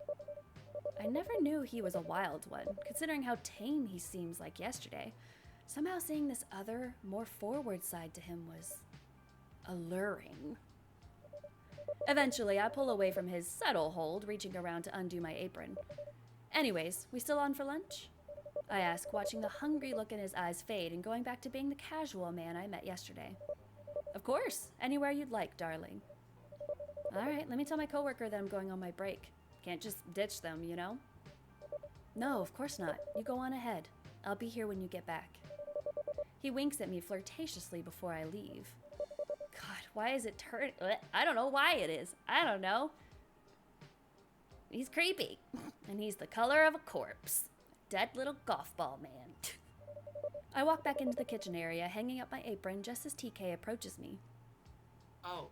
I never knew he was a wild one, considering how tame he seems like yesterday. Somehow seeing this other, more forward side to him was alluring. Eventually, I pull away from his subtle hold, reaching around to undo my apron. Anyways, we still on for lunch? I ask, watching the hungry look in his eyes fade and going back to being the casual man I met yesterday. Of course, anywhere you'd like, darling. All right, let me tell my coworker that I'm going on my break. Can't just ditch them, you know? No, of course not. You go on ahead. I'll be here when you get back. He winks at me flirtatiously before I leave. God, why is it turning? I don't know why it is. I don't know. He's creepy. And he's the color of a corpse. Dead little golf ball man. I walk back into the kitchen area, hanging up my apron just as TK approaches me. Oh,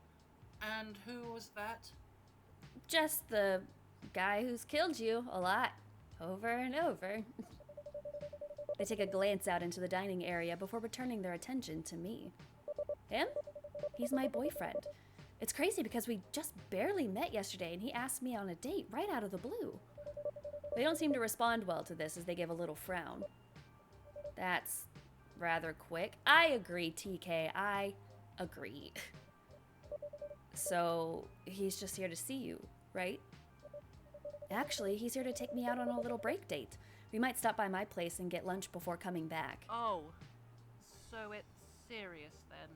and who was that? Just the guy who's killed you a lot. Over and over. They take a glance out into the dining area before returning their attention to me. Him? He's my boyfriend. It's crazy because we just barely met yesterday and he asked me on a date right out of the blue. They don't seem to respond well to this as they give a little frown. That's rather quick. I agree, TK. I agree. So, he's just here to see you, right? Actually, he's here to take me out on a little break date. We might stop by my place and get lunch before coming back. Oh, so it's serious then?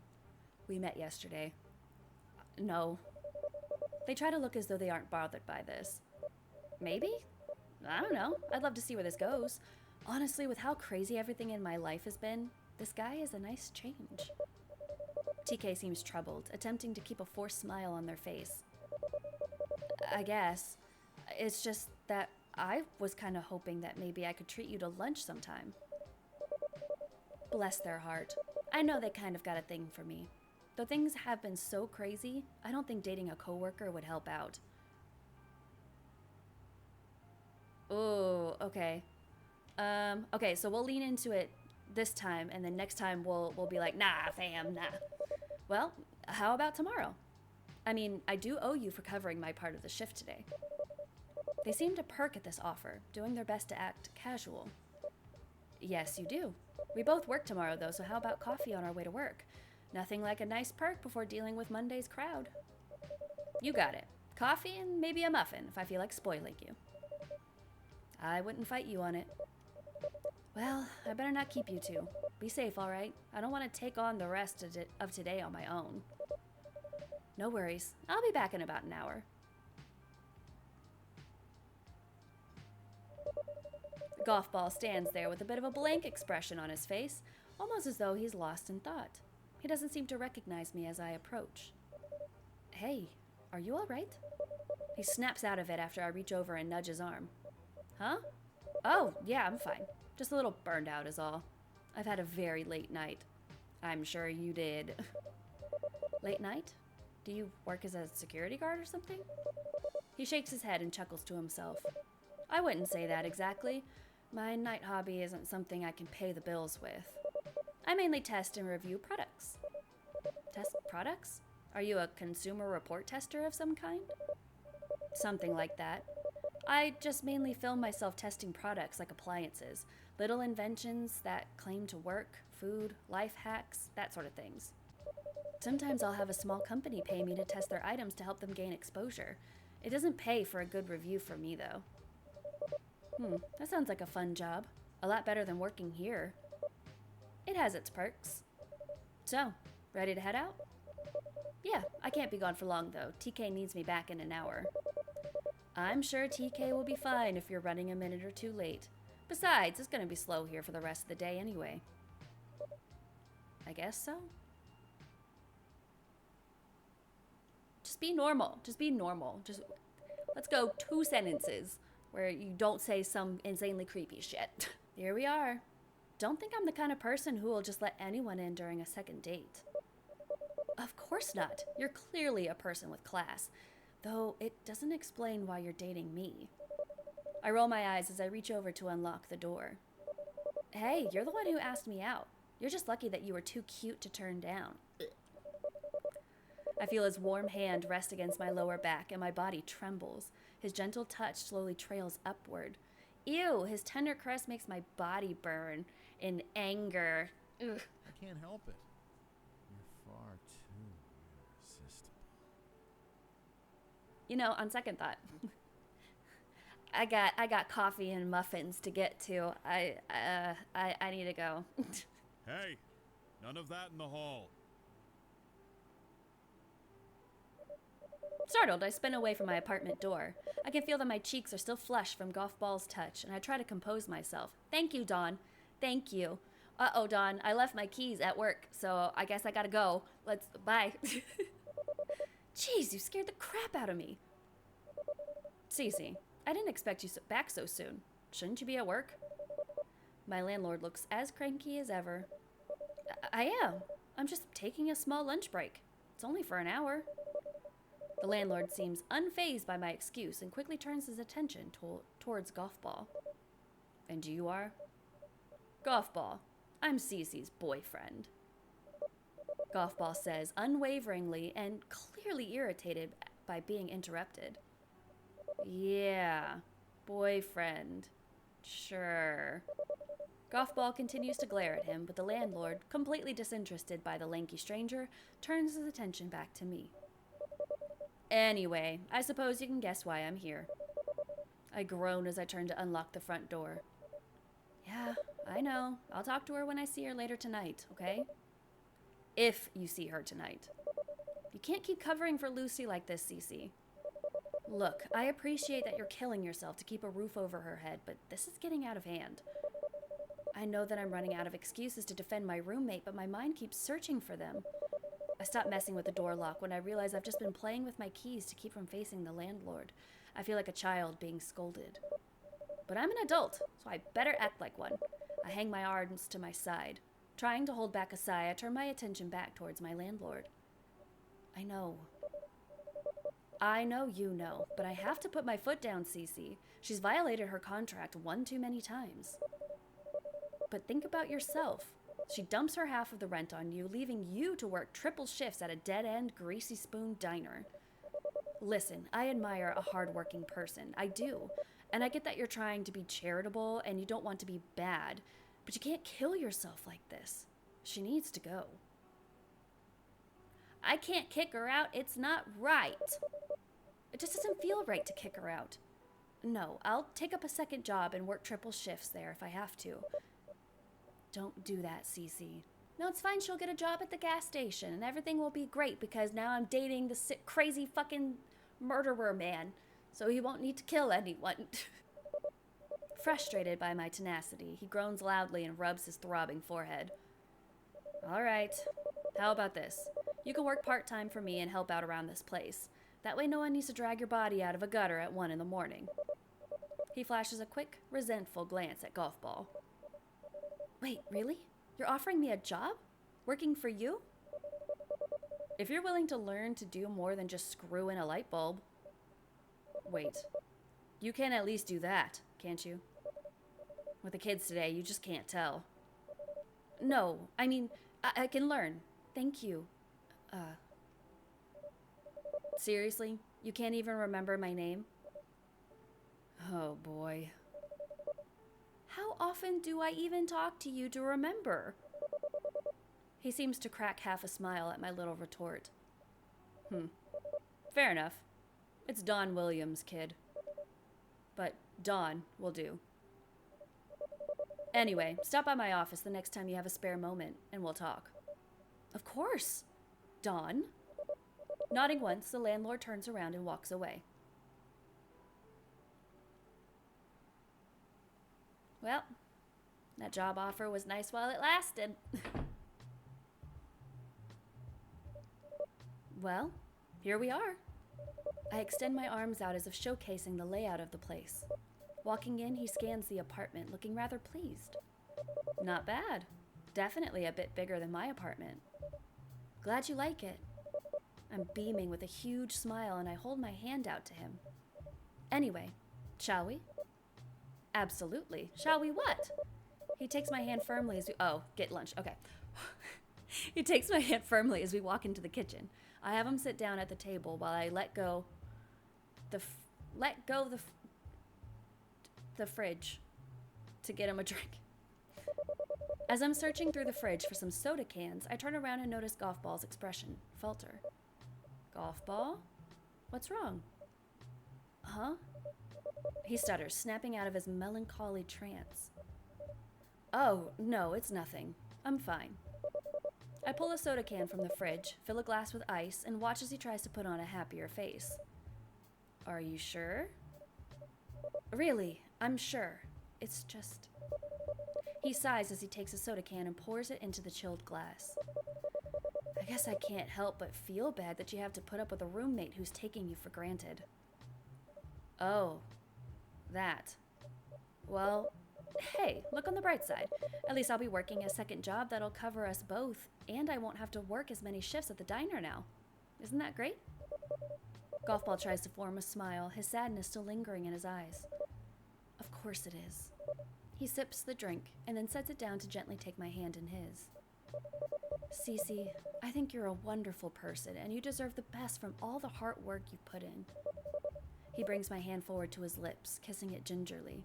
We met yesterday. No. They try to look as though they aren't bothered by this. Maybe? I don't know. I'd love to see where this goes. Honestly, with how crazy everything in my life has been, this guy is a nice change. TK seems troubled, attempting to keep a forced smile on their face. I guess. It's just that I was kind of hoping that maybe I could treat you to lunch sometime. Bless their heart. I know they kind of got a thing for me. Though things have been so crazy, I don't think dating a coworker would help out. Oh, okay. Okay, so we'll lean into it this time, and then next time we'll be like, nah, fam, nah. Well, how about tomorrow? I mean, I do owe you for covering my part of the shift today. They seem to perk at this offer, doing their best to act casual. Yes, you do. We both work tomorrow, though, so how about coffee on our way to work? Nothing like a nice perk before dealing with Monday's crowd. You got it. Coffee and maybe a muffin if I feel like spoiling you. I wouldn't fight you on it. Well, I better not keep you two. Be safe, all right? I don't want to take on the rest of today on my own. No worries. I'll be back in about an hour. The golf ball stands there with a bit of a blank expression on his face, almost as though he's lost in thought. He doesn't seem to recognize me as I approach. Hey, are you all right? He snaps out of it after I reach over and nudge his arm. Huh? Oh, yeah, I'm fine. Just a little burned out is all. I've had a very late night. I'm sure you did. Late night? Do you work as a security guard or something? He shakes his head and chuckles to himself. I wouldn't say that exactly. My night hobby isn't something I can pay the bills with. I mainly test and review products. Test products? Are you a consumer report tester of some kind? Something like that. I just mainly film myself testing products like appliances, little inventions that claim to work, food, life hacks, that sort of things. Sometimes I'll have a small company pay me to test their items to help them gain exposure. It doesn't pay for a good review from me, though. That sounds like a fun job. A lot better than working here. It has its perks. So, ready to head out? Yeah, I can't be gone for long, though. TK needs me back in an hour. I'm sure TK will be fine if you're running a minute or two late. Besides, it's gonna be slow here for the rest of the day anyway. I guess so. Just be normal. Just be normal. Let's go 2 sentences where you don't say some insanely creepy shit. Here we are. Don't think I'm the kind of person who will just let anyone in during a second date. Of course not. You're clearly a person with class, though it doesn't explain why you're dating me. I roll my eyes as I reach over to unlock the door. Hey, you're the one who asked me out. You're just lucky that you were too cute to turn down. I feel his warm hand rest against my lower back and my body trembles. His gentle touch slowly trails upward. Ew, his tender caress makes my body burn in anger. Ugh. I can't help it. You're far too irresistible. You know, on second thought, I got coffee and muffins to get to. I need to go. Hey, none of that in the hall. Startled, I spin away from my apartment door. I can feel that my cheeks are still flushed from Golf Ball's touch, and I try to compose myself. Thank you, Dawn. Thank you. Uh-oh, Dawn, I left my keys at work, so I guess I gotta go. Bye. Jeez, you scared the crap out of me. Cece, I didn't expect you back so soon. Shouldn't you be at work? My landlord looks as cranky as ever. I am. I'm just taking a small lunch break. It's only for an hour. The landlord seems unfazed by my excuse and quickly turns his attention towards Golf Ball. And you are? Golf Ball. I'm Cece's boyfriend. Golf Ball says unwaveringly and clearly irritated by being interrupted. Yeah, boyfriend. Sure. Golf Ball continues to glare at him, but the landlord, completely disinterested by the lanky stranger, turns his attention back to me. Anyway, I suppose you can guess why I'm here. I groan as I turn to unlock the front door. Yeah, I know. I'll talk to her when I see her later tonight, okay? If you see her tonight. You can't keep covering for Lucy like this, Cece. Look, I appreciate that you're killing yourself to keep a roof over her head, but this is getting out of hand. I know that I'm running out of excuses to defend my roommate, but my mind keeps searching for them. I stop messing with the door lock when I realize I've just been playing with my keys to keep from facing the landlord. I feel like a child being scolded. But I'm an adult, so I better act like one. I hang my arms to my side. Trying to hold back a sigh, I turn my attention back towards my landlord. I know you know, but I have to put my foot down, Cece. She's violated her contract one too many times. But think about yourself. She dumps her half of the rent on you, leaving you to work triple shifts at a dead-end, greasy spoon diner. Listen, I admire a hard-working person. I do. And I get that you're trying to be charitable and you don't want to be bad. But you can't kill yourself like this. She needs to go. I can't kick her out. It's not right. It just doesn't feel right to kick her out. No, I'll take up a second job and work triple shifts there if I have to. Don't do that, Cece. No, it's fine. She'll get a job at the gas station and everything will be great because now I'm dating the crazy fucking murderer man, so he won't need to kill anyone. Frustrated by my tenacity, he groans loudly and rubs his throbbing forehead. All right. How about this? You can work part-time for me and help out around this place. That way no one needs to drag your body out of a gutter at 1 a.m. He flashes a quick, resentful glance at Golf Ball. Wait, really? You're offering me a job? Working for you? If you're willing to learn to do more than just screw in a light bulb. Wait. You can at least do that, can't you? With the kids today, you just can't tell. No, I mean, I can learn. Thank you. Seriously? You can't even remember my name? Oh boy. How often do I even talk to you to remember? He seems to crack half a smile at my little retort. Fair enough. It's Don Williams, kid. But Don will do. Anyway, stop by my office the next time you have a spare moment, and we'll talk. Of course. Don? Nodding once, the landlord turns around and walks away. Well, that job offer was nice while it lasted. Well, here we are. I extend my arms out as if showcasing the layout of the place. Walking in, he scans the apartment, looking rather pleased. Not bad. Definitely a bit bigger than my apartment. Glad you like it. I'm beaming with a huge smile and I hold my hand out to him. Anyway, shall we? Absolutely. Shall we what? He takes my hand firmly as we... Oh, get lunch. Okay. He takes my hand firmly as we walk into the kitchen. I have him sit down at the table while I let go the fridge to get him a drink. As I'm searching through the fridge for some soda cans, I turn around and notice Golf Ball's expression falter. Golf Ball? What's wrong? Huh? He stutters, snapping out of his melancholy trance. Oh, no, it's nothing. I'm fine. I pull a soda can from the fridge, fill a glass with ice, and watch as he tries to put on a happier face. Are you sure? Really, I'm sure. It's just... He sighs as he takes a soda can and pours it into the chilled glass. I guess I can't help but feel bad that you have to put up with a roommate who's taking you for granted. Oh, that. Well, hey, look on the bright side. At least I'll be working a second job that'll cover us both, and I won't have to work as many shifts at the diner now. Isn't that great? Golf Ball tries to form a smile, his sadness still lingering in his eyes. Of course it is. He sips the drink and then sets it down to gently take my hand in his. Cece, I think you're a wonderful person and you deserve the best from all the hard work you put in. He brings my hand forward to his lips, kissing it gingerly.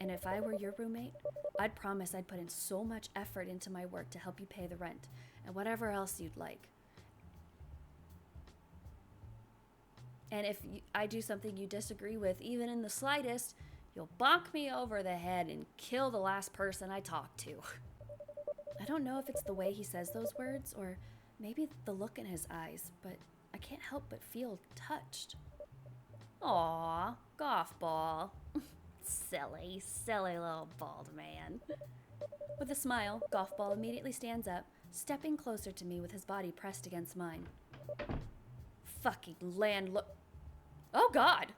And if I were your roommate, I'd promise I'd put in so much effort into my work to help you pay the rent and whatever else you'd like. And if I do something you disagree with, even in the slightest, you'll bonk me over the head and kill the last person I talk to. I don't know if it's the way he says those words or maybe the look in his eyes, but I can't help but feel touched. Aw, Golf Ball. Silly, silly little bald man. With a smile, Golf Ball immediately stands up, stepping closer to me with his body pressed against mine. Fucking landlord. Oh, God!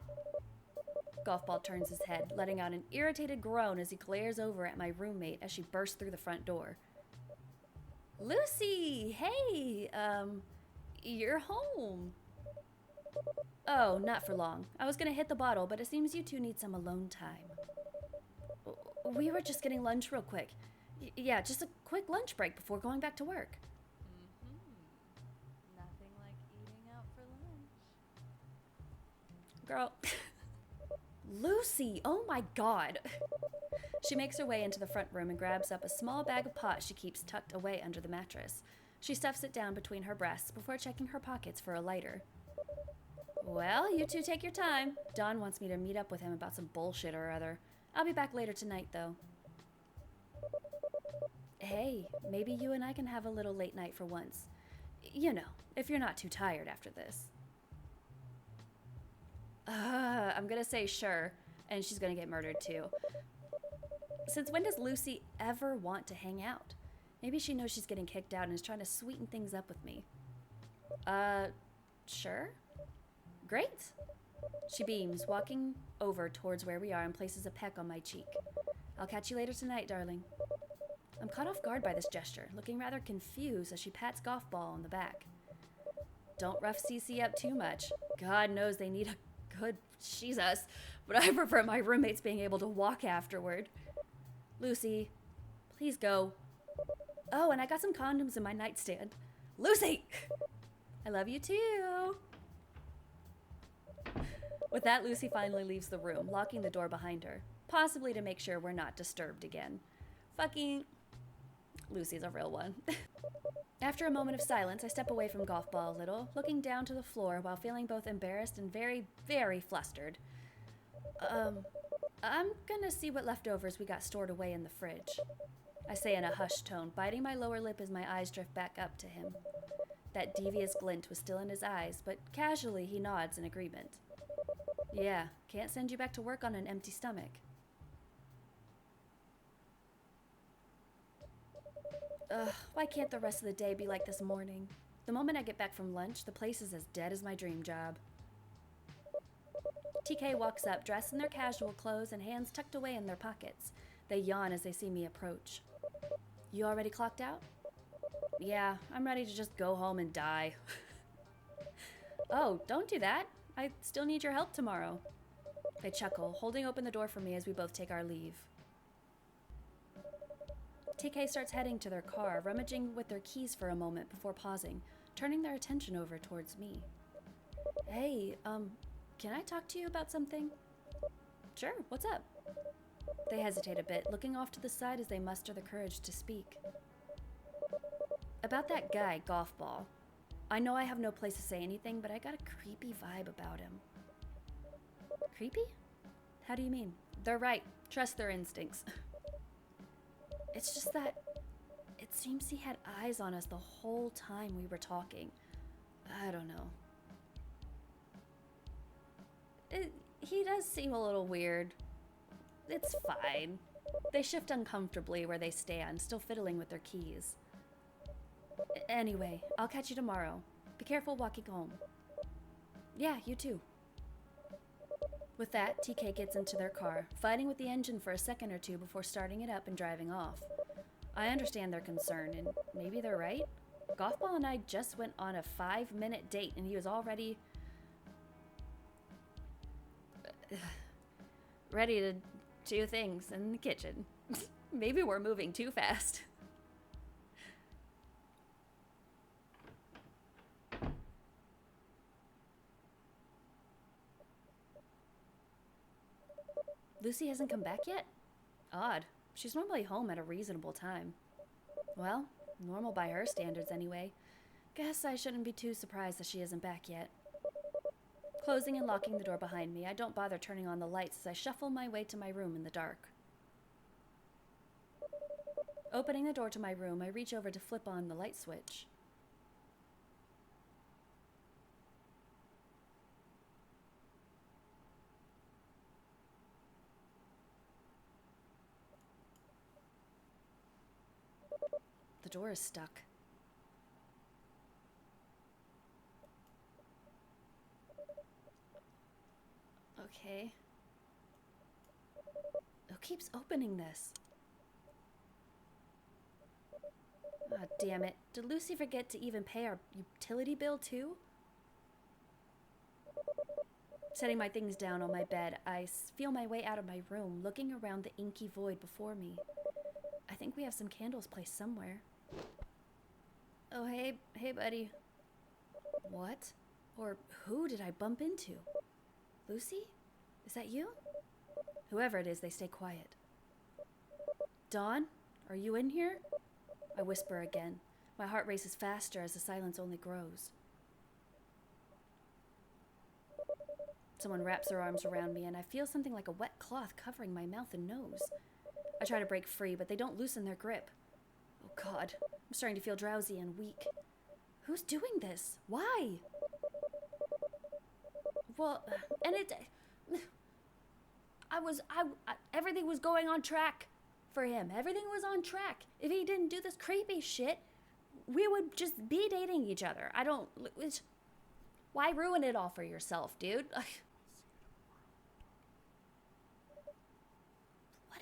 Golf Ball turns his head, letting out an irritated groan as he glares over at my roommate as she bursts through the front door. Lucy! Hey! You're home. Oh, not for long. I was gonna hit the bottle, but it seems you two need some alone time. We were just getting lunch real quick. Yeah, just a quick lunch break before going back to work. Nothing like eating out for lunch. Girl. Lucy, oh my God. She makes her way into the front room and grabs up a small bag of pot she keeps tucked away under the mattress. She stuffs it down between her breasts before checking her pockets for a lighter. Well, you two take your time. Don wants me to meet up with him about some bullshit or other. I'll be back later tonight, though. Hey, maybe you and I can have a little late night for once. You know, if you're not too tired after this. I'm gonna say sure, and she's gonna get murdered too. Since when does Lucy ever want to hang out? Maybe she knows she's getting kicked out and is trying to sweeten things up with me. Sure? Great. She beams, walking over towards where we are and places a peck on my cheek. I'll catch you later tonight, darling. I'm caught off guard by this gesture, looking rather confused as she pats Golf Ball on the back. Don't rough Cece up too much. God knows they need a good Jesus, but I prefer my roommates being able to walk afterward. Lucy, please go. Oh, and I got some condoms in my nightstand. Lucy! I love you too. With that, Lucy finally leaves the room, locking the door behind her, possibly to make sure we're not disturbed again. Fucking Lucy's a real one. After a moment of silence, I step away from Golf Ball a little, looking down to the floor while feeling both embarrassed and very, very flustered. I'm gonna see what leftovers we got stored away in the fridge. I say in a hushed tone, biting my lower lip as my eyes drift back up to him. That devious glint was still in his eyes, but casually he nods in agreement. Yeah, can't send you back to work on an empty stomach. Ugh, why can't the rest of the day be like this morning? The moment I get back from lunch, the place is as dead as my dream job. TK walks up, dressed in their casual clothes and hands tucked away in their pockets. They yawn as they see me approach. You already clocked out? Yeah, I'm ready to just go home and die. Oh, don't do that. I still need your help tomorrow. They chuckle, holding open the door for me as we both take our leave. TK starts heading to their car, rummaging with their keys for a moment before pausing, turning their attention over towards me. Hey, can I talk to you about something? Sure, what's up? They hesitate a bit, looking off to the side as they muster the courage to speak. About that guy, Golf Ball. I know I have no place to say anything, but I got a creepy vibe about him. Creepy? How do you mean? They're right. Trust their instincts. It's just that it seems he had eyes on us the whole time we were talking. I don't know. He does seem a little weird. It's fine. They shift uncomfortably where they stand, still fiddling with their keys. Anyway, I'll catch you tomorrow. Be careful walking home. Yeah, you too. With that, TK gets into their car, fighting with the engine for a second or two before starting it up and driving off. I understand their concern, and maybe they're right. Golf Ball and I just went on a 5-minute date, and he was already ready to do things in the kitchen. Maybe we're moving too fast. Lucy hasn't come back yet? Odd. She's normally home at a reasonable time. Well, normal by her standards anyway. Guess I shouldn't be too surprised that she isn't back yet. Closing and locking the door behind me, I don't bother turning on the lights as I shuffle my way to my room in the dark. Opening the door to my room, I reach over to flip on the light switch. The door is stuck. Okay. Who keeps opening this? Ah, damn it. Did Lucy forget to even pay our utility bill too? Setting my things down on my bed, I feel my way out of my room, looking around the inky void before me. I think we have some candles placed somewhere. Oh, hey buddy. What? Or who did I bump into? Lucy? Is that you? Whoever it is, they stay quiet. Dawn, are you in here? I whisper again. My heart races faster as the silence only grows. Someone wraps their arms around me and I feel something like a wet cloth covering my mouth and nose. I try to break free, but they don't loosen their grip. Oh God, I'm starting to feel drowsy and weak. Who's doing this? Why? Well, and everything was going on track for him. Everything was on track. If he didn't do this creepy shit, we would just be dating each other. Why ruin it all for yourself, dude? What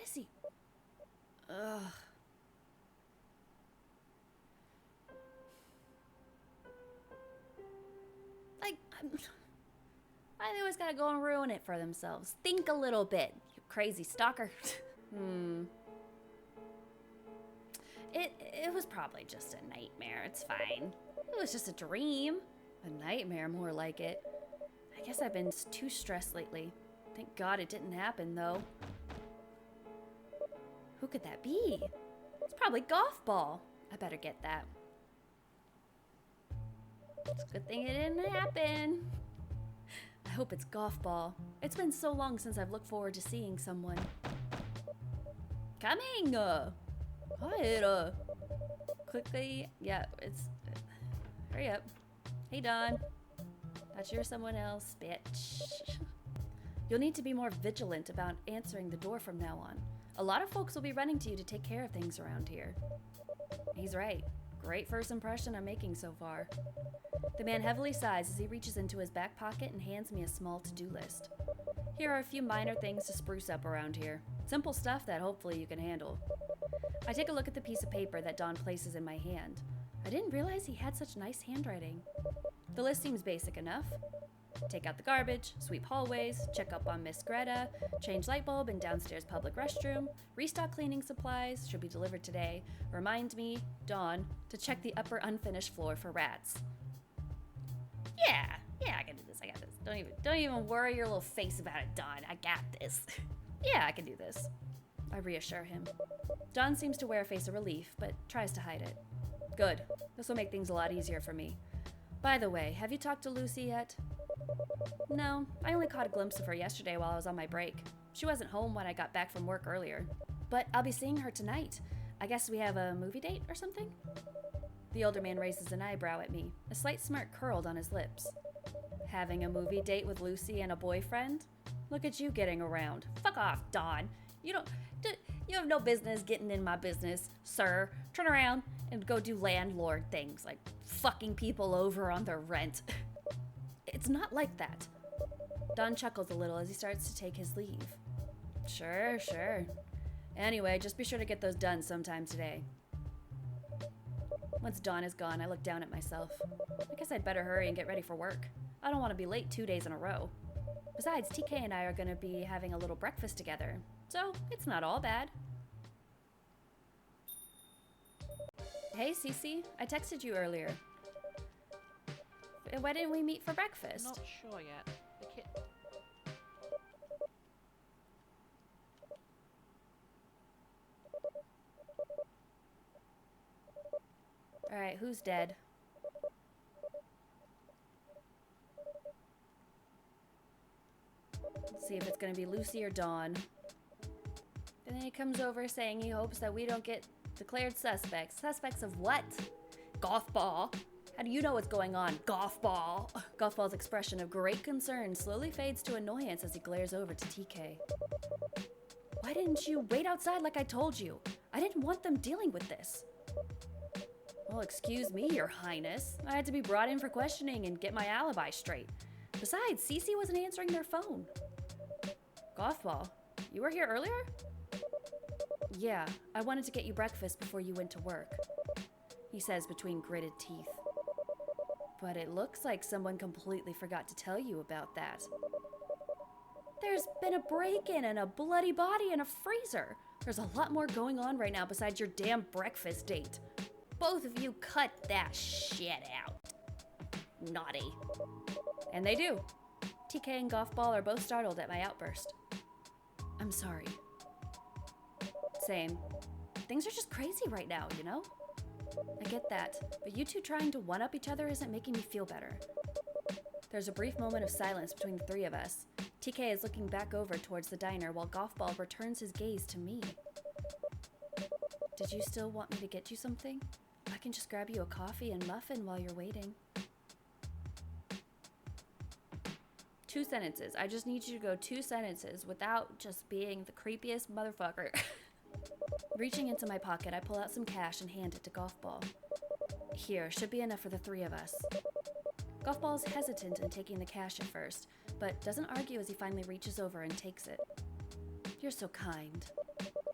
is he? Ugh. Why they always gotta go and ruin it for themselves? Think a little bit, you crazy stalker. It was probably just a nightmare. It's fine. It was just a dream. A nightmare, more like it. I guess I've been too stressed lately. Thank God it didn't happen, though. Who could that be? It's probably Golf Ball. I better get that. It's a good thing it didn't happen. I hope it's Golf Ball. It's been so long since I've looked forward to seeing someone. Coming! Quiet, quickly. Yeah, it's... hurry up. Hey, Dawn. Thought you were someone else, bitch. You'll need to be more vigilant about answering the door from now on. A lot of folks will be running to you to take care of things around here. He's right. Great first impression I'm making so far. The man heavily sighs as he reaches into his back pocket and hands me a small to-do list. Here are a few minor things to spruce up around here. Simple stuff that hopefully you can handle. I take a look at the piece of paper that Dawn places in my hand. I didn't realize he had such nice handwriting. The list seems basic enough. Take out the garbage, sweep hallways, check up on Miss Greta, change light bulb in downstairs public restroom, restock cleaning supplies, should be delivered today, remind me, Dawn, to check the upper unfinished floor for rats. Yeah, I can do this, I got this. Don't even worry your little face about it, Dawn, I got this. Yeah, I can do this. I reassure him. Dawn seems to wear a face of relief, but tries to hide it. Good, this will make things a lot easier for me. By the way, have you talked to Lucy yet? No, I only caught a glimpse of her yesterday while I was on my break. She wasn't home when I got back from work earlier. But I'll be seeing her tonight. I guess we have a movie date or something? The older man raises an eyebrow at me, a slight smirk curled on his lips. Having a movie date with Lucy and a boyfriend? Look at you getting around. Fuck off, Dawn. You have no business getting in my business, sir. Turn around and go do landlord things like fucking people over on their rent. It's not like that. Don chuckles a little as he starts to take his leave. Sure. Anyway, just be sure to get those done sometime today. Once Dawn is gone, I look down at myself. I guess I'd better hurry and get ready for work. I don't want to be late 2 days in a row. Besides, TK and I are going to be having a little breakfast together, so it's not all bad. Hey, Cece, I texted you earlier. Why didn't we meet for breakfast? Not sure yet. The kid. Alright, who's dead? Let's see if it's gonna be Lucy or Dawn. And then he comes over saying he hopes that we don't get declared suspects. Suspects of what? Golf Ball. How do you know what's going on, Golf Ball? Golf Ball's expression of great concern slowly fades to annoyance as he glares over to TK. Why didn't you wait outside like I told you? I didn't want them dealing with this. Well, excuse me, Your Highness. I had to be brought in for questioning and get my alibi straight. Besides, Cece wasn't answering their phone. Golf Ball, you were here earlier? Yeah, I wanted to get you breakfast before you went to work, he says between gritted teeth. But it looks like someone completely forgot to tell you about that. There's been a break-in and a bloody body in a freezer. There's a lot more going on right now besides your damn breakfast date. Both of you cut that shit out. Naughty. And they do. TK and Golf Ball are both startled at my outburst. I'm sorry. Same. Things are just crazy right now, you know? I get that, but you two trying to one-up each other isn't making me feel better. There's a brief moment of silence between the three of us. TK is looking back over towards the diner while Golfball returns his gaze to me. Did you still want me to get you something? I can just grab you a coffee and muffin while you're waiting. 2 sentences. I just need you to go 2 sentences without just being the creepiest motherfucker. Reaching into my pocket, I pull out some cash and hand it to Golfball. Here, should be enough for the 3 of us. Golfball is hesitant in taking the cash at first, but doesn't argue as he finally reaches over and takes it. You're so kind,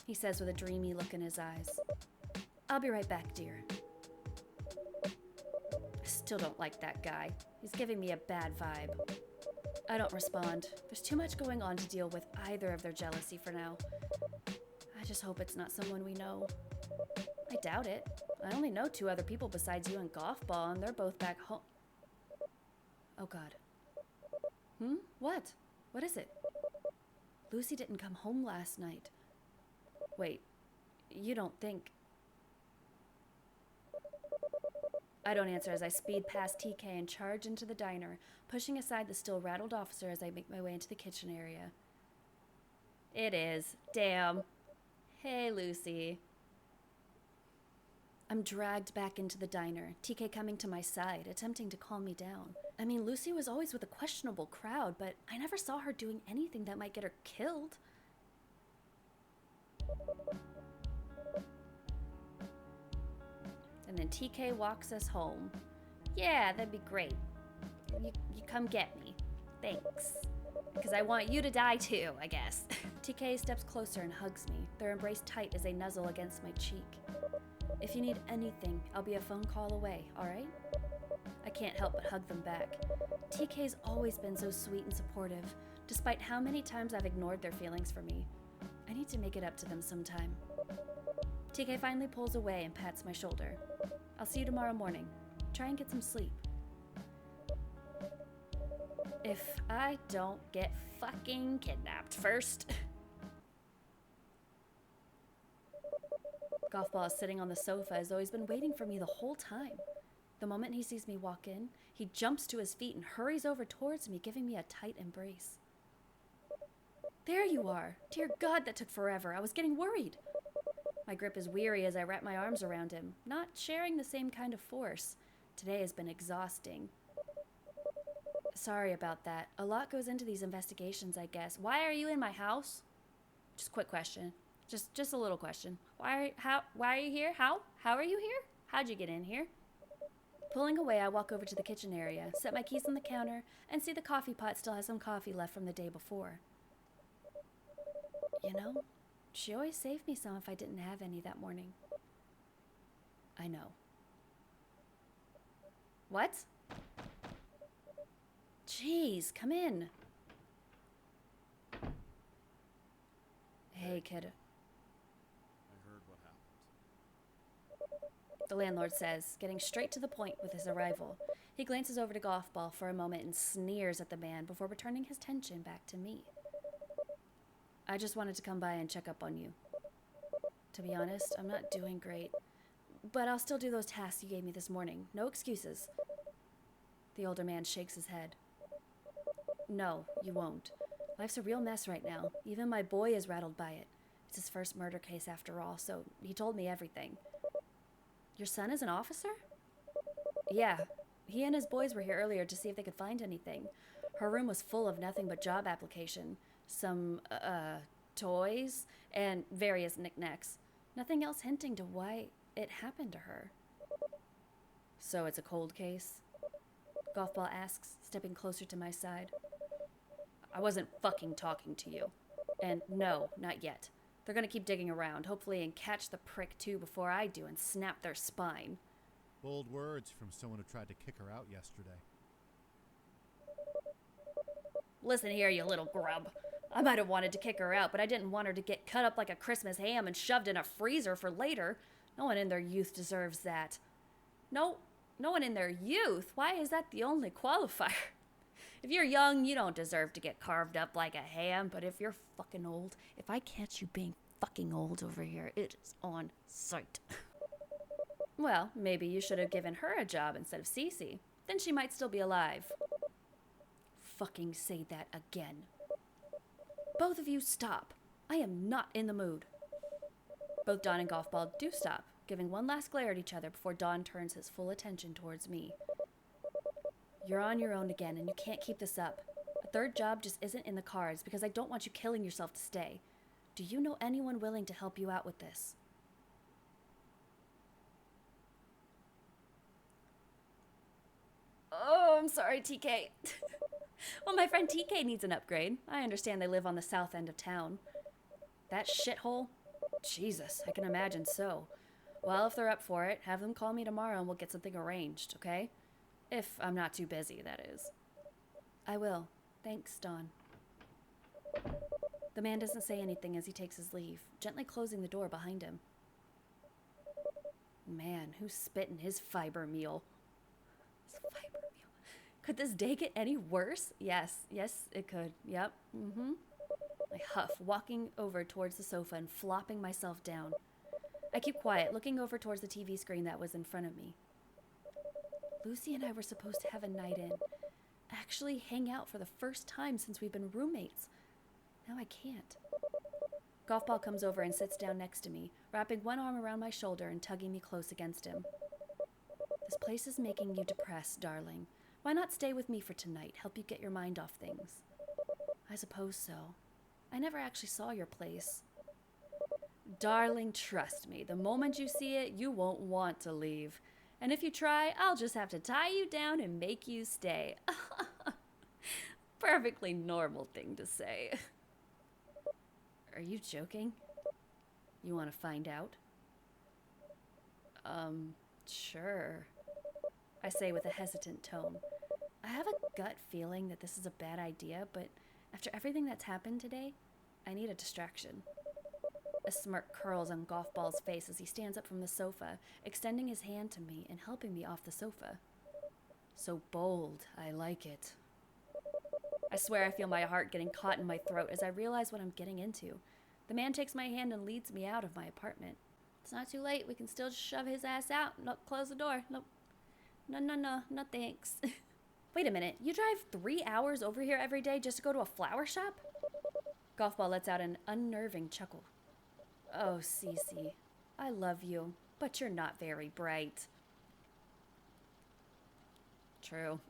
he says with a dreamy look in his eyes. I'll be right back, dear. I still don't like that guy. He's giving me a bad vibe. I don't respond. There's too much going on to deal with either of their jealousy for now. I just hope it's not someone we know. I doubt it. I only know 2 other people besides you and Golfball, and they're both back home. Oh God. What? What is it? Lucy didn't come home last night. Wait, you don't think... I don't answer as I speed past TK and charge into the diner, pushing aside the still rattled officer as I make my way into the kitchen area. It is. Damn. Hey, Lucy. I'm dragged back into the diner, TK coming to my side, attempting to calm me down. I mean, Lucy was always with a questionable crowd, but I never saw her doing anything that might get her killed. And then TK walks us home. Yeah, that'd be great. You come get me. Thanks. Because I want you to die too, I guess. TK steps closer and hugs me, their embrace tight as they nuzzle against my cheek. If you need anything, I'll be a phone call away, alright? I can't help but hug them back. TK's always been so sweet and supportive, despite how many times I've ignored their feelings for me. I need to make it up to them sometime. TK finally pulls away and pats my shoulder. I'll see you tomorrow morning. Try and get some sleep. If I don't get fucking kidnapped first. Golfball is sitting on the sofa as though he's been waiting for me the whole time. The moment he sees me walk in, he jumps to his feet and hurries over towards me, giving me a tight embrace. There you are. Dear God, that took forever. I was getting worried. My grip is weary as I wrap my arms around him, not sharing the same kind of force. Today has been exhausting. Sorry about that. A lot goes into these investigations, I guess. Why are you in my house? Just a quick question. Just a little question. Why are you here? How are you here? How'd you get in here? Pulling away, I walk over to the kitchen area, set my keys on the counter, and see the coffee pot still has some coffee left from the day before. You know, she always saved me some if I didn't have any that morning. I know. What? Jeez, come in. Hey, kid. I heard what happened. The landlord says, getting straight to the point with his arrival. He glances over to Golfball for a moment and sneers at the man before returning his attention back to me. I just wanted to come by and check up on you. To be honest, I'm not doing great, but I'll still do those tasks you gave me this morning. No excuses. The older man shakes his head. No, you won't. Life's a real mess right now. Even my boy is rattled by it. It's his first murder case after all, so he told me everything. Your son is an officer? Yeah. He and his boys were here earlier to see if they could find anything. Her room was full of nothing but job application, some, toys, and various knickknacks. Nothing else hinting to why it happened to her. So it's a cold case? Golfball asks, stepping closer to my side. I wasn't fucking talking to you. And no, not yet. They're gonna keep digging around, hopefully, and catch the prick too before I do and snap their spine. Bold words from someone who tried to kick her out yesterday. Listen here, you little grub. I might have wanted to kick her out, but I didn't want her to get cut up like a Christmas ham and shoved in a freezer for later. No one in their youth deserves that. No one in their youth? Why is that the only qualifier? If you're young, you don't deserve to get carved up like a ham, but if you're fucking old, if I catch you being fucking old over here. It is on sight. Well, maybe you should have given her a job instead of Cece. Then she might still be alive. Fucking say that again. Both of you stop. I am not in the mood. Both Don and Golfball do stop, giving one last glare at each other before Don turns his full attention towards me. You're on your own again, and you can't keep this up. A third job just isn't in the cards because I don't want you killing yourself to stay. Do you know anyone willing to help you out with this? Oh, I'm sorry, TK. Well, my friend TK needs an upgrade. I understand they live on the south end of town. That shithole? Jesus, I can imagine so. Well, if they're up for it, have them call me tomorrow and we'll get something arranged, okay? If I'm not too busy, that is. I will. Thanks, Don. The man doesn't say anything as he takes his leave, gently closing the door behind him. Man, who's spitting his fiber meal? His fiber meal. Could this day get any worse? Yes, it could. Yep. I huff, walking over towards the sofa and flopping myself down. I keep quiet, looking over towards the TV screen that was in front of me. Lucy and I were supposed to have a night in. Actually hang out for the first time since we've been roommates. Now I can't. Golfball comes over and sits down next to me, wrapping one arm around my shoulder and tugging me close against him. This place is making you depressed, darling. Why not stay with me for tonight, help you get your mind off things? I suppose so. I never actually saw your place. Darling, trust me, the moment you see it, you won't want to leave. And if you try, I'll just have to tie you down and make you stay. Perfectly normal thing to say. Are you joking? You want to find out? Sure. I say with a hesitant tone. I have a gut feeling that this is a bad idea, but after everything that's happened today, I need a distraction. A smirk curls on Golfball's face as he stands up from the sofa, extending his hand to me and helping me off the sofa. So bold, I like it. I swear I feel my heart getting caught in my throat as I realize what I'm getting into. The man takes my hand and leads me out of my apartment. It's not too late, we can still just shove his ass out. Nope, close the door. Nope. No thanks. Wait a minute, you drive 3 hours over here every day just to go to a flower shop? Golfball lets out an unnerving chuckle. Oh, Cece, I love you, but you're not very bright. True.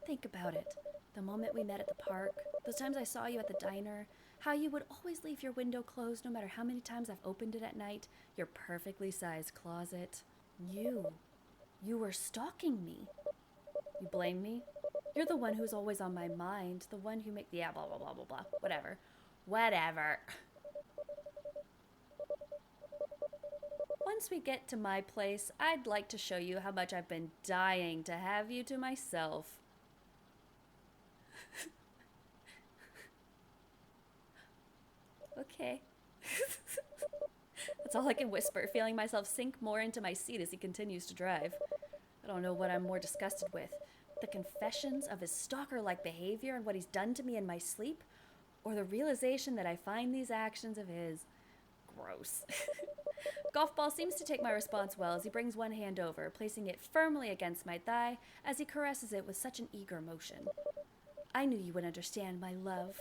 Think about it. The moment we met at the park, those times I saw you at the diner, how you would always leave your window closed no matter how many times I've opened it at night, your perfectly sized closet. You were stalking me. You blame me? You're the one who's always on my mind, the one who yeah, blah, blah, blah, blah, blah. Whatever. Once we get to my place, I'd like to show you how much I've been dying to have you to myself. Okay. That's all I can whisper, feeling myself sink more into my seat as he continues to drive. I don't know what I'm more disgusted with. The confessions of his stalker-like behavior and what he's done to me in my sleep, or the realization that I find these actions of his gross. Golfball seems to take my response well as he brings one hand over, placing it firmly against my thigh as he caresses it with such an eager motion. I knew you would understand, my love.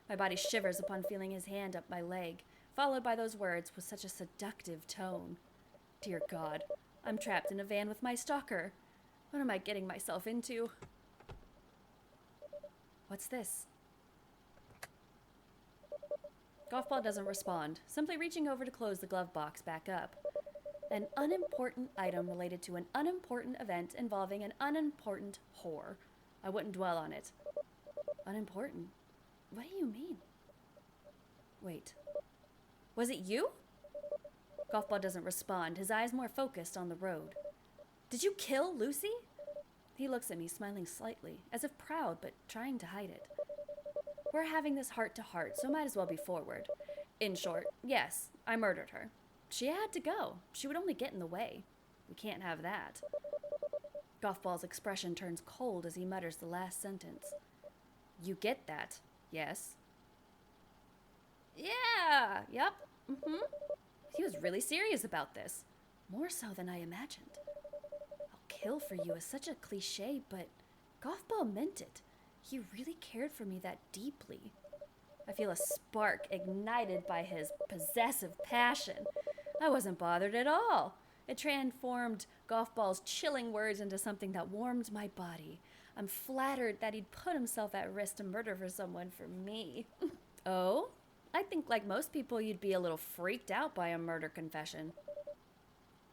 My body shivers upon feeling his hand up my leg, followed by those words with such a seductive tone. Dear God, I'm trapped in a van with my stalker. What am I getting myself into? What's this? Golfball doesn't respond, simply reaching over to close the glove box back up. An unimportant item related to an unimportant event involving an unimportant whore. I wouldn't dwell on it. Unimportant? What do you mean? Wait. Was it you? Golfball doesn't respond, his eyes more focused on the road. Did you kill Lucy? He looks at me, smiling slightly, as if proud, but trying to hide it. We're having this heart-to-heart, so might as well be forward. In short, yes, I murdered her. She had to go. She would only get in the way. We can't have that. Golfball's expression turns cold as he mutters the last sentence. You get that, yes? Yeah, yep, mm-hmm. He was really serious about this. More so than I imagined. I'll kill for you is such a cliche, but Gothball meant it. He really cared for me that deeply. I feel a spark ignited by his possessive passion. I wasn't bothered at all. It transformed Gothball's chilling words into something that warmed my body. I'm flattered that he'd put himself at risk to murder for someone for me. Oh? I think like most people you'd be a little freaked out by a murder confession.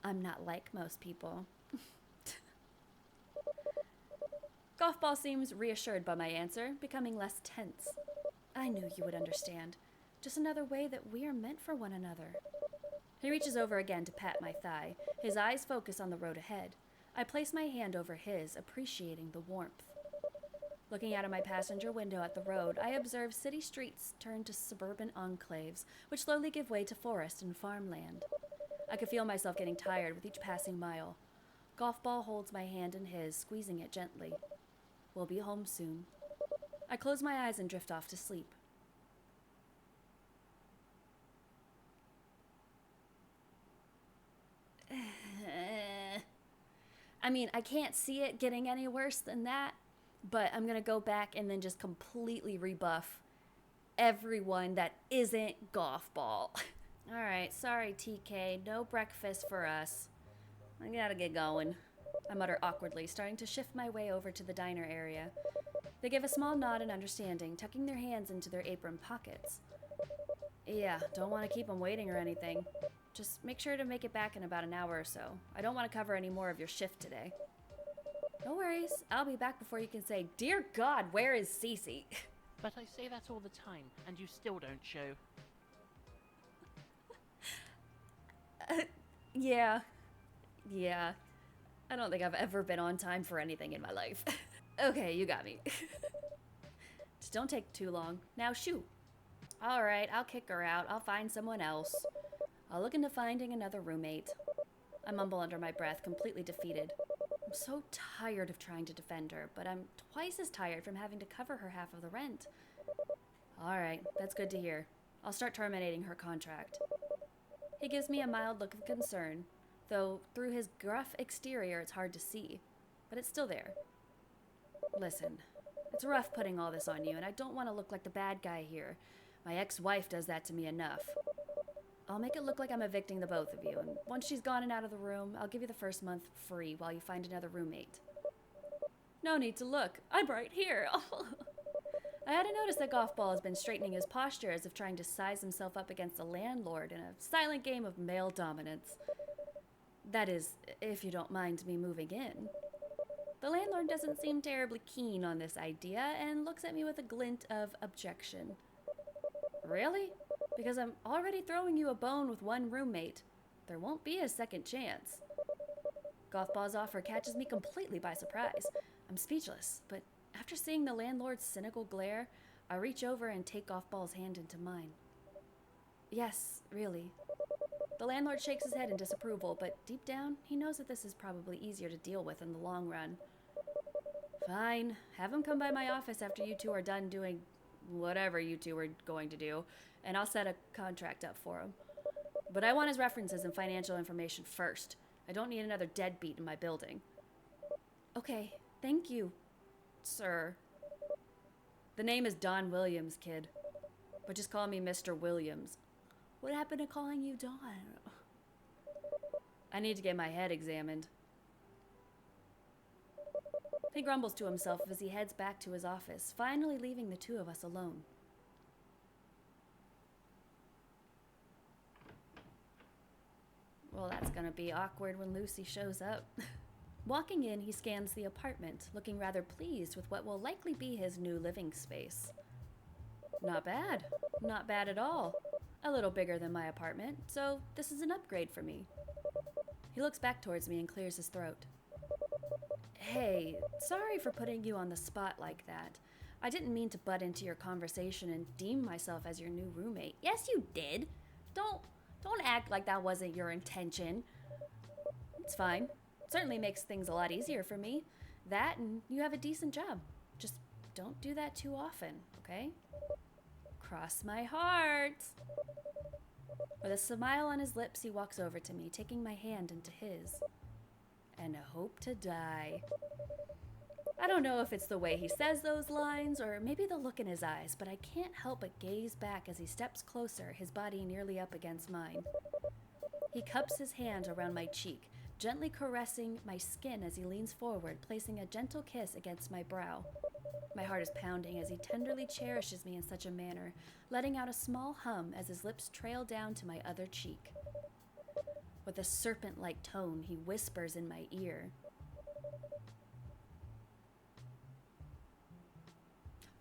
I'm not like most people. Gothball seems reassured by my answer, becoming less tense. I knew you would understand. Just another way that we are meant for one another. He reaches over again to pat my thigh. His eyes focus on the road ahead. I place my hand over his, appreciating the warmth. Looking out of my passenger window at the road, I observe city streets turn to suburban enclaves, which slowly give way to forest and farmland. I could feel myself getting tired with each passing mile. Gothball holds my hand in his, squeezing it gently. We'll be home soon. I close my eyes and drift off to sleep. I mean, I can't see it getting any worse than that, but I'm gonna go back and then just completely rebuff everyone that isn't Gothball. Alright, sorry TK, no breakfast for us. I gotta get going. I mutter awkwardly, starting to shift my way over to the diner area. They give a small nod in understanding, tucking their hands into their apron pockets. Yeah, don't want to keep them waiting or anything. Just make sure to make it back in about an hour or so. I don't want to cover any more of your shift today. No worries. I'll be back before you can say, "Dear God, where is Cece?" But I say that all the time, and you still don't show. Yeah. I don't think I've ever been on time for anything in my life. Okay, you got me. Just don't take too long. Now shoo. Alright, I'll kick her out. I'll find someone else. I'll look into finding another roommate. I mumble under my breath, completely defeated. I'm so tired of trying to defend her, but I'm twice as tired from having to cover her half of the rent. Alright, that's good to hear. I'll start terminating her contract. He gives me a mild look of concern, though through his gruff exterior it's hard to see. But it's still there. Listen, it's rough putting all this on you, and I don't want to look like the bad guy here. My ex-wife does that to me enough. I'll make it look like I'm evicting the both of you, and once she's gone and out of the room, I'll give you the first month free while you find another roommate. No need to look. I'm right here. I hadn't noticed that Gothball has been straightening his posture as if trying to size himself up against the landlord in a silent game of male dominance. That is, if you don't mind me moving in. The landlord doesn't seem terribly keen on this idea and looks at me with a glint of objection. Really? Because I'm already throwing you a bone with one roommate. There won't be a second chance. Gothball's offer catches me completely by surprise. I'm speechless, but after seeing the landlord's cynical glare, I reach over and take Gothball's hand into mine. Yes, really. The landlord shakes his head in disapproval, but deep down, he knows that this is probably easier to deal with in the long run. Fine, have him come by my office after you two are done doing whatever you two are going to do, and I'll set a contract up for him. But I want his references and financial information first. I don't need another deadbeat in my building. Okay, thank you, sir. The name is Don Williams, kid. But just call me Mr. Williams. What happened to calling you Don? I need to get my head examined. He grumbles to himself as he heads back to his office, finally leaving the two of us alone. Well, that's gonna be awkward when Lucy shows up. Walking in, he scans the apartment, looking rather pleased with what will likely be his new living space. Not bad. Not bad at all. A little bigger than my apartment, so this is an upgrade for me. He looks back towards me and clears his throat. Hey, sorry for putting you on the spot like that. I didn't mean to butt into your conversation and deem myself as your new roommate. Yes, you did. Don't act like that wasn't your intention. It's fine. It certainly makes things a lot easier for me. That and you have a decent job. Just don't do that too often, okay? Cross my heart. With a smile on his lips, he walks over to me, taking my hand into his. And hope to die. I don't know if it's the way he says those lines, or maybe the look in his eyes, but I can't help but gaze back as he steps closer, his body nearly up against mine. He cups his hand around my cheek, gently caressing my skin as he leans forward, placing a gentle kiss against my brow. My heart is pounding as he tenderly cherishes me in such a manner, letting out a small hum as his lips trail down to my other cheek. With a serpent-like tone, he whispers in my ear.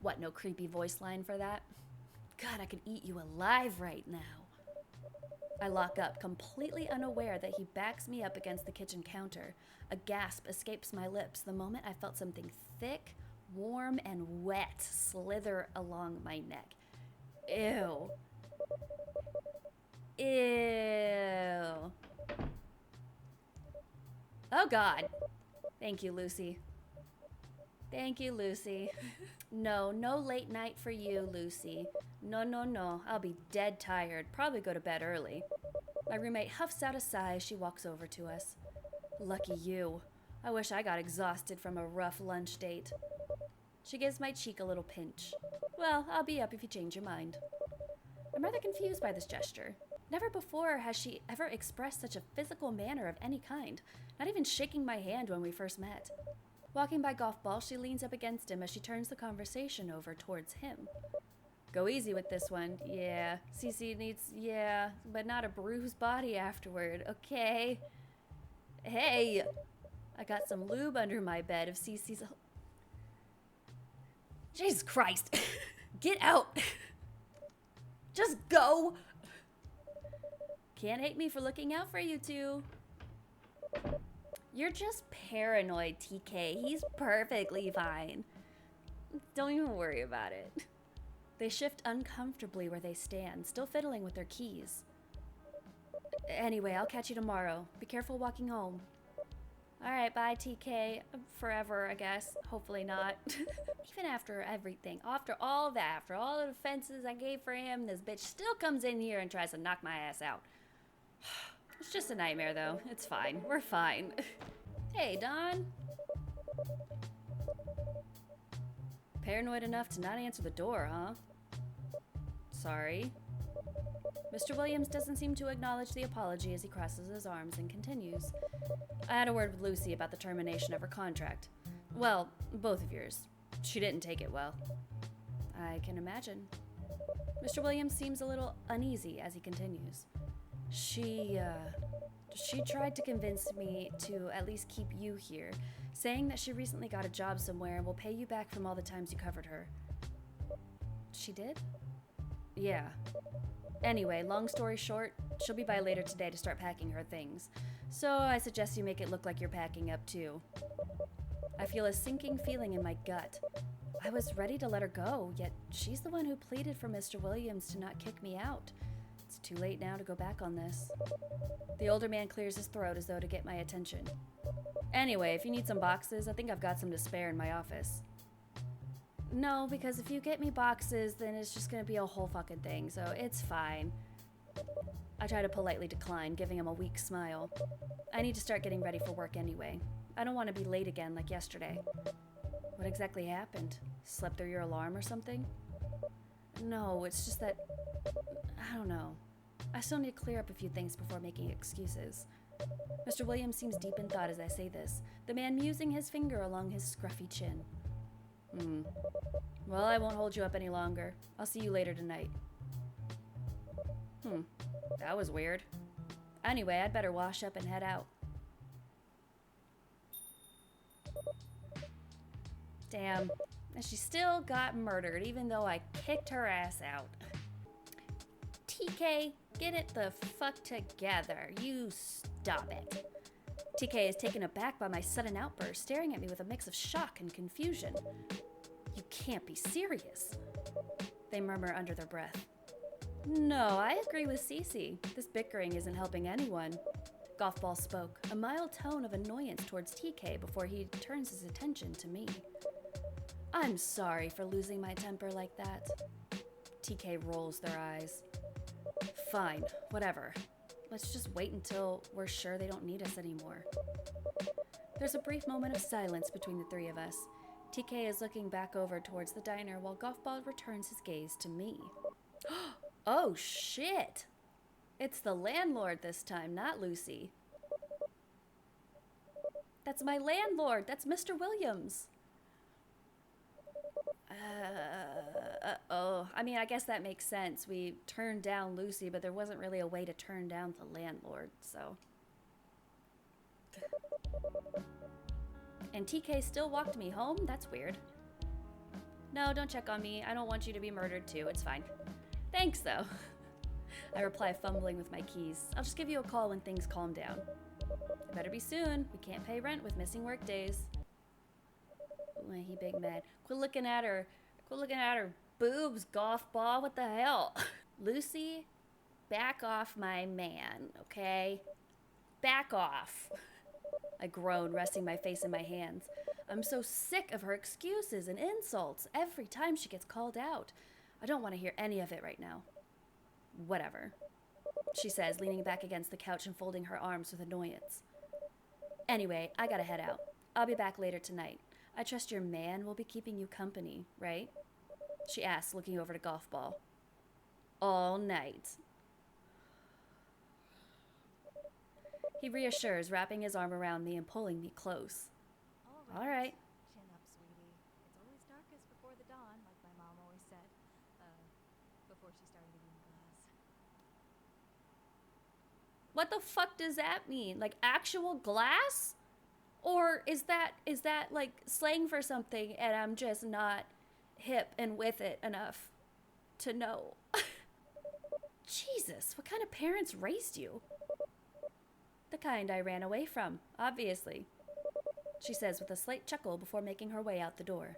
What, no creepy voice line for that? God, I could eat you alive right now. I lock up, completely unaware that he backs me up against the kitchen counter. A gasp escapes my lips the moment I felt something thick, warm, and wet slither along my neck. Ew. Ew. Oh, God. Thank you, Lucy. Thank you, Lucy. No late night for you, Lucy. No. I'll be dead tired. Probably go to bed early. My roommate huffs out a sigh as she walks over to us. Lucky you. I wish I got exhausted from a rough lunch date. She gives my cheek a little pinch. Well, I'll be up if you change your mind. I'm rather confused by this gesture. Never before has she ever expressed such a physical manner of any kind, not even shaking my hand when we first met. Walking by Golf Ball, she leans up against him as she turns the conversation over towards him. Go easy with this one. Yeah, Cece needs, but not a bruised body afterward, okay? Hey, I got some lube under my bed if Cece's... Jesus Christ. Get out. Just go. Can't hate me for looking out for you two. You're just paranoid, TK. He's perfectly fine. Don't even worry about it. They shift uncomfortably where they stand, still fiddling with their keys. Anyway, I'll catch you tomorrow. Be careful walking home. Alright, bye, TK. Forever, I guess. Hopefully not. Even after everything, after all that, after all the defenses I gave for him, this bitch still comes in here and tries to knock my ass out. It's just a nightmare, though. It's fine. We're fine. Hey, Don. Paranoid enough to not answer the door, huh? Sorry. Mr. Williams doesn't seem to acknowledge the apology as he crosses his arms and continues. I had a word with Lucy about the termination of her contract. Well, both of yours. She didn't take it well. I can imagine. Mr. Williams seems a little uneasy as he continues. She tried to convince me to at least keep you here, saying that she recently got a job somewhere and will pay you back from all the times you covered her. She did? Yeah. Anyway, long story short, she'll be by later today to start packing her things. So I suggest you make it look like you're packing up too. I feel a sinking feeling in my gut. I was ready to let her go, yet she's the one who pleaded for Mr. Williams to not kick me out. It's too late now to go back on this. The older man clears his throat as though to get my attention. Anyway, if you need some boxes, I think I've got some to spare in my office. No, because if you get me boxes, then it's just gonna be a whole fucking thing, so it's fine. I try to politely decline, giving him a weak smile. I need to start getting ready for work anyway. I don't want to be late again like yesterday. What exactly happened? Slept through your alarm or something? No, it's just that... I don't know. I still need to clear up a few things before making excuses. Mr. Williams seems deep in thought as I say this, the man musing his finger along his scruffy chin. Well, I won't hold you up any longer. I'll see you later tonight. That was weird. Anyway, I'd better wash up and head out. Damn. And she still got murdered, even though I kicked her ass out. TK, get it the fuck together. You stop it. TK is taken aback by my sudden outburst, staring at me with a mix of shock and confusion. You can't be serious. They murmur under their breath. No, I agree with Cece. This bickering isn't helping anyone. Golf Ball spoke, a mild tone of annoyance towards TK before he turns his attention to me. I'm sorry for losing my temper like that. TK rolls their eyes. Fine, whatever. Let's just wait until we're sure they don't need us anymore. There's a brief moment of silence between the three of us. TK is looking back over towards the diner while Golfball returns his gaze to me. Oh shit! It's the landlord this time, not Lucy. That's my landlord! That's Mr. Williams! Uh-oh. I mean, I guess that makes sense. We turned down Lucy, but there wasn't really a way to turn down the landlord, so... And TK still walked me home? That's weird. No, don't check on me. I don't want you to be murdered too. It's fine. Thanks, though. I reply, fumbling with my keys. I'll just give you a call when things calm down. It better be soon. We can't pay rent with missing work days. Ooh, he big mad. Quit looking at her. Quit looking at her boobs, Golfball. What the hell? Lucy, back off my man, okay? Back off. I groan, resting my face in my hands. I'm so sick of her excuses and insults every time she gets called out. I don't want to hear any of it right now. Whatever, she says, leaning back against the couch and folding her arms with annoyance. Anyway, I gotta head out. I'll be back later tonight. I trust your man will be keeping you company, right? She asks, looking over to Golfball. All night. He reassures, wrapping his arm around me and pulling me close. All right. Chin up, sweetie. It's always darkest before the dawn, like my mom always said. Before she started eating glass. What the fuck does that mean? Like actual glass? Or is that like slang for something and I'm just not hip and with it enough to know? Jesus, what kind of parents raised you? The kind I ran away from, obviously, she says with a slight chuckle before making her way out the door.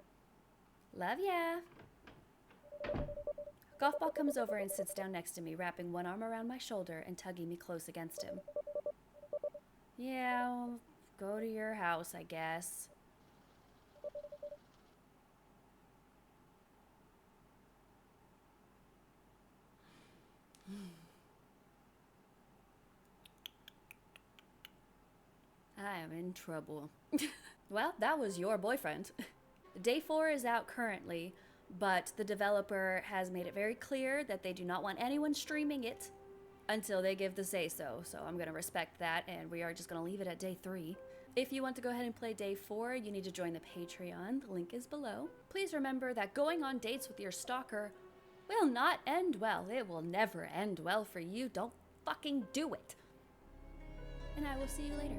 Love ya. Golfball comes over and sits down next to me, wrapping one arm around my shoulder and tugging me close against him. Yeah, I'll go to your house, I guess. I am in trouble. Well, that was your boyfriend. Day 4 is out currently, but the developer has made it very clear that they do not want anyone streaming it until they give the say-so. So I'm going to respect that, and we are just going to leave it at Day 3. If you want to go ahead and play Day 4, you need to join the Patreon. The link is below. Please remember that going on dates with your stalker will not end well. It will never end well for you. Don't fucking do it. And I will see you later.